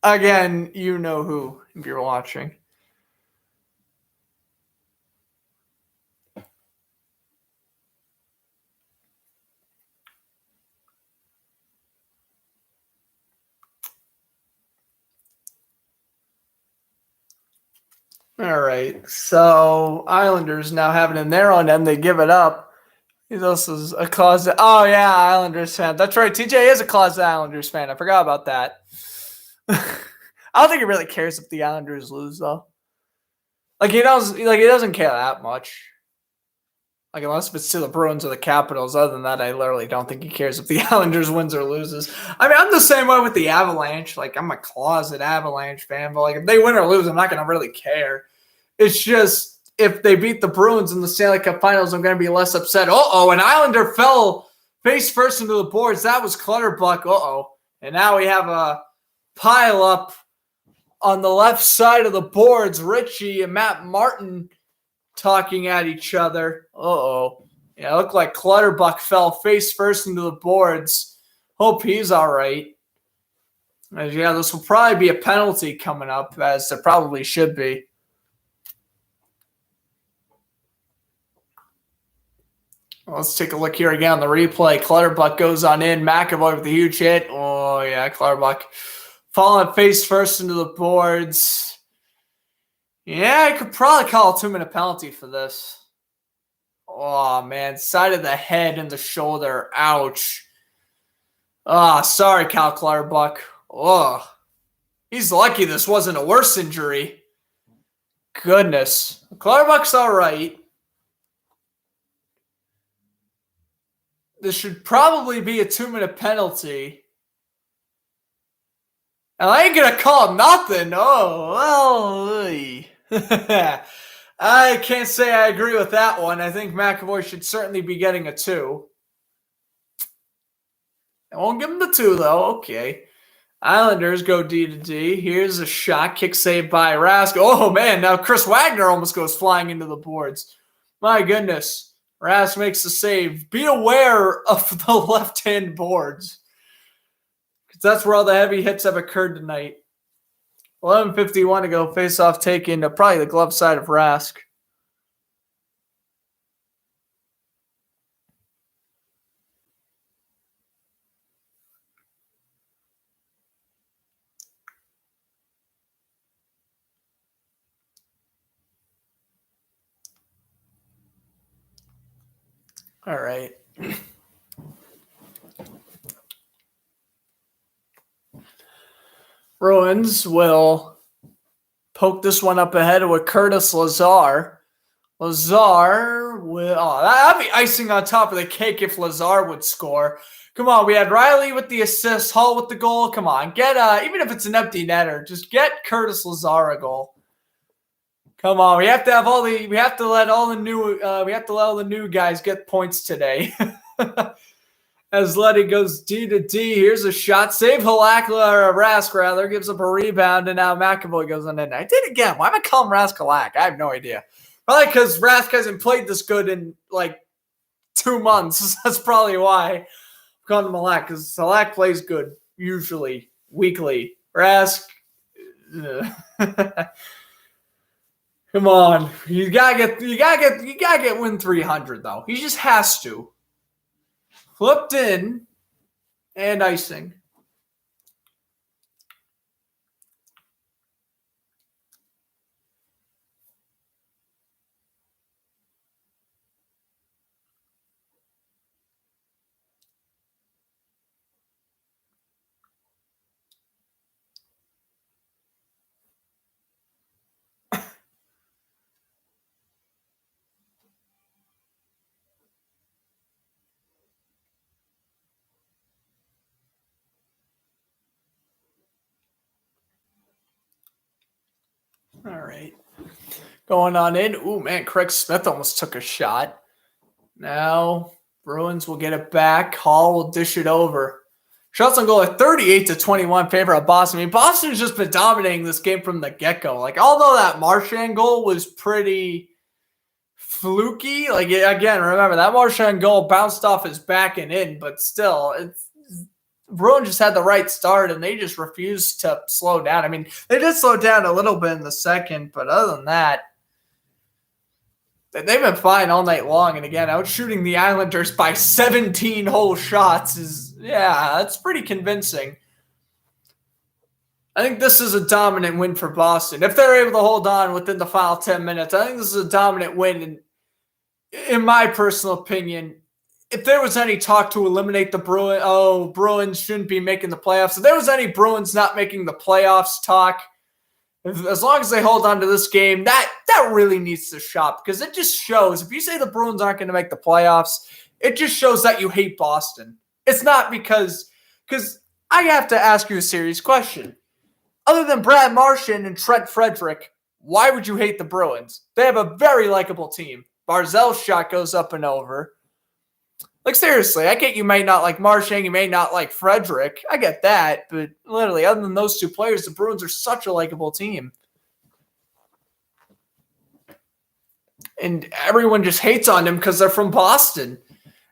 Again, you know who, if you're watching. All right, so Islanders now have it in their own end. They give it up. He's also a closet. Oh, yeah, Islanders fan. That's right. TJ is a closet Islanders fan. I forgot about that. I don't think he really cares if the Islanders lose, though. He doesn't care that much. Unless it's to the Bruins or the Capitals. Other than that, I literally don't think he cares if the Islanders wins or loses. I mean, I'm the same way with the Avalanche. I'm a closet Avalanche fan, but if they win or lose, I'm not going to really care. It's just if they beat the Bruins in the Stanley Cup Finals, I'm going to be less upset. An Islander fell face first into the boards. That was Clutterbuck. And now we have a pile up on the left side of the boards. Richie and Matt Martin talking at each other. Yeah, it looked like Clutterbuck fell face first into the boards. Hope he's all right. Yeah, this will probably be a penalty coming up, as there probably should be. Let's take a look here again on the replay. Clutterbuck goes on in. McAvoy with a huge hit. Oh, yeah, Clutterbuck falling face first into the boards. Yeah, I could probably call a 2-minute penalty for this. Oh, man. Side of the head and the shoulder. Ouch. Sorry, Cal Clutterbuck. He's lucky this wasn't a worse injury. Goodness. Clutterbuck's all right. This should probably be a 2-minute penalty. And I ain't going to call him nothing. I can't say I agree with that one. I think McAvoy should certainly be getting a 2. I won't give him the 2, though. Okay. Islanders go D to D. Here's a shot. Kick saved by Rask. Oh, man. Now Chris Wagner almost goes flying into the boards. My goodness. Rask makes the save. Be aware of the left-hand boards, because that's where all the heavy hits have occurred tonight. 11:51 to go. Face-off taken to probably the glove side of Rask. All right. Bruins will poke this one up ahead with Curtis Lazar. Lazar will. That'd be icing on top of the cake if Lazar would score. Come on, we had Riley with the assist, Hall with the goal. Come on, get even if it's an empty netter, just get Curtis Lazar a goal. Come on, we have to let all the new guys get points today. As Letty goes D to D, here's a shot. Save Rask rather, gives up a rebound, and now McAvoy goes on in. I did again. Why am I calling Rask Halak? I have no idea. Probably because Rask hasn't played this good in 2 months. That's probably why I'm calling him Halak, because Halak plays good, usually, weekly. Rask, Come on, you gotta get win 300 though. He just has to. Flipped in and icing. All right. Going on in. Ooh, man, Craig Smith almost took a shot. Now, Bruins will get it back. Hall will dish it over. Shots on goal at 38-21 favor of Boston. I mean, Boston's just been dominating this game from the get-go. Like, although that Marchand goal was pretty fluky, like, again, remember, that Marchand goal bounced off his back and in, but still, Bruins just had the right start, and they just refused to slow down. I mean, they did slow down a little bit in the second, but other than that, they've been fine all night long. And again, out shooting the Islanders by 17 whole shots that's pretty convincing. I think this is a dominant win for Boston. If they're able to hold on within the final 10 minutes, I think this is a dominant win. And in my personal opinion, if there was any talk to eliminate the Bruins shouldn't be making the playoffs. If there was any Bruins not making the playoffs talk, as long as they hold on to this game, that really needs to shop, because it just shows, if you say the Bruins aren't going to make the playoffs, it just shows that you hate Boston. It's not because I have to ask you a serious question. Other than Brad Marchand and Trent Frederick, why would you hate the Bruins? They have a very likable team. Barzell's shot goes up and over. Like, seriously, I get you may not like Marchand, you may not like Frederick. I get that, but literally, other than those two players, the Bruins are such a likable team. And everyone just hates on them because they're from Boston.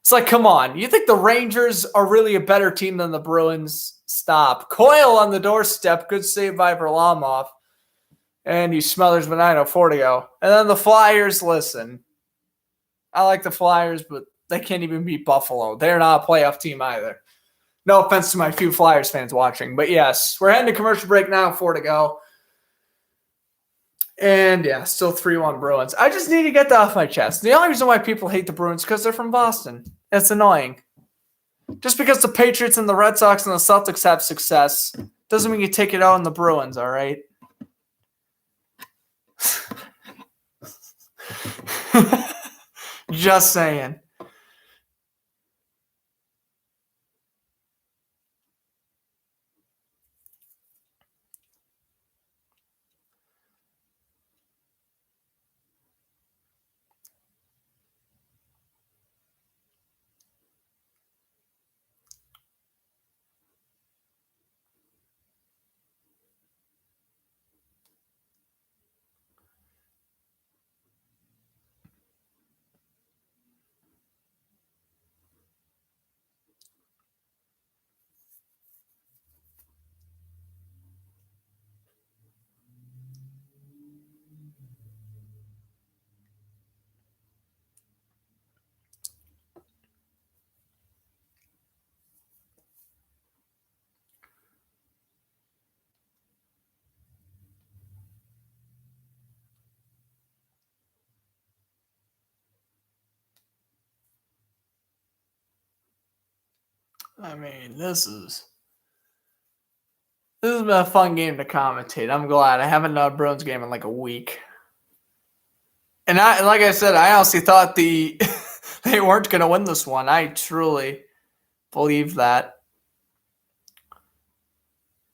It's like, come on. You think the Rangers are really a better team than the Bruins? Stop. Coyle on the doorstep. Good save by Varlamov. And he smothers Benito Fortio. And then the Flyers, listen. I like the Flyers, but they can't even beat Buffalo. They're not a playoff team either. No offense to my few Flyers fans watching. But yes, we're heading to commercial break now, 4 to go. And yeah, still 3-1 Bruins. I just need to get that off my chest. The only reason why people hate the Bruins is because they're from Boston. It's annoying. Just because the Patriots and the Red Sox and the Celtics have success doesn't mean you take it out on the Bruins, all right? Just saying. I mean, this has been a fun game to commentate. I'm glad. I haven't done a Bruins game in like a week. And like I said, I honestly thought they weren't going to win this one. I truly believe that.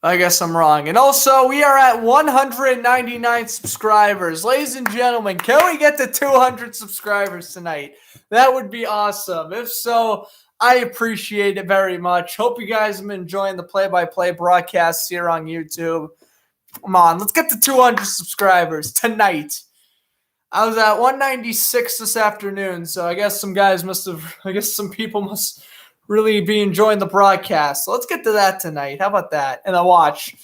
I guess I'm wrong. And also, we are at 199 subscribers. Ladies and gentlemen, can we get to 200 subscribers tonight? That would be awesome. If so, I appreciate it very much. Hope you guys have been enjoying the play-by-play broadcasts here on YouTube. Come on, let's get to 200 subscribers tonight. I was at 196 this afternoon, so I guess some people must really be enjoying the broadcast. So let's get to that tonight. How about that? And I watch.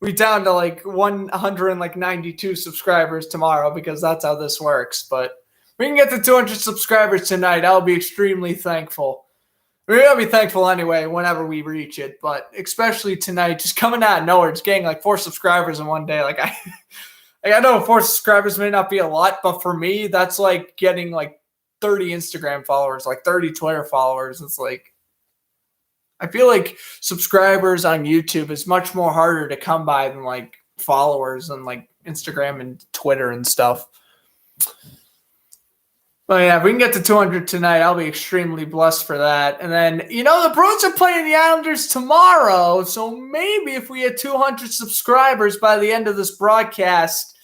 we down to like 192 subscribers tomorrow because that's how this works. But we can get to 200 subscribers tonight. I'll be extremely thankful. We're going to be thankful anyway whenever we reach it, but especially tonight, just coming out of nowhere, just getting like 4 subscribers in one day. Like I know 4 subscribers may not be a lot, but for me, that's like getting like 30 Instagram followers, like 30 Twitter followers. It's like, I feel like subscribers on YouTube is much more harder to come by than like followers on like Instagram and Twitter and stuff. But yeah, if we can get to 200 tonight, I'll be extremely blessed for that. And then, the Bruins are playing the Islanders tomorrow. So maybe if we had 200 subscribers by the end of this broadcast,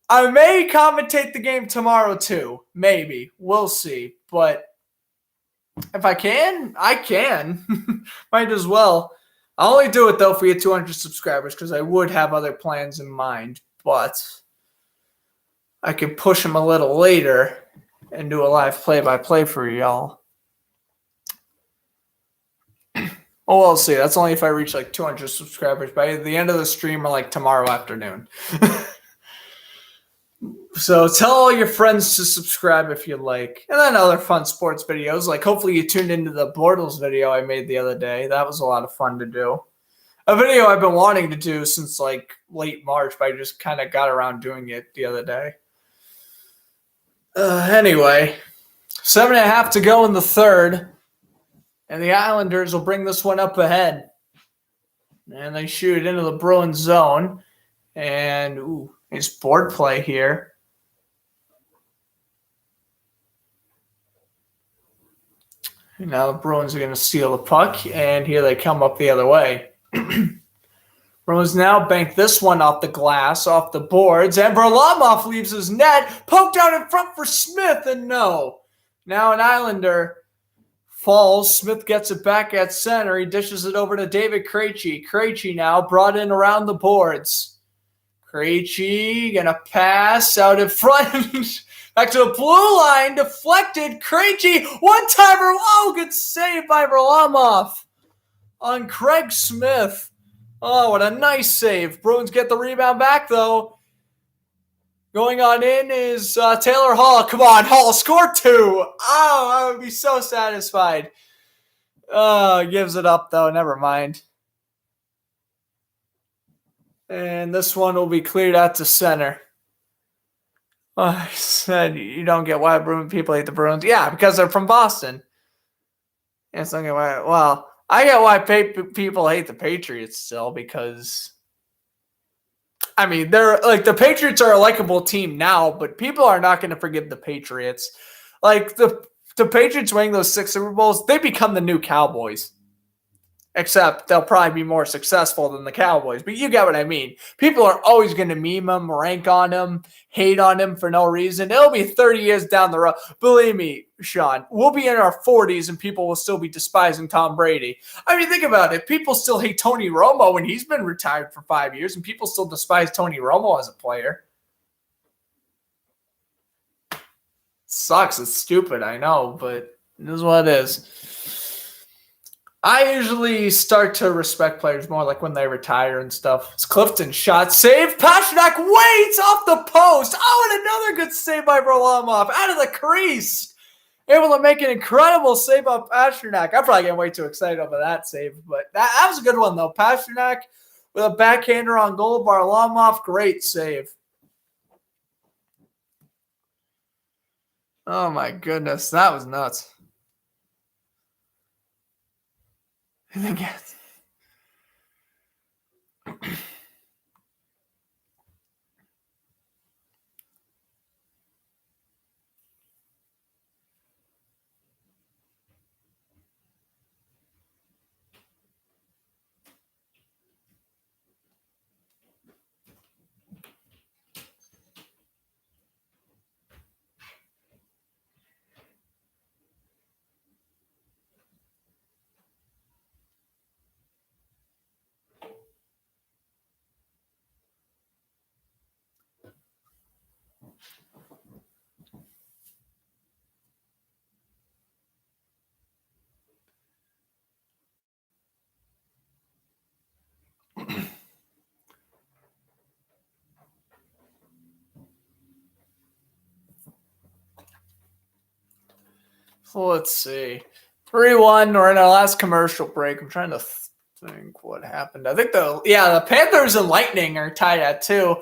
I may commentate the game tomorrow too. Maybe. We'll see. But if I can, I can. Might as well. I'll only do it, though, if we had 200 subscribers because I would have other plans in mind. But I could push them a little later and do a live play-by-play for y'all. Oh, we'll see. That's only if I reach like 200 subscribers by the end of the stream or like tomorrow afternoon. So tell all your friends to subscribe if you like. And then other fun sports videos. Like hopefully you tuned into the Bortles video I made the other day. That was a lot of fun to do. A video I've been wanting to do since like late March, but I just kind of got around doing it the other day. Anyway, 7.5 to go in the third, and the Islanders will bring this one up ahead. And they shoot it into the Bruins zone. And, nice board play here. And now the Bruins are going to steal the puck, and here they come up the other way. Bruins now bank this one off the glass, off the boards, and Varlamov leaves his net, poked out in front for Smith, and no. Now an Islander falls. Smith gets it back at center. He dishes it over to David Krejci. Krejci now brought in around the boards. Krejci gonna pass out in front. Back to the blue line, deflected. Krejci, one-timer. Oh, good save by Varlamov on Craig Smith. Oh, what a nice save. Bruins get the rebound back, though. Going on in is Taylor Hall. Come on, Hall, score 2. Oh, I would be so satisfied. Oh, gives it up, though. Never mind. And this one will be cleared out to center. Oh, I said you don't get why people hate the Bruins. Yeah, because they're from Boston. Yes, I don't get why. Well, I get why people hate the Patriots still because, I mean, they're like the Patriots are a likable team now, but people are not going to forgive the Patriots. Like the Patriots winning those 6 Super Bowls, they become the new Cowboys. Except they'll probably be more successful than the Cowboys. But you get what I mean. People are always going to meme them, rank on them, hate on them for no reason. It'll be 30 years down the road. Believe me, Sean, we'll be in our 40s and people will still be despising Tom Brady. I mean, think about it. People still hate Tony Romo when he's been retired for 5 years, and people still despise Tony Romo as a player. It sucks. It's stupid, I know, but it is what it is. I usually start to respect players more like when they retire and stuff. It's Clifton shot, save. Pastrnak waits off the post. Oh, and another good save by Varlamov out of the crease. Able to make an incredible save by Pastrnak. I'm probably getting way too excited over that save, but that was a good one, though. Pastrnak with a backhander on goal. Varlamov, great save. Oh, my goodness. That was nuts. And again. Let's see. 3-1. We're in our last commercial break. I'm trying to think what happened. I think the Panthers and Lightning are tied at 2.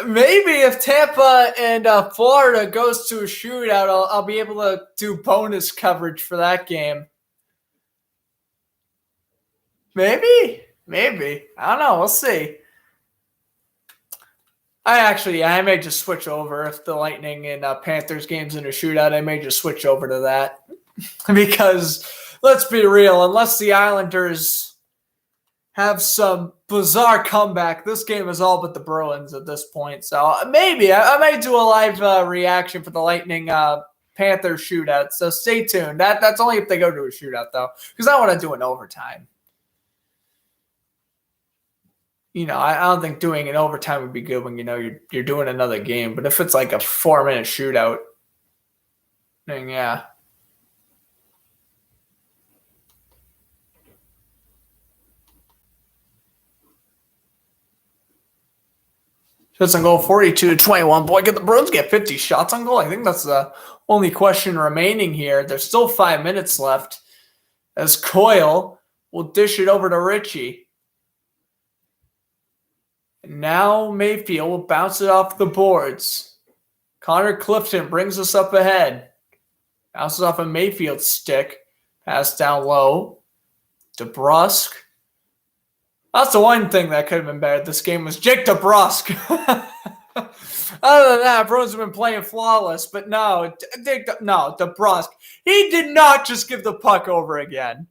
Maybe if Tampa and Florida goes to a shootout, I'll be able to do bonus coverage for that game. Maybe. I don't know. We'll see. I may just switch over if the Lightning and Panthers game's in a shootout. I may just switch over to that because let's be real. Unless the Islanders have some bizarre comeback, this game is all but the Bruins at this point. So maybe I might do a live reaction for the Lightning Panthers shootout. So stay tuned. That's only if they go to a shootout though, because I want to do an overtime. I don't think doing an overtime would be good when you're doing another game. But if it's like a 4-minute shootout, then yeah. Shots on goal 42-21. Boy, get the Bruins get 50 shots on goal. I think that's the only question remaining here. There's still 5 minutes left as Coyle will dish it over to Ritchie. And now Mayfield will bounce it off the boards. Connor Clifton brings us up ahead. Bounces off a Mayfield stick. Pass down low. DeBrusk. That's the one thing that could have been better. This game was Jake DeBrusk. Other than that, Bruins have been playing flawless. But no, DeBrusk. He did not just give the puck over again.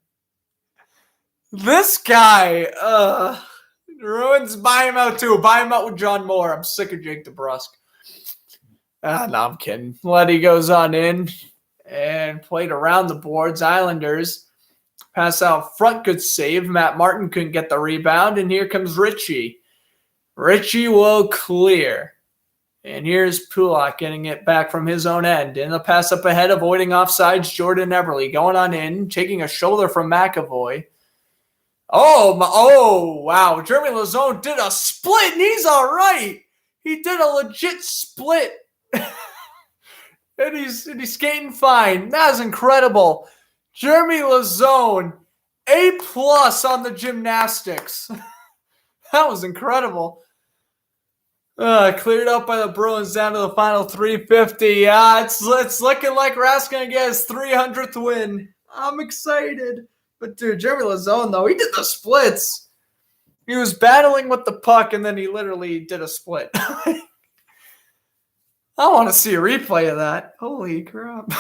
This guy, Bruins buy him out too. Buy him out with John Moore. I'm sick of Jake DeBrusk. No, I'm kidding. Letty goes on in and played around the boards. Islanders pass out front. Good save. Matt Martin couldn't get the rebound. And here comes Ritchie. Ritchie will clear. And here's Pulak getting it back from his own end. And the pass up ahead, avoiding offsides. Jordan Eberle going on in, taking a shoulder from McAvoy. Oh, wow. Jeremy Lauzon did a split, and he's all right. He did a legit split. and he's skating fine. That is incredible. Jeremy Lauzon, A+ on the gymnastics. That was incredible. Cleared up by the Bruins down to the final 350. It's looking like Rask's going to get his 300th win. I'm excited. But, dude, Jeremy Lauzon, though, he did the splits. He was battling with the puck, and then he literally did a split. I want to see a replay of that. Holy crap.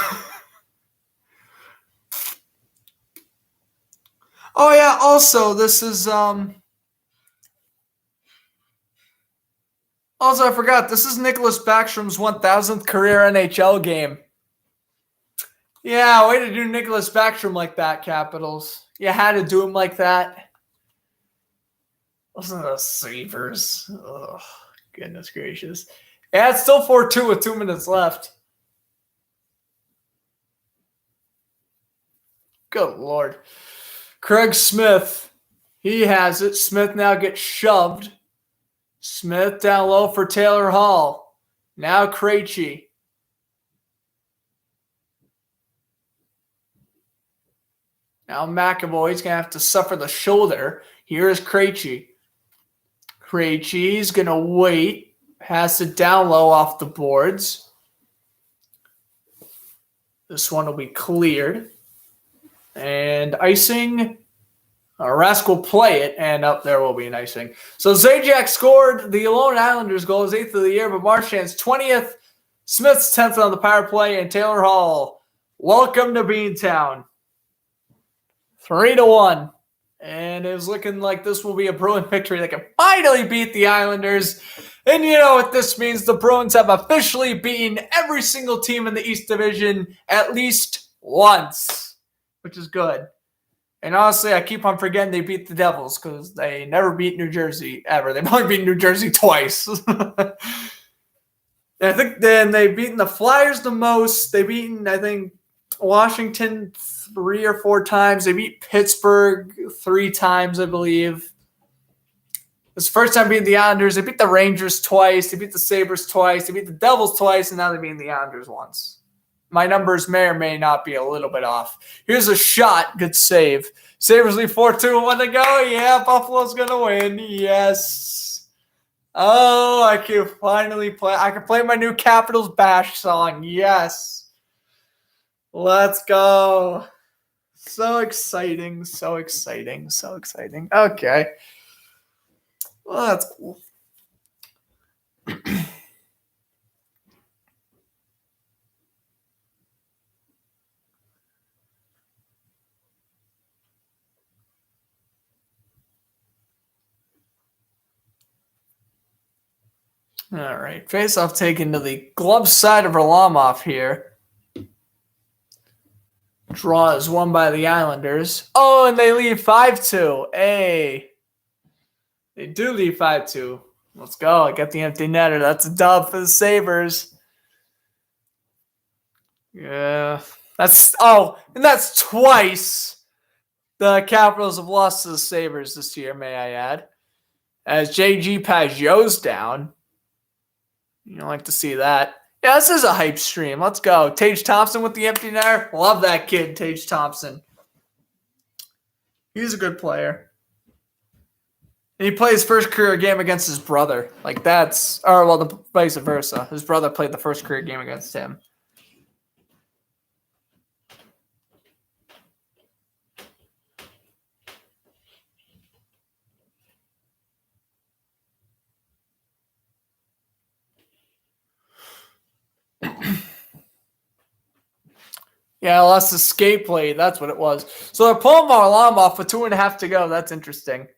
Oh, yeah, also, this is, also, I forgot, this is Nicholas Backstrom's 1,000th career NHL game. Yeah, way to do Nicholas Backstrom like that, Capitals. You had to do him like that. Listen to those savers. Oh, goodness gracious. Yeah, it's still 4-2 with 2 minutes left. Good Lord. Craig Smith. He has it. Smith now gets shoved. Smith down low for Taylor Hall. Now Krejci. Now McAvoy's going to have to suffer the shoulder. Here is Krejci. Krejci's going to wait. Pass it down low off the boards. This one will be cleared. And icing. Rask will play it, and up there will be an icing. So Zajac scored the lone Islanders goal, his 8th of the year, but Marchand's 20th, Smith's 10th on the power play, and Taylor Hall, welcome to Beantown. 3-1. And it was looking like this will be a Bruin victory that can finally beat the Islanders. And you know what this means. The Bruins have officially beaten every single team in the East Division at least once, which is good. And honestly, I keep on forgetting they beat the Devils because they never beat New Jersey ever. They've only beaten New Jersey twice. And I think then they've beaten the Flyers the most. They've beaten, I think, Washington 3 or 4 times. They beat Pittsburgh 3 times, I believe. It's the first time beating the Islanders. They beat the Rangers twice. They beat the Sabres twice. They beat the Devils twice. And now they're beating the Islanders once. my numbers may or may not be a little bit off. Here's a shot. Good save. Sabres lead 4-2, 1 to go. Yeah, Buffalo's going to win. Yes. Oh, I can finally play. I can play my new Capitals Bash song. Yes. Let's go. So exciting. So exciting. So exciting. Okay. Well, that's cool. All right. Face-off taken to the glove side of Varlamov here. Draw is won by the Islanders. Oh, and they lead 5-2. Hey. They do lead 5-2. Let's go. I got the empty netter. That's a dub for the Sabres. Yeah. And that's twice the Capitals have lost to the Sabres this year, may I add. As J.G. Pajot's down. You don't like to see that. Yeah, this is a hype stream. Let's go. Tage Thompson with the empty netter. Love that kid, Tage Thompson. He's a good player. And he played his first career game against his brother. The vice versa. His brother played the first career game against him. Yeah, I lost the skate plate. That's what it was. So they're pulling Varlamov with 2.5 to go. That's interesting.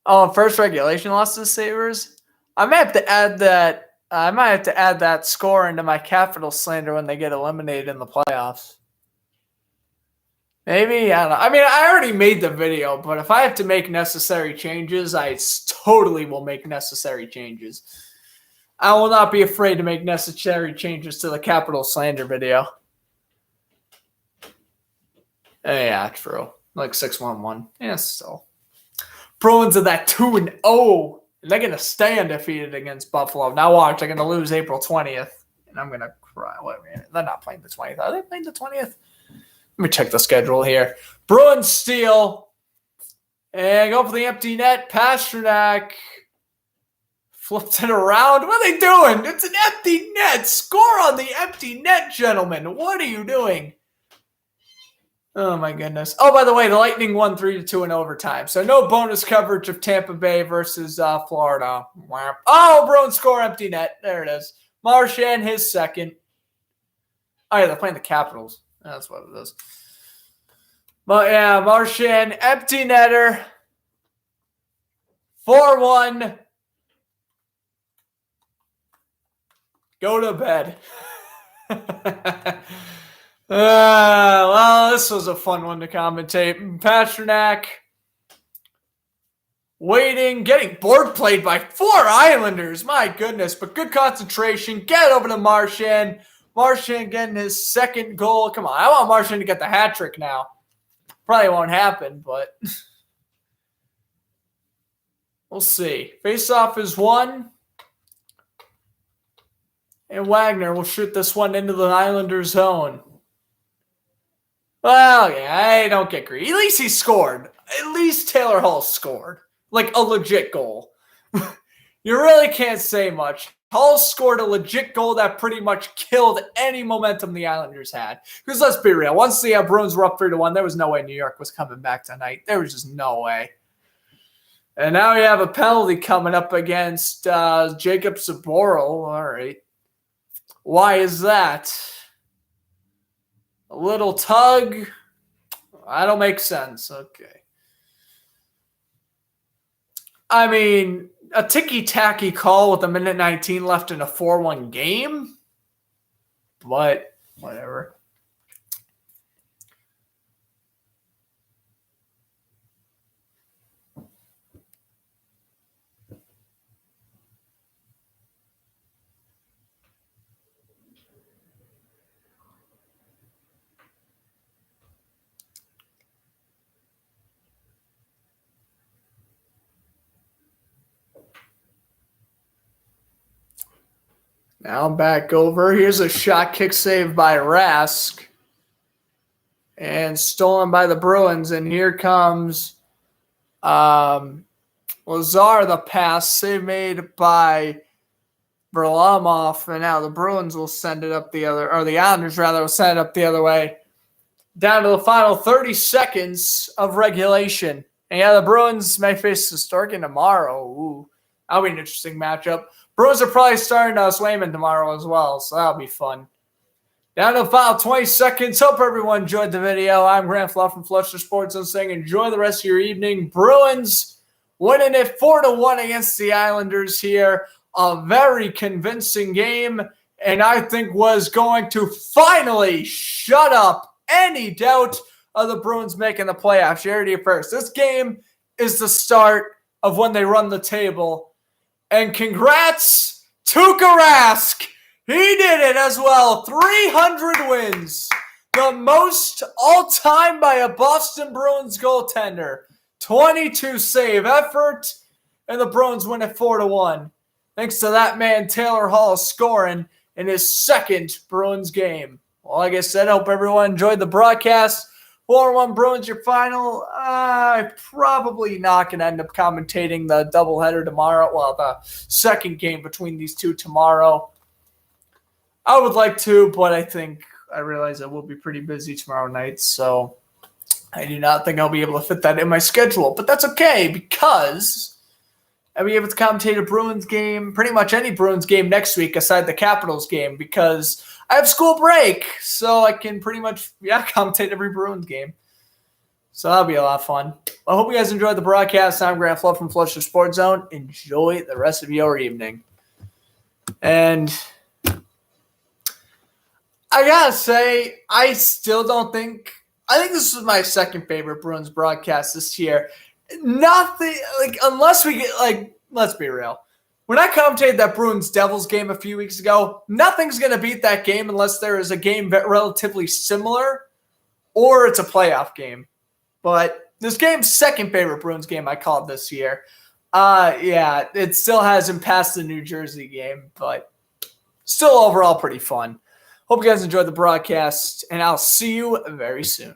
Oh, first regulation loss to the Sabres? I might have to add that. I might have to add that score into my Capital slander when they get eliminated in the playoffs. Maybe, I don't know. I mean, I already made the video, but if I have to make necessary changes, I totally will make necessary changes. I will not be afraid to make necessary changes to the Capital slander video. Yeah, true. Like 6-1-1. Yeah, still. Bruins are that 2-0. They're going to stay undefeated against Buffalo. Now watch, they're going to lose April 20th. And I'm going to cry. Wait a minute. They're not playing the 20th. Are they playing the 20th? Let me check the schedule here. Bruins steal. And go for the empty net. Pasternak flipped it around. What are they doing? It's an empty net. Score on the empty net, gentlemen. What are you doing? Oh, my goodness. Oh, by the way, the Lightning won 3-2 in overtime. So no bonus coverage of Tampa Bay versus Florida. Oh, Bruins score empty net. There it is. Marchand, his second. Oh, yeah, they're playing the Capitals. That's what it is. But, yeah, Marchand, empty netter. 4-1. Go to bed. Well, this was a fun one to commentate. Pasternak waiting, getting board played by 4 Islanders. My goodness, but good concentration. Get over to Marchand. Marchand getting his second goal. Come on, I want Marchand to get the hat trick now. Probably won't happen, but we'll see. Face-off is won. And Wagner will shoot this one into the Islanders' zone. Well, yeah, I don't get greedy. At least he scored. At least Taylor Hall scored. Like a legit goal. You really can't say much. Hall scored a legit goal that pretty much killed any momentum the Islanders had. Because let's be real. Once the Bruins were up 3-1, there was no way New York was coming back tonight. There was just no way. And now we have a penalty coming up against Jacob Saboril. All right. Why is that? A little tug. That'll make sense. Okay. I mean, a ticky-tacky call with 1:19 left in a 4-1 game. But whatever. Now back over. Here's a shot kick save by Rask. And stolen by the Bruins. And here comes Lazar, the pass. Save made by Varlamov. And now the Bruins will send it up the other, or the Islanders rather, will send it up the other way. Down to the final 30 seconds of regulation. And yeah, the Bruins may face the Storken tomorrow. Ooh, that'll be an interesting matchup. Bruins are probably starting Swayman tomorrow as well, so that'll be fun. Down to the final 20 seconds. Hope everyone enjoyed the video. I'm Grant Fluff from Fletcher Sports Zone saying enjoy the rest of your evening. Bruins winning it 4-1 against the Islanders here. A very convincing game, and I think was going to finally shut up any doubt of the Bruins making the playoffs. You heard it first. This game is the start of when they run the table. And congrats to Rask. He did it as well. 300 wins. The most all-time by a Boston Bruins goaltender. 22 save effort. And the Bruins win it 4-1. Thanks to that man, Taylor Hall, scoring in his second Bruins game. Well, like I said, I hope everyone enjoyed the broadcast. 4-1 Bruins, your final. I'm probably not going to end up commentating the doubleheader tomorrow. Well, the second game between these two tomorrow. I would like to, but I realize I will be pretty busy tomorrow night, so I do not think I'll be able to fit that in my schedule. But that's okay, because I'll be able to commentate a Bruins game, pretty much any Bruins game next week aside the Capitals game, because I have school break, so I can pretty much, commentate every Bruins game. So that'll be a lot of fun. I hope you guys enjoyed the broadcast. I'm Grant Fluff from Fletcher Sports Zone. Enjoy the rest of your evening. And I gotta say, I think this was my second favorite Bruins broadcast this year. Nothing, unless we get, let's be real. When I commentated that Bruins-Devils game a few weeks ago, nothing's going to beat that game unless there is a game relatively similar or it's a playoff game. But this game's second favorite Bruins game I called this year. It still hasn't passed the New Jersey game, but still overall pretty fun. Hope you guys enjoyed the broadcast, and I'll see you very soon.